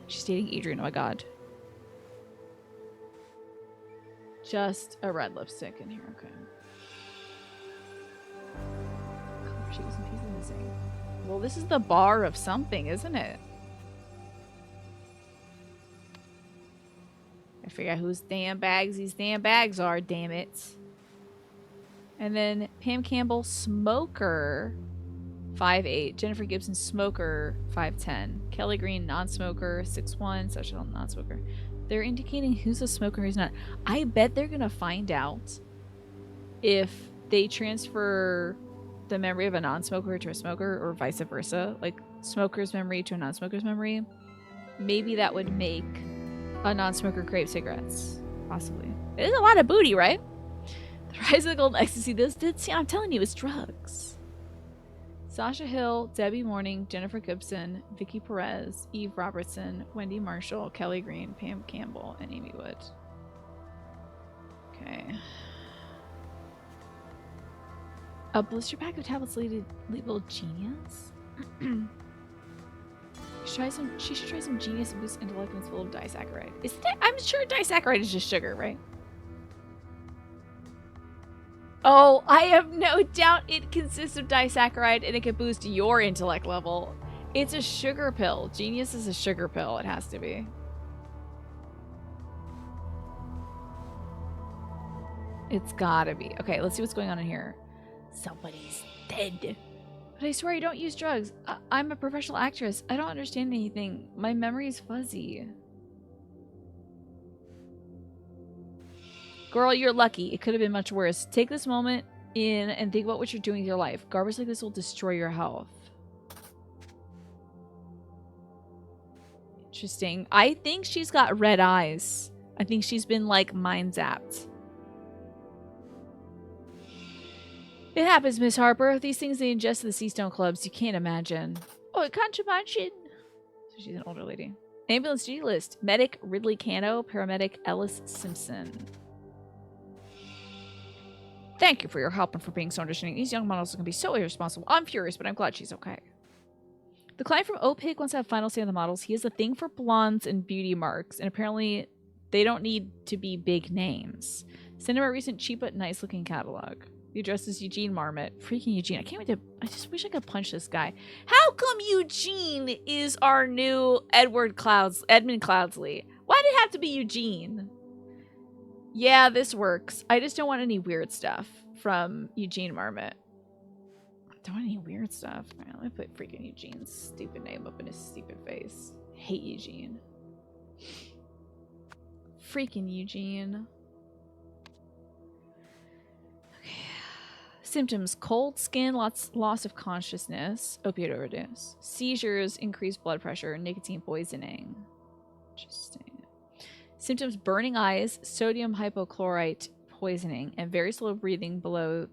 She's dating Adrian. Oh my god. Just a red lipstick in here. Okay. She was missing. Well, this is the bar of something, isn't it? I figure out whose damn bags these damn bags are, damn it. And then Pam Campbell, smoker, 5'8". Jennifer Gibson, smoker, 5'10". Kelly Green, non-smoker, 6'1". Social non-smoker. They're indicating who's a smoker, who's not. I bet they're gonna find out if they transfer the memory of a non-smoker to a smoker or vice versa. Like smoker's memory to a non-smoker's memory. Maybe that would make a non-smoker crave cigarettes. Possibly. It is a lot of booty, right? The Rise of the Golden Ecstasy. This did see, I'm telling you, it's drugs. Sasha Hill, Debbie Morning, Jennifer Gibson, Vicky Perez, Eve Robertson, Wendy Marshall, Kelly Green, Pam Campbell, and Amy Wood. Okay. A blister pack of tablets labeled Genius? She should try some Genius and boost intellect when it's full of disaccharide. Isn't it? I'm sure disaccharide is just sugar, right? Oh, I have no doubt it consists of disaccharide and it can boost your intellect level. It's a sugar pill. Genius is a sugar pill. It has to be. It's gotta be. Okay, let's see what's going on in here. Somebody's dead. But I swear I don't use drugs. I'm a professional actress. I don't understand anything. My memory is fuzzy. Girl, you're lucky. It could have been much worse. Take this moment in and think about what you're doing with your life. Garbage like this will destroy your health. Interesting. I think she's got red eyes. I think she's been like mind zapped. It happens, Miss Harper. These things they ingest in the Seastone clubs. You can't imagine. Oh, I can't imagine. So she's an older lady. Ambulance G list. Medic Ridley Cano. Paramedic Ellis Simpson. Thank you for your help and for being so understanding. These young models can be so irresponsible. I'm furious, but I'm glad she's okay. The client from OPIG wants to have final say on the models. He has a thing for blondes and beauty marks, and apparently they don't need to be big names. Send him a recent cheap but nice looking catalog. The address is Eugene Marmot. Freaking Eugene. I can't wait to... I just wish I could punch this guy. How come Eugene is our new Edmund Cloudsley? Why did it have to be Eugene? Yeah, this works. I just don't want any weird stuff from Eugene Marmot. I don't want any weird stuff. All right, let me put freaking Eugene's stupid name up in his stupid face. I hate Eugene. Freaking Eugene. Okay. Symptoms: cold skin, loss of consciousness, opioid overdose, seizures, increased blood pressure, nicotine poisoning. Interesting. Symptoms: burning eyes, sodium hypochlorite poisoning, and very slow breathing below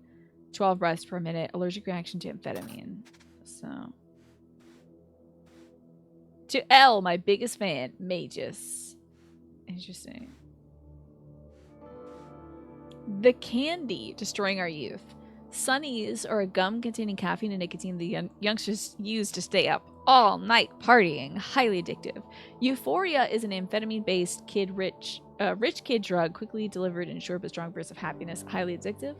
12 breaths per minute. Allergic reaction to amphetamine. So. To L, my biggest fan, Magus. Interesting. The candy destroying our youth. Sunnies are a gum containing caffeine and nicotine the youngsters use to stay up all night partying. Highly addictive. Euphoria is an amphetamine-based rich kid drug quickly delivered in short but strong bursts of happiness. Highly addictive.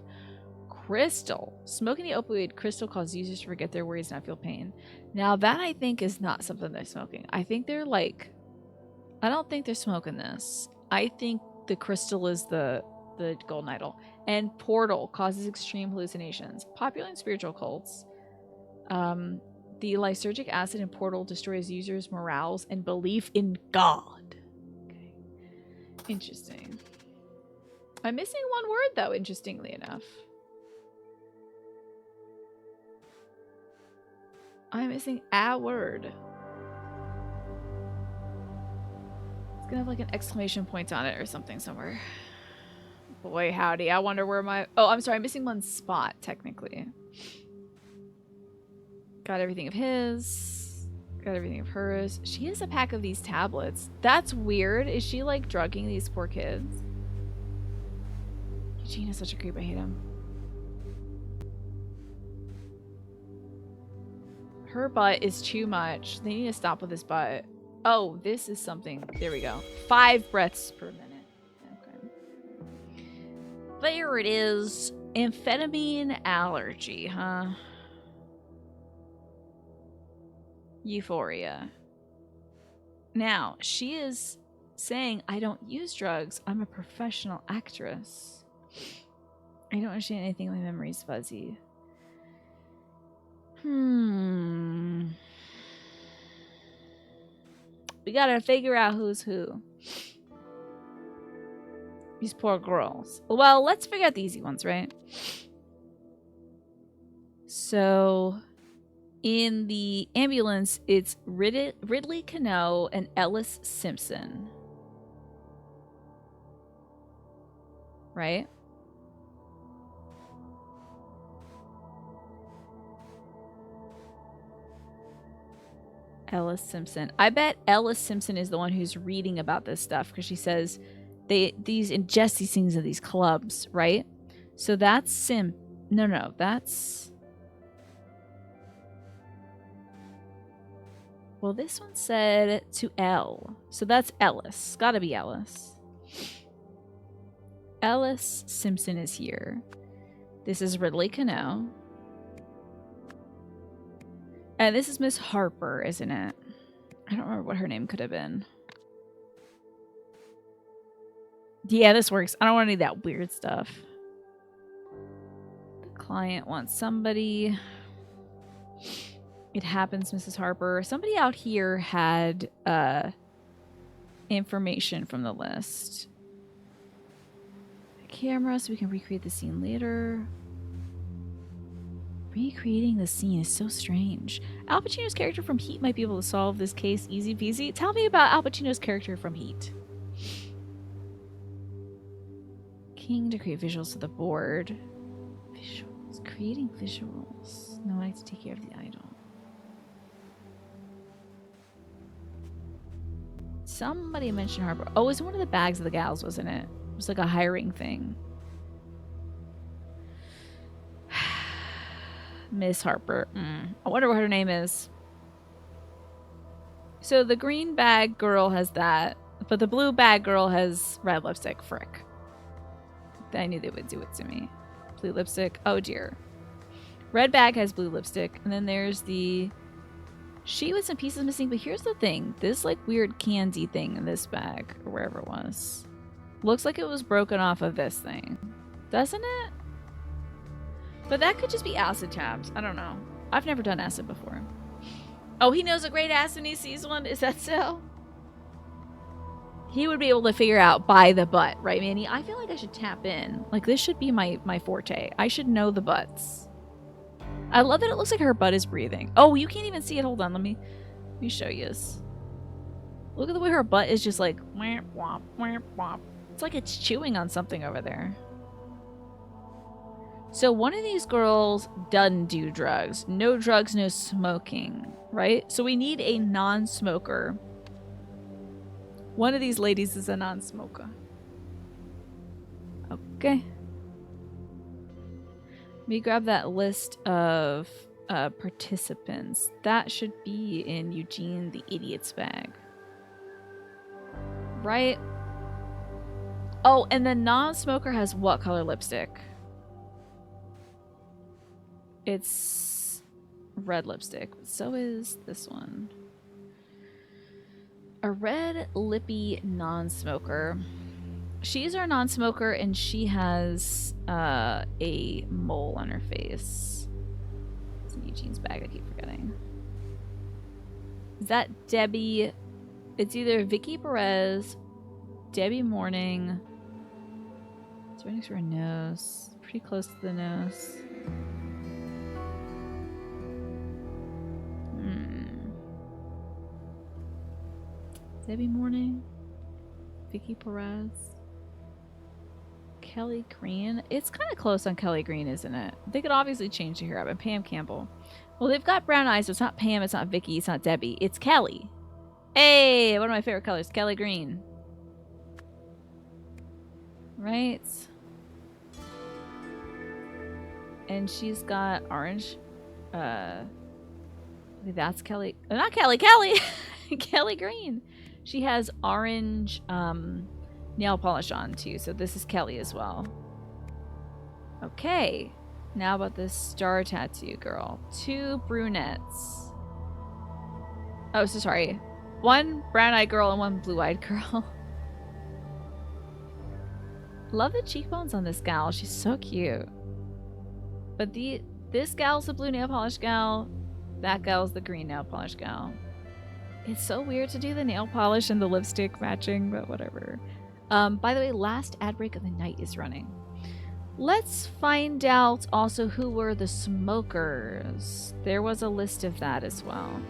Crystal. Smoking the opioid crystal causes users to forget their worries and not feel pain. Now that I think is not something they're smoking. I think they're like... I don't think they're smoking this. I think the crystal is the golden idol. And Portal causes extreme hallucinations. Popular in spiritual cults. The lysergic acid in Portal destroys users' morals and belief in God. Okay. Interesting. I'm missing one word, though, interestingly enough. I'm missing a word. It's gonna have like an exclamation point on it or something somewhere. Boy, howdy. I wonder where my... Oh, I'm sorry. I'm missing one spot, technically. Got everything of his. Got everything of hers. She has a pack of these tablets. That's weird. Is she, like, drugging these poor kids? Eugene is such a creep. I hate him. Her butt is too much. They need to stop with this butt. Oh, this is something. There we go. 5 breaths per minute. Okay. There it is. Amphetamine allergy, huh? Euphoria. Now, she is saying, I don't use drugs. I'm a professional actress. I don't understand anything. My memory's fuzzy. We gotta figure out who's who. These poor girls. Well, let's figure out the easy ones, right? So, in the ambulance, it's Ridley Cano and Ellis Simpson. Right? Ellis Simpson. I bet Ellis Simpson is the one who's reading about this stuff because she says these ingest these things in these clubs, right? So that's No, that's... Well, this one said to L. So that's Ellis. Gotta be Ellis. Ellis Simpson is here. This is Ridley Cano. And this is Miss Harper, isn't it? I don't remember what her name could have been. Yeah, this works. I don't want any of that weird stuff. The client wants somebody. It happens, Mrs. Harper. Somebody out here had information from the list. The camera, so we can recreate the scene later. Recreating the scene is so strange. Al Pacino's character from Heat might be able to solve this case easy peasy. Tell me about Al Pacino's character from Heat. King to create visuals to the board. Visuals. Creating visuals. No, I have to take care of the idol. Somebody mentioned Harper. Oh, it was one of the bags of the gals, wasn't it? It was like a hiring thing. Miss Harper. I wonder what her name is. So the green bag girl has that, but the blue bag girl has red lipstick. Frick. I knew they would do it to me. Blue lipstick. Oh dear. Red bag has blue lipstick. And then there's the sheet with some pieces missing. But here's the thing. This like weird candy thing in this bag, or wherever it was, looks like it was broken off of this thing. Doesn't it? But that could just be acid tabs. I don't know. I've never done acid before. Oh, he knows a great acid when he sees one? Is that so? He would be able to figure out by the butt, right, Manny? I feel like I should tap in. Like, this should be my forte. I should know the butts. I love that it looks like her butt is breathing. Oh, you can't even see it. Hold on. Let me show you this. Look at the way her butt is just like... Womp, womp, womp, womp. It's like it's chewing on something over there. So one of these girls doesn't do drugs. No drugs, no smoking, right? So we need a non-smoker. One of these ladies is a non-smoker. Okay. Let me grab that list of participants. That should be in Eugene the Idiot's bag. Right? Oh, and the non-smoker has what color lipstick? It's red lipstick. So is this one. A red lippy non-smoker. She's our non-smoker and she has a mole on her face. It's in Eugene's bag. I keep forgetting. Is that Debbie? It's either Vicky Perez, Debbie Morning. It's right next to her nose. Pretty close to the nose. Debbie Morning, Vicky Perez, Kelly Green. It's kind of close on Kelly Green, isn't it? They could obviously change the hair up. And Pam Campbell. Well, they've got brown eyes, so it's not Pam, it's not Vicky, it's not Debbie. It's Kelly. Hey, one of my favorite colors, Kelly Green. Right? And she's got orange. That's Kelly. Not Kelly. Kelly Green. She has orange nail polish on too, so this is Kelly as well. Okay. Now about this star tattoo girl. 2 brunettes. Oh, so sorry. 1 brown-eyed girl and 1 blue-eyed girl. Love the cheekbones on this gal. She's so cute. But this gal's the blue nail polish gal. That gal's the green nail polish gal. It's so weird to do the nail polish and the lipstick matching, but whatever. By the way, last ad break of the night is running. Let's find out also who were the smokers. There was a list of that as well.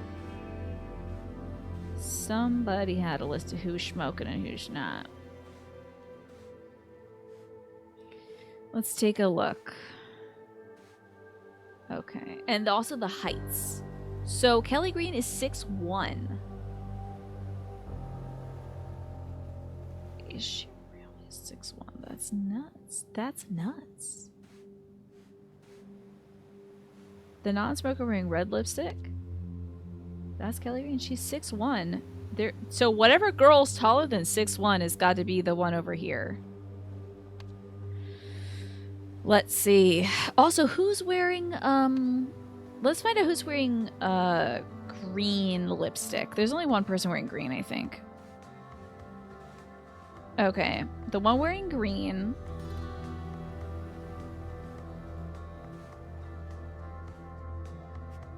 Somebody had a list of who's smoking and who's not. Let's take a look. Okay. And also the heights. So Kelly Green is 6'1". Is she really 6'1"? That's nuts. That's nuts. The non-smoker wearing red lipstick. That's Kelly Green. She's 6'1". So whatever girl's taller than 6'1" has got to be the one over here. Let's see. Also, who's wearing let's find out who's wearing green lipstick. There's only one person wearing green, I think. Okay. The one wearing green.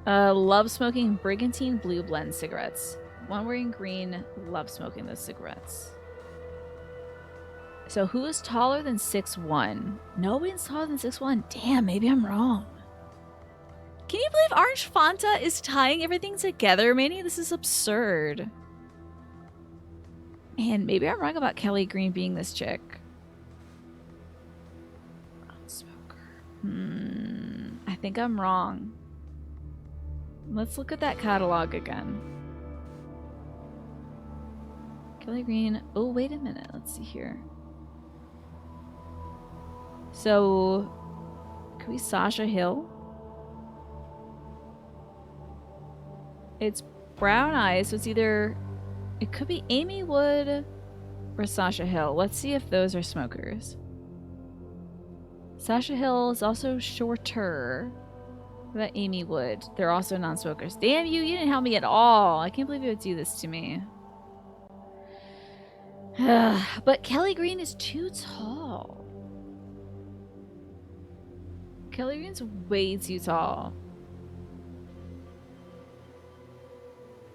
Love smoking Brigantine Blue Blend cigarettes. One wearing green, love smoking those cigarettes. So who is taller than 6'1"? Nobody's taller than 6'1". Damn, maybe I'm wrong. Can you believe Orange Fanta is tying everything together, Manny? This is absurd. Man, maybe I'm wrong about Kelly Green being this chick. Smoker. I think I'm wrong. Let's look at that catalog again. Kelly Green. Oh, wait a minute. Let's see here. So, could we Sasha Hill? It's brown eyes, so it's either... It could be Amy Wood or Sasha Hill. Let's see if those are smokers. Sasha Hill is also shorter than Amy Wood. They're also non-smokers. Damn you, you didn't help me at all. I can't believe you would do this to me. But Kelly Green is too tall. Kelly Green's way too tall.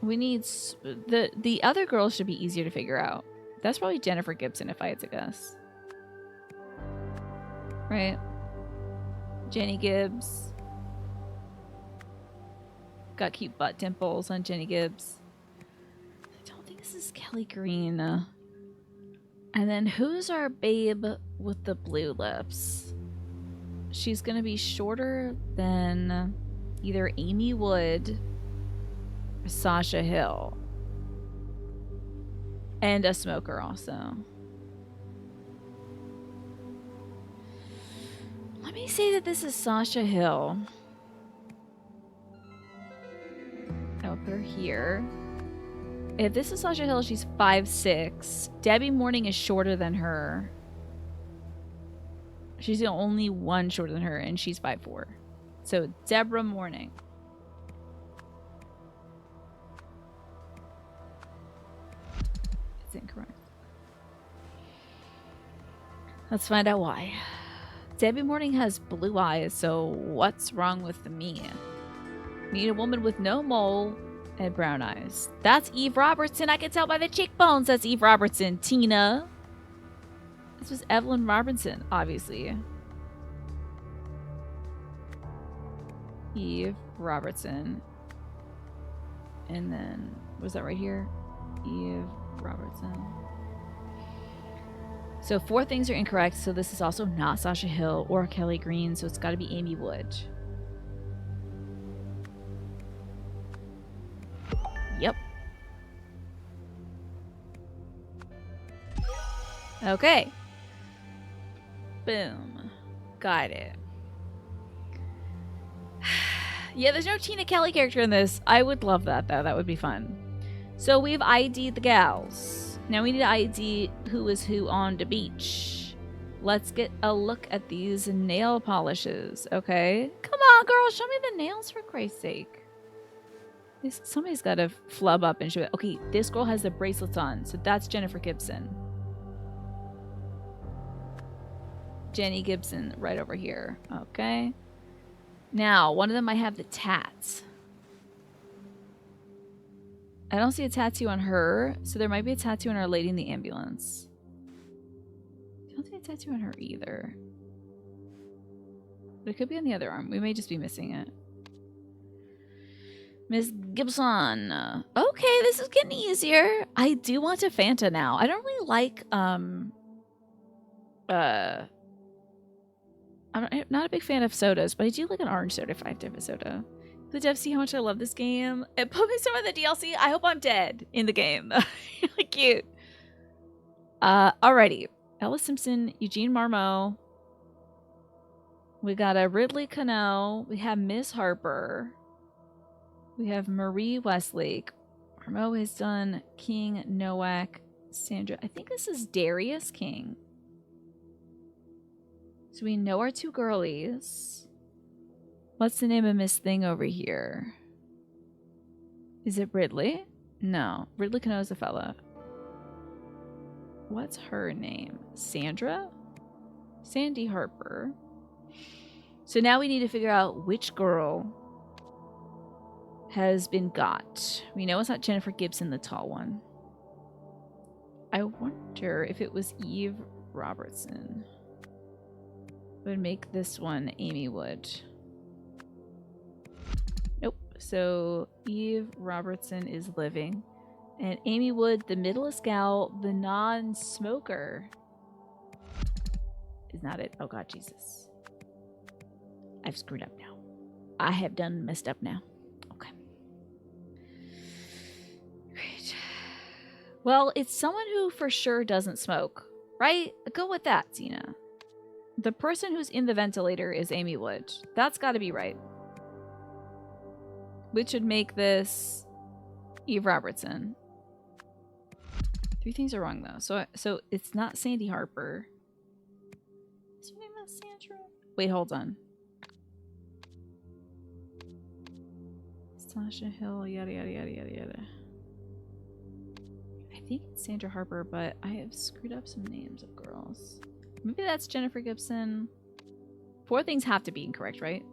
We need... The other girl should be easier to figure out. That's probably Jennifer Gibson if I had to guess. Right? Jenny Gibbs. Got cute butt dimples on Jenny Gibbs. I don't think this is Kelly Green. And then who's our babe with the blue lips? She's gonna be shorter than either Amy Wood or Sasha Hill. And a smoker also. Let me say that this is Sasha Hill. I'll put her here. If this is Sasha Hill, she's 5'6". Debbie Morning is shorter than her. She's the only one shorter than her, and she's 5'4". So, Deborah Morning. It's incorrect. Let's find out why. Debbie Morning has blue eyes, so what's wrong with me? Need a woman with no mole, and brown eyes. That's Eve Robertson. I can tell by the cheekbones that's Eve Robertson. Tina. This was Evelyn Robertson, obviously. Eve Robertson. And then, was that right here? Eve Robertson. So 4 things are incorrect. So this is also not Sasha Hill or Kelly Green. So it's got to be Amy Wood. Yep. Okay. Boom. Got it. Yeah, there's no Tina Kelly character in this. I would love that, though. That would be fun. So we've ID'd the gals. Now we need to ID who is who on the beach. Let's get a look at these nail polishes, okay? Come on, girl. Show me the nails, for Christ's sake. Somebody's got to flub up and show it. Okay, this girl has the bracelets on, so that's Jennifer Gibson. Jenny Gibson right over here, okay? Now, one of them might have the tats. I don't see a tattoo on her, so there might be a tattoo on our lady in the ambulance. I don't see a tattoo on her either. But it could be on the other arm. We may just be missing it. Miss Gibson. Okay, this is getting easier. I do want a Fanta now. I don't really like, I'm not a big fan of sodas, but I do like an orange soda if I have to have a soda. The devs see how much I love this game. It put me some of the DLC. I hope I'm dead in the game. Really cute. Alrighty. Ella Simpson, Eugene Marmo. We got a Ridley Cano. We have Miss Harper. We have Marie Westlake. Marmo has done King, Nowak, Sandra. I think this is Darius King. So we know our 2 girlies. What's the name of Miss Thing over here? Is it Ridley? No. Ridley Cano is a fella. What's her name? Sandra? Sandy Harper. So now we need to figure out which girl has been got. We know it's not Jennifer Gibson, the tall one. I wonder if it was Eve Robertson. Would make this one Amy Wood. Nope. So Eve Robertson is living. And Amy Wood, the middleest gal, the non-smoker, is not it. Oh God, Jesus. I've screwed up now. I have done messed up now. Okay. Great. Well, it's someone who for sure doesn't smoke, right? Go with that, Tina. The person who's in the ventilator is Amy Wood. That's got to be right. Which would make this Eve Robertson. 3 things are wrong, though. So it's not Sandy Harper. Is her name not Sandra? Wait, hold on. Sasha Hill, yada, yada, yada, yada, yada. I think it's Sandra Harper, but I have screwed up some names of girls. Maybe that's Jennifer Gibson. 4 things have to be incorrect, right?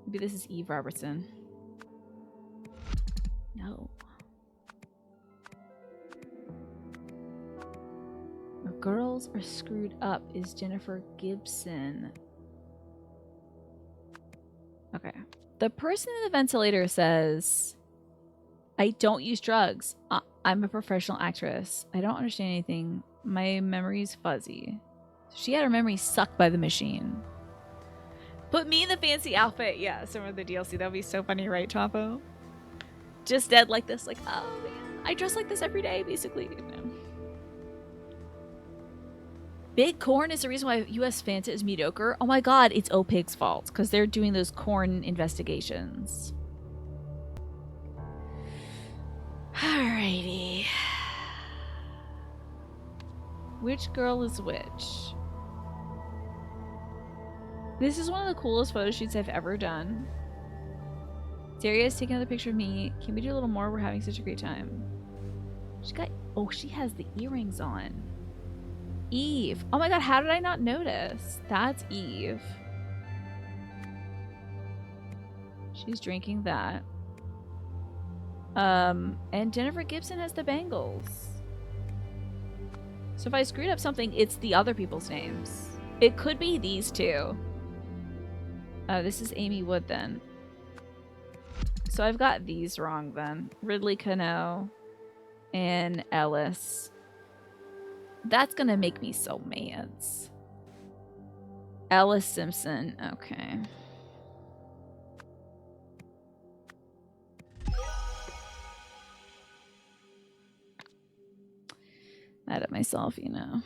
Maybe this is Eve Robertson. No. The girls are screwed up is Jennifer Gibson. Okay. The person in the ventilator says, I don't use drugs. I'm a professional actress. I don't understand anything. My memory's fuzzy. She had her memory sucked by the machine. Put me in the fancy outfit. Yeah, some of the DLC. That would be so funny, right, Chapo? Just dead like this. Like, oh, man. I dress like this every day, basically. You know. Big Corn is the reason why US Fanta is mediocre. Oh my God, it's OPIG's fault. Because they're doing those corn investigations. Alrighty. Which girl is which? This is one of the coolest photo shoots I've ever done. Daria's taking another picture of me. Can we do a little more? We're having such a great time. She has the earrings on. Eve. Oh my God, how did I not notice? That's Eve. She's drinking that. And Jennifer Gibson has the bangles. So if I screwed up something, it's the other people's names. It could be these two. This is Amy Wood then. So I've got these wrong then. Ridley Cano and Ellis. That's gonna make me so mad. Ellis Simpson. Okay. Mad at myself, you know.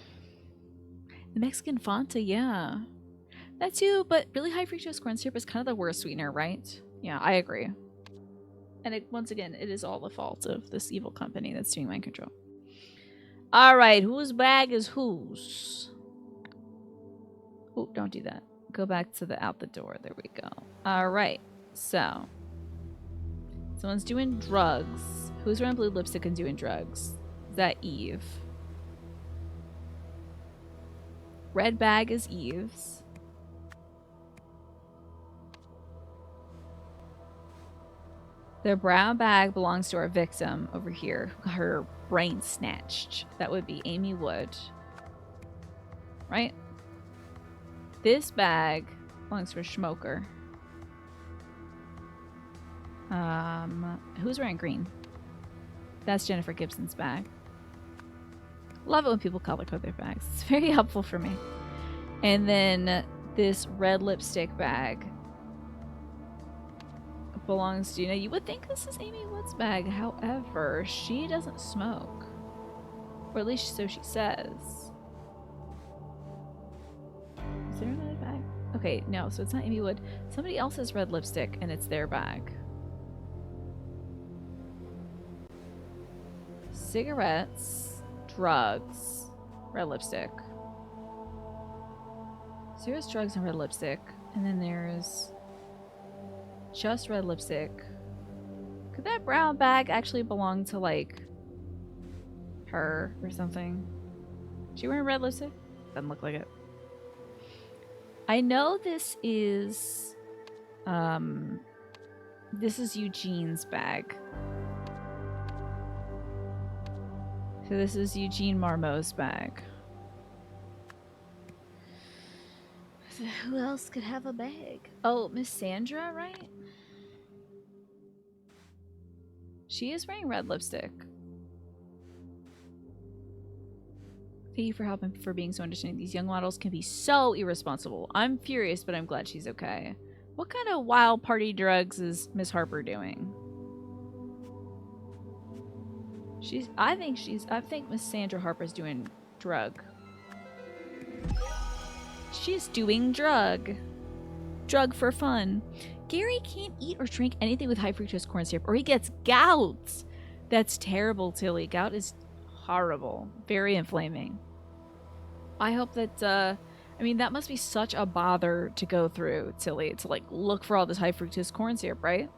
The Mexican Fanta, yeah. That too, but really high fructose corn syrup is kind of the worst sweetener, right? Yeah, I agree. And once again, it is all the fault of this evil company that's doing mind control. Alright, whose bag is whose? Oh, don't do that. Go back to the out the door. There we go. Alright, so. Someone's doing drugs. Who's wearing blue lipstick and doing drugs? Is that Eve? Red bag is Eve's. The brown bag belongs to our victim over here, who got her brain snatched. That would be Amy Wood. Right? This bag belongs to a smoker. Who's wearing green? That's Jennifer Gibson's bag. Love it when people color code their bags. It's very helpful for me. And then this red lipstick bag belongs to, you would think this is Amy Wood's bag. However, she doesn't smoke. Or at least so she says. Is there another bag? Okay, no, so it's not Amy Wood. Somebody else has red lipstick and it's their bag. Cigarettes, drugs, red lipstick. Serious drugs and red lipstick. And then there's just red lipstick. Could that brown bag actually belong to, like, her or something? Is she wearing red lipstick? Doesn't look like it. I know this is Eugene's bag. So this is Eugene Marmot's bag. So who else could have a bag? Oh, Miss Sandra, right? She is wearing red lipstick. Thank you for helping, for being so understanding. These young models can be so irresponsible. I'm furious, but I'm glad she's okay. What kind of wild party drugs is Miss Harper doing? I think Miss Sandra Harper's doing drug. She's doing drug. Drug for fun. Gary can't eat or drink anything with high fructose corn syrup or he gets gout. That's terrible, Tilly. Gout is horrible. Very inflaming. I hope that, I mean, that must be such a bother to go through, Tilly, to, like, look for all this high fructose corn syrup, right?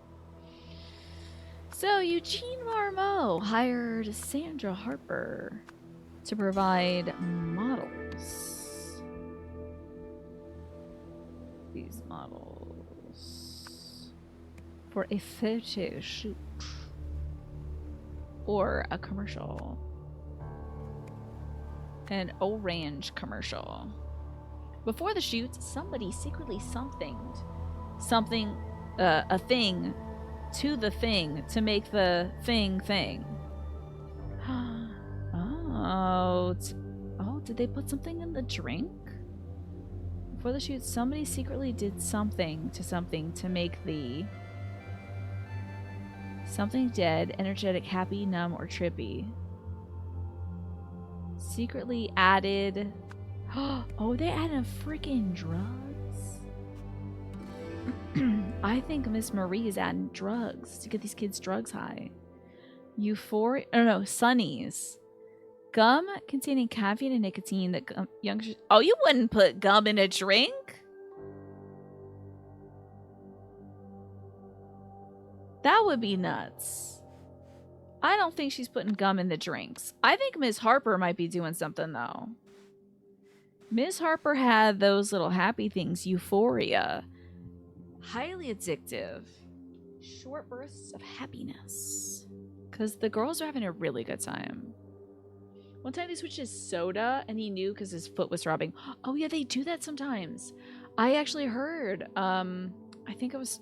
So, Eugene Marmot hired Sandra Harper to provide models. These models. For a photo shoot. Or a commercial. An orange commercial. Before the shoot, somebody secretly a thing to the thing to make the thing. Oh, did they put something in the drink? Before the shoot, somebody secretly did something to make the something dead, energetic, happy, numb, or trippy. Secretly added. Oh, they added freaking drugs. I think Miss Marie is adding drugs to get these kids drugs high. Euphoria. Oh no, Sunnies. Gum containing caffeine and nicotine that youngsters. Oh, you wouldn't put gum in a drink? That would be nuts. I don't think she's putting gum in the drinks. I think Miss Harper might be doing something, though. Miss Harper had those little happy things. Euphoria. Highly addictive. Short bursts of happiness. Because the girls are having a really good time. One time they switched to soda and he knew because his foot was throbbing. Oh yeah, they do that sometimes. I actually heard, I think I was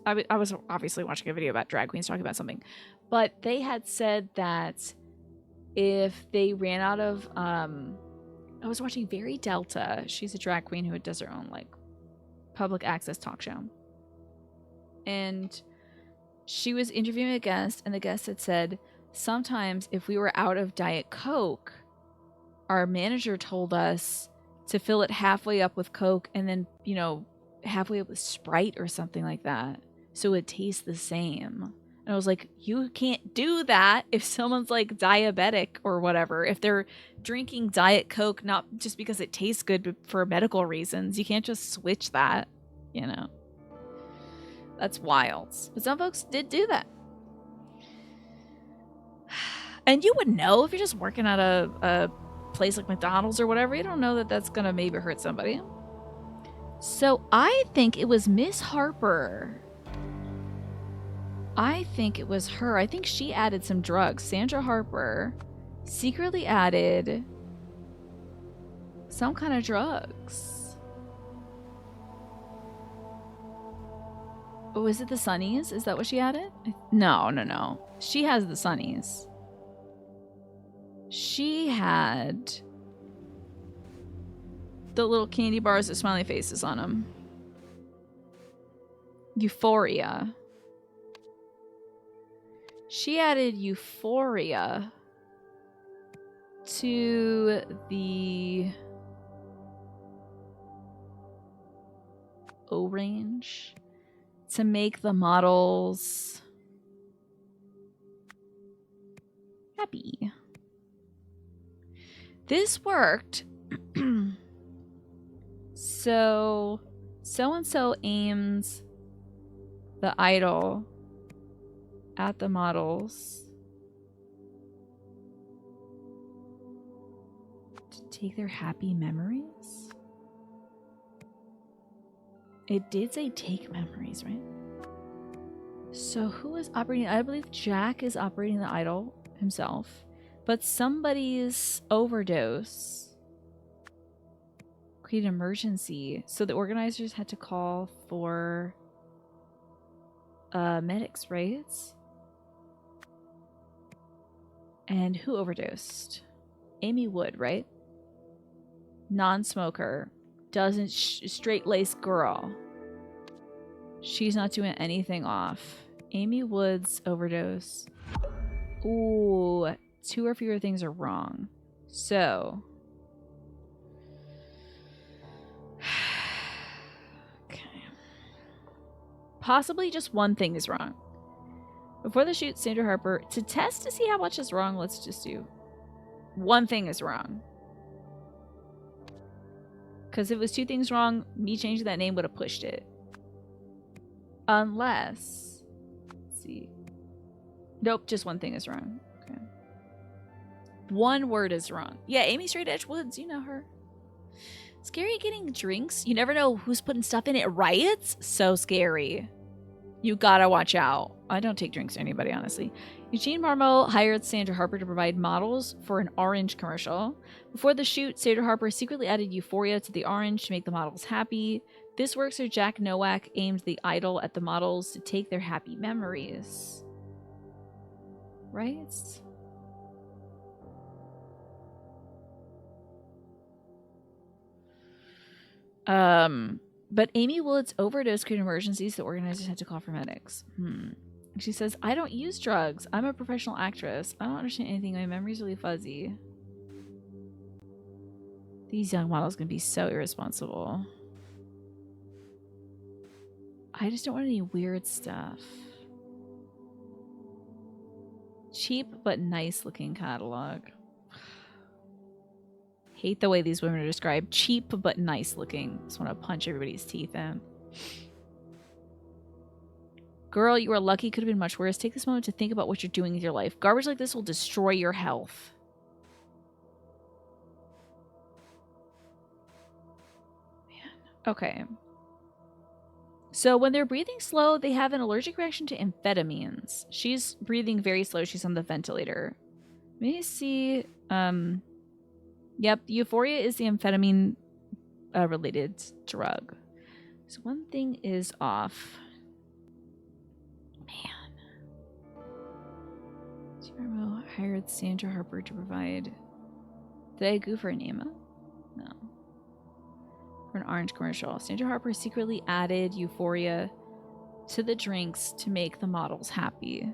obviously watching a video about drag queens talking about something, but they had said that if they ran out of, I was watching Very Delta. She's a drag queen who does her own like public access talk show. And she was interviewing a guest and the guest had said, sometimes if we were out of Diet Coke, our manager told us to fill it halfway up with Coke and then, you know, halfway up with Sprite or something like that. So it tastes the same. And I was like, you can't do that if someone's like diabetic or whatever. If they're drinking Diet Coke, not just because it tastes good, but for medical reasons, you can't just switch that, you know. That's wild. But some folks did do that. And you would know if you're just working at a place like McDonald's or whatever. You don't know that that's gonna maybe hurt somebody. So I think it was Miss Harper. I think it was her. I think she added some drugs. Sandra Harper secretly added some kind of drugs. Oh, is it the Sunnies? Is that what she added? No. She has the Sunnies. She had the little candy bars with smiley faces on them. Euphoria. She added Euphoria to the orange to make the models happy. This worked. So-and-so aims the idol at the models to take their happy memories. It did say take memories, right? So who is operating? I believe Jack is operating the idol himself, but somebody's overdose create an emergency, so the organizers had to call for medics, right? And who overdosed? Amy Wood, right? Non-smoker, doesn't straight-laced girl. She's not doing anything off. Amy Wood's overdose. Ooh, 2 or fewer things are wrong. So possibly just one thing is wrong. Before the shoot, Sandra Harper, to test to see how much is wrong, let's just do one thing is wrong. Because if it was 2 things wrong, me changing that name would have pushed it. Unless, let's see. Nope, just one thing is wrong. Okay. 1 word is wrong. Yeah, Amy Straight Edge Woods, you know her. Scary getting drinks. You never know who's putting stuff in it, right? It's so scary. You gotta watch out. I don't take drinks to anybody, honestly. Eugene Marmo hired Sandra Harper to provide models for an orange commercial. Before the shoot, Sandra Harper secretly added Euphoria to the orange to make the models happy. This works so Jack Nowak aimed the idol at the models to take their happy memories. Right? But Amy Wood's overdose created emergencies. The organizers had to call for medics. She says, I don't use drugs. I'm a professional actress. I don't understand anything. My memory's really fuzzy. These young models can be so irresponsible. I just don't want any weird stuff. Cheap but nice looking catalog. Hate the way these women are described. Cheap but nice looking. Just want to punch everybody's teeth in. Girl, you are lucky. Could have been much worse. Take this moment to think about what you're doing with your life. Garbage like this will destroy your health. Man. Okay. So when they're breathing slow, they have an allergic reaction to amphetamines. She's breathing very slow. She's on the ventilator. Let me see. Yep, Euphoria is the amphetamine related drug. So one thing is off. Man. Remo hired Sandra Harper to provide. Did I goof her name up? No. For an orange commercial. Sandra Harper secretly added Euphoria to the drinks to make the models happy.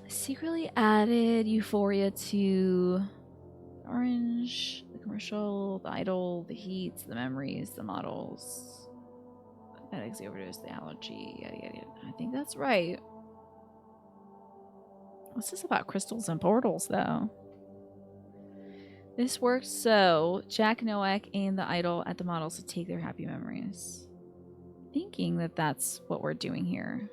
Secretly added Euphoria to orange, the commercial, the idol, the heat, the memories, the models. Medics, the overdose, the allergy, yada yada yada. I think that's right. What's this about crystals and portals, though? This worked so Jack Nowak aimed the idol at the models to take their happy memories. Thinking that that's what we're doing here.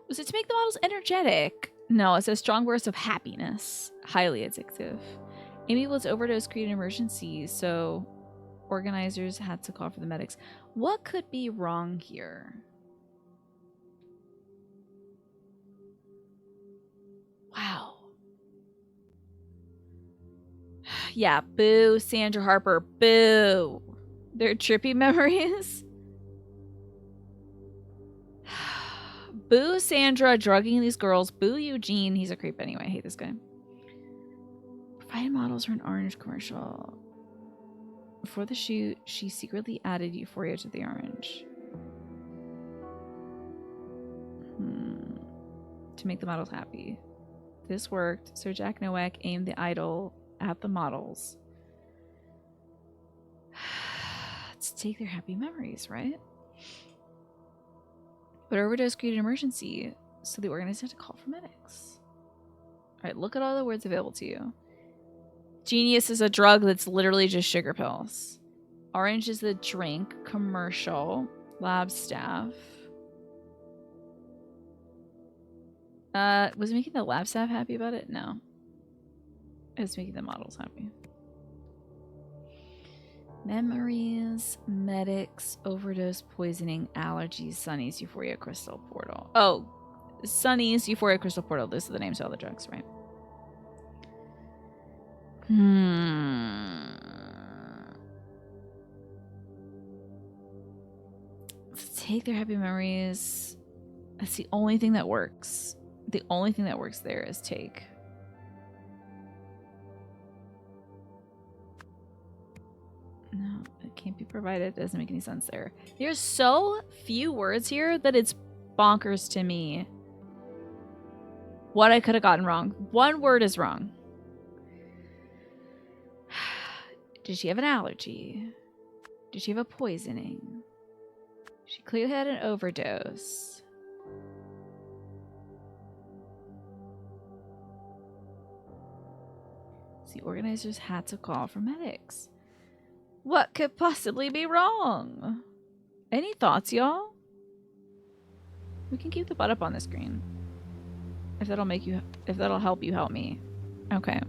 Was it to make the models energetic? No, it says strong bursts of happiness. Highly addictive. Amy was overdose, created an emergency, so organizers had to call for the medics. What could be wrong here? Wow. Yeah, boo, Sandra Harper, boo. They're trippy memories. Boo Sandra drugging these girls. Boo Eugene. He's a creep anyway. I hate this guy. Provide models for an orange commercial. Before the shoot, she secretly added Euphoria to the orange. To make the models happy. This worked, so Jack Nowak aimed the idol at the models. To take their happy memories, right? But overdose created an emergency, so the organizers had to call for medics. Alright, look at all the words available to you. Genius is a drug that's literally just sugar pills. Orange is the drink. Commercial. Lab staff. Was it making the lab staff happy about it? No. It's making the models happy. Memories, medics, overdose, poisoning, allergies, Sunny's, Euphoria, Crystal, Portal. Oh, Sunny's, Euphoria, Crystal, Portal. Those are the names of all the drugs, right? Let's take their happy memories. That's the only thing that works. The only thing that works there is take. No, it can't be provided. It doesn't make any sense there. There's so few words here that it's bonkers to me what I could have gotten wrong. One word is wrong. Did she have an allergy? Did she have a poisoning? She clearly had an overdose. The organizers had to call for medics. What could possibly be wrong? Any thoughts, y'all? We can keep the butt up on the screen. If that'll help you help me. Okay.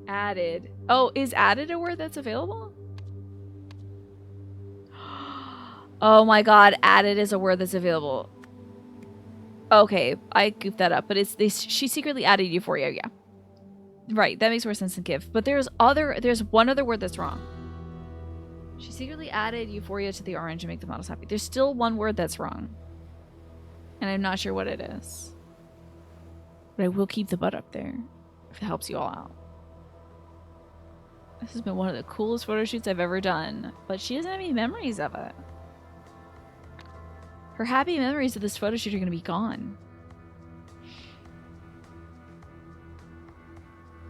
Added. Oh, is added a word that's available? Oh my god, added is a word that's available. Okay, I goofed that up, but she secretly added Euphoria, yeah. Right, that makes more sense than give. But there's one other word that's wrong. She secretly added Euphoria to the orange to make the models happy. There's still one word that's wrong. And I'm not sure what it is. But I will keep the butt up there if it helps you all out. This has been one of the coolest photo shoots I've ever done. But she doesn't have any memories of it. Her happy memories of this photo shoot are going to be gone.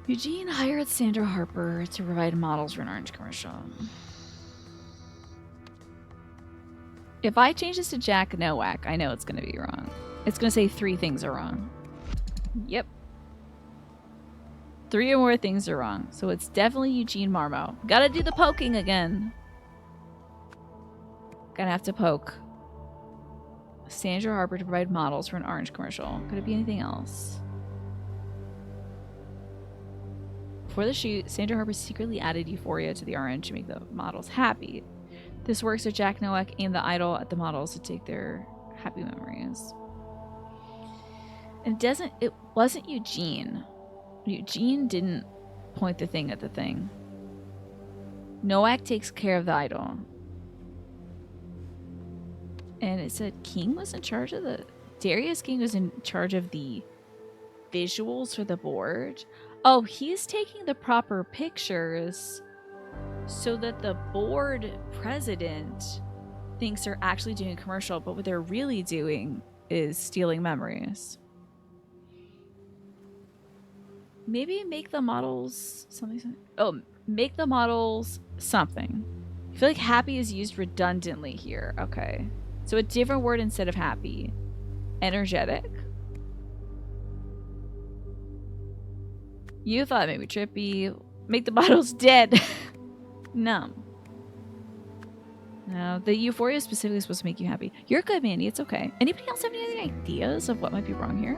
Eugene hired Sandra Harper to provide models for an orange commercial. If I change this to Jack Nowak, I know it's going to be wrong. It's going to say 3 things are wrong. Yep. 3 or more things are wrong. So it's definitely Eugene Marmo. Gotta do the poking again. Gonna have to poke. Sandra Harper to provide models for an orange commercial. Could it be anything else? Before the shoot, Sandra Harper secretly added euphoria to the orange to make the models happy. This works so Jack Nowak aimed the idol at the models to take their happy memories. And it wasn't Eugene. Eugene didn't point the thing at the thing. Nowak takes care of the idol. And it said King was in charge of Darius King was in charge of the visuals for the board. Oh, he's taking the proper pictures so that the board president thinks they're actually doing a commercial, but what they're really doing is stealing memories. Maybe make the models something. Oh, make the models something. I feel like happy is used redundantly here. Okay. So a different word instead of happy. Energetic. You thought maybe trippy. Make the models dead. Numb. No, the euphoria is specifically supposed to make you happy. You're good, Mandy. It's okay. Anybody else have any other ideas of what might be wrong here?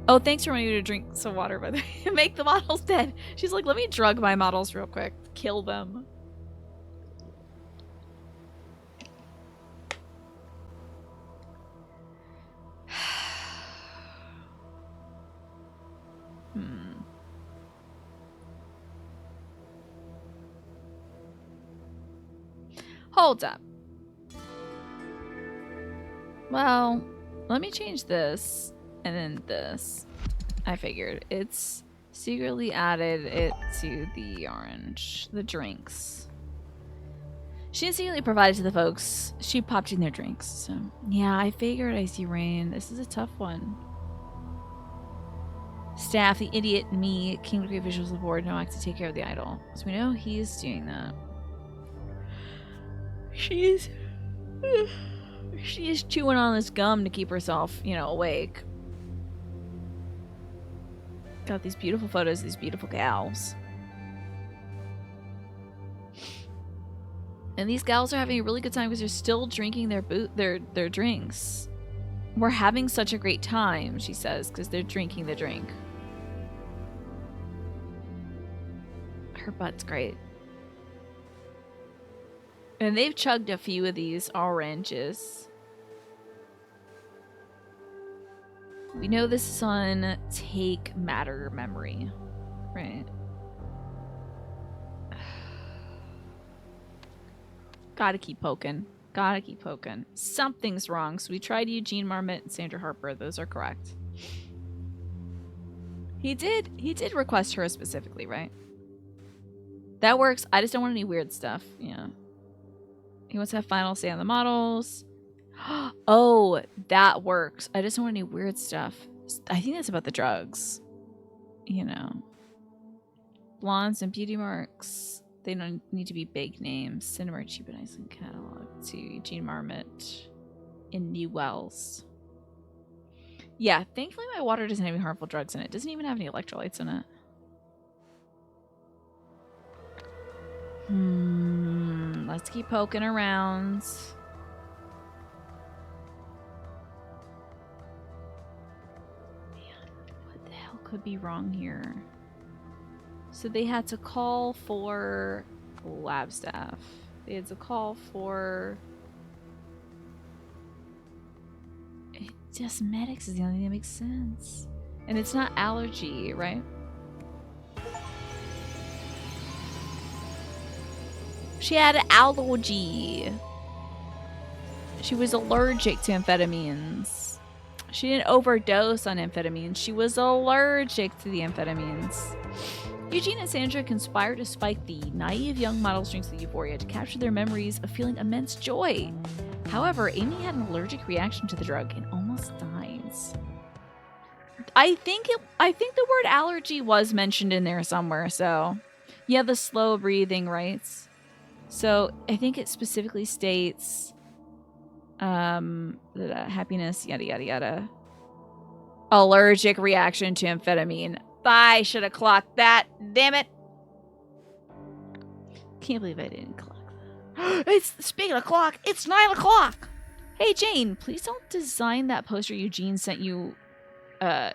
Oh, thanks for wanting me to drink some water, by the way. Make the models dead. She's like, let me drug my models real quick. Kill them. Hold up. Well, let me change this and then this. I figured it's secretly added it to the orange, the drinks. She didn't secretly provide it to the folks. She popped in their drinks. So yeah, I figured. Icy Rain. This is a tough one. Staff, the idiot, me, King to create visuals of the board, Nowak to take care of the idol. So we know he's doing that. She's chewing on this gum to keep herself, you know, awake. Got these beautiful photos of these beautiful gals. And these gals are having a really good time because they're still drinking their drinks. We're having such a great time, she says, because they're drinking the drink. Her butt's great. And they've chugged a few of these oranges. We know this is on Take Matter Memory, right? Gotta keep poking. Gotta keep poking. Something's wrong. So we tried Eugene Marmot and Sandra Harper. Those are correct. He did request her specifically, right? That works. I just don't want any weird stuff. Yeah. He wants to have final say on the models. Oh, that works. I just don't want any weird stuff. I think that's about the drugs. You know. Blondes and beauty marks. They don't need to be big names. Cinemark Cheap and Iceland catalog to Eugene Marmot in New Wells. Yeah, thankfully my water doesn't have any harmful drugs in it. It doesn't even have any electrolytes in it. Let's keep poking around. Man, what the hell could be wrong here? So they had to call for lab staff. They had to call for... Just medics is the only thing that makes sense. And it's not allergy, right? She had allergy. She was allergic to amphetamines. She didn't overdose on amphetamines. She was allergic to the amphetamines. Eugene and Sandra conspire to spike the naive young models' drinks with euphoria to capture their memories of feeling immense joy. However, Amy had an allergic reaction to the drug and almost dies. I think the word allergy was mentioned in there somewhere, so yeah, the slow breathing, right? So I think it specifically states happiness, yada yada yada. Allergic reaction to amphetamine. I should have clocked that. Damn it. Can't believe I didn't clock that. It's, speaking of clock, it's 9 o'clock. Hey, Jane, please don't design that poster Eugene sent you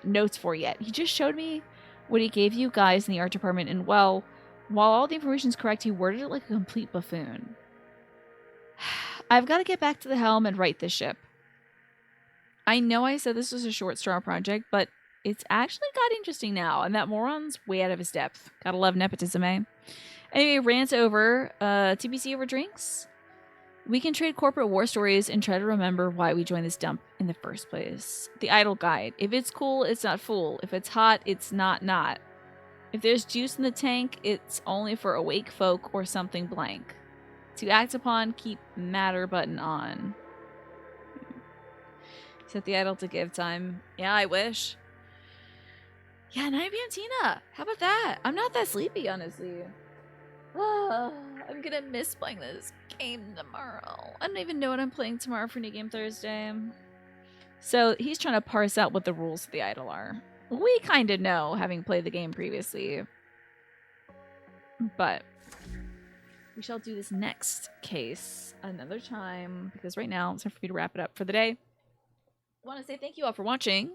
notes for yet. He just showed me what he gave you guys in the art department, and well, while all the information is correct, he worded it like a complete buffoon. I've got to get back to the helm and right this ship. I know I said this was a short straw project, but it's actually got interesting now, and that moron's way out of his depth. Gotta love nepotism, eh? Anyway, rant over. TBC over drinks? We can trade corporate war stories and try to remember why we joined this dump in the first place. The Idle Guide. If it's cool, it's not full. If it's hot, it's not. If there's juice in the tank, it's only for awake folk or something blank. To act upon, keep matter button on. Set the idle to give time. Yeah, I wish. Yeah, 9 p.m. Tina. How about that? I'm not that sleepy, honestly. I'm gonna miss playing this game tomorrow. I don't even know what I'm playing tomorrow for New Game Thursday. So he's trying to parse out what the rules of the idol are. We kind of know, having played the game previously. But we shall do this next case another time, because right now it's time for me to wrap it up for the day. I want to say thank you all for watching.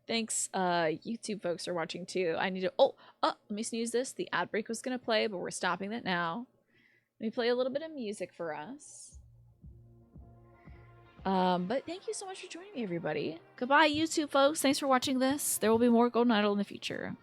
Thanks, YouTube folks are watching too. I need to, let me snooze this. The ad break was going to play, but we're stopping that now. Let me play a little bit of music for us. But thank you so much for joining me, everybody. Goodbye, YouTube folks. Thanks for watching this. There will be more Golden Idol in the future.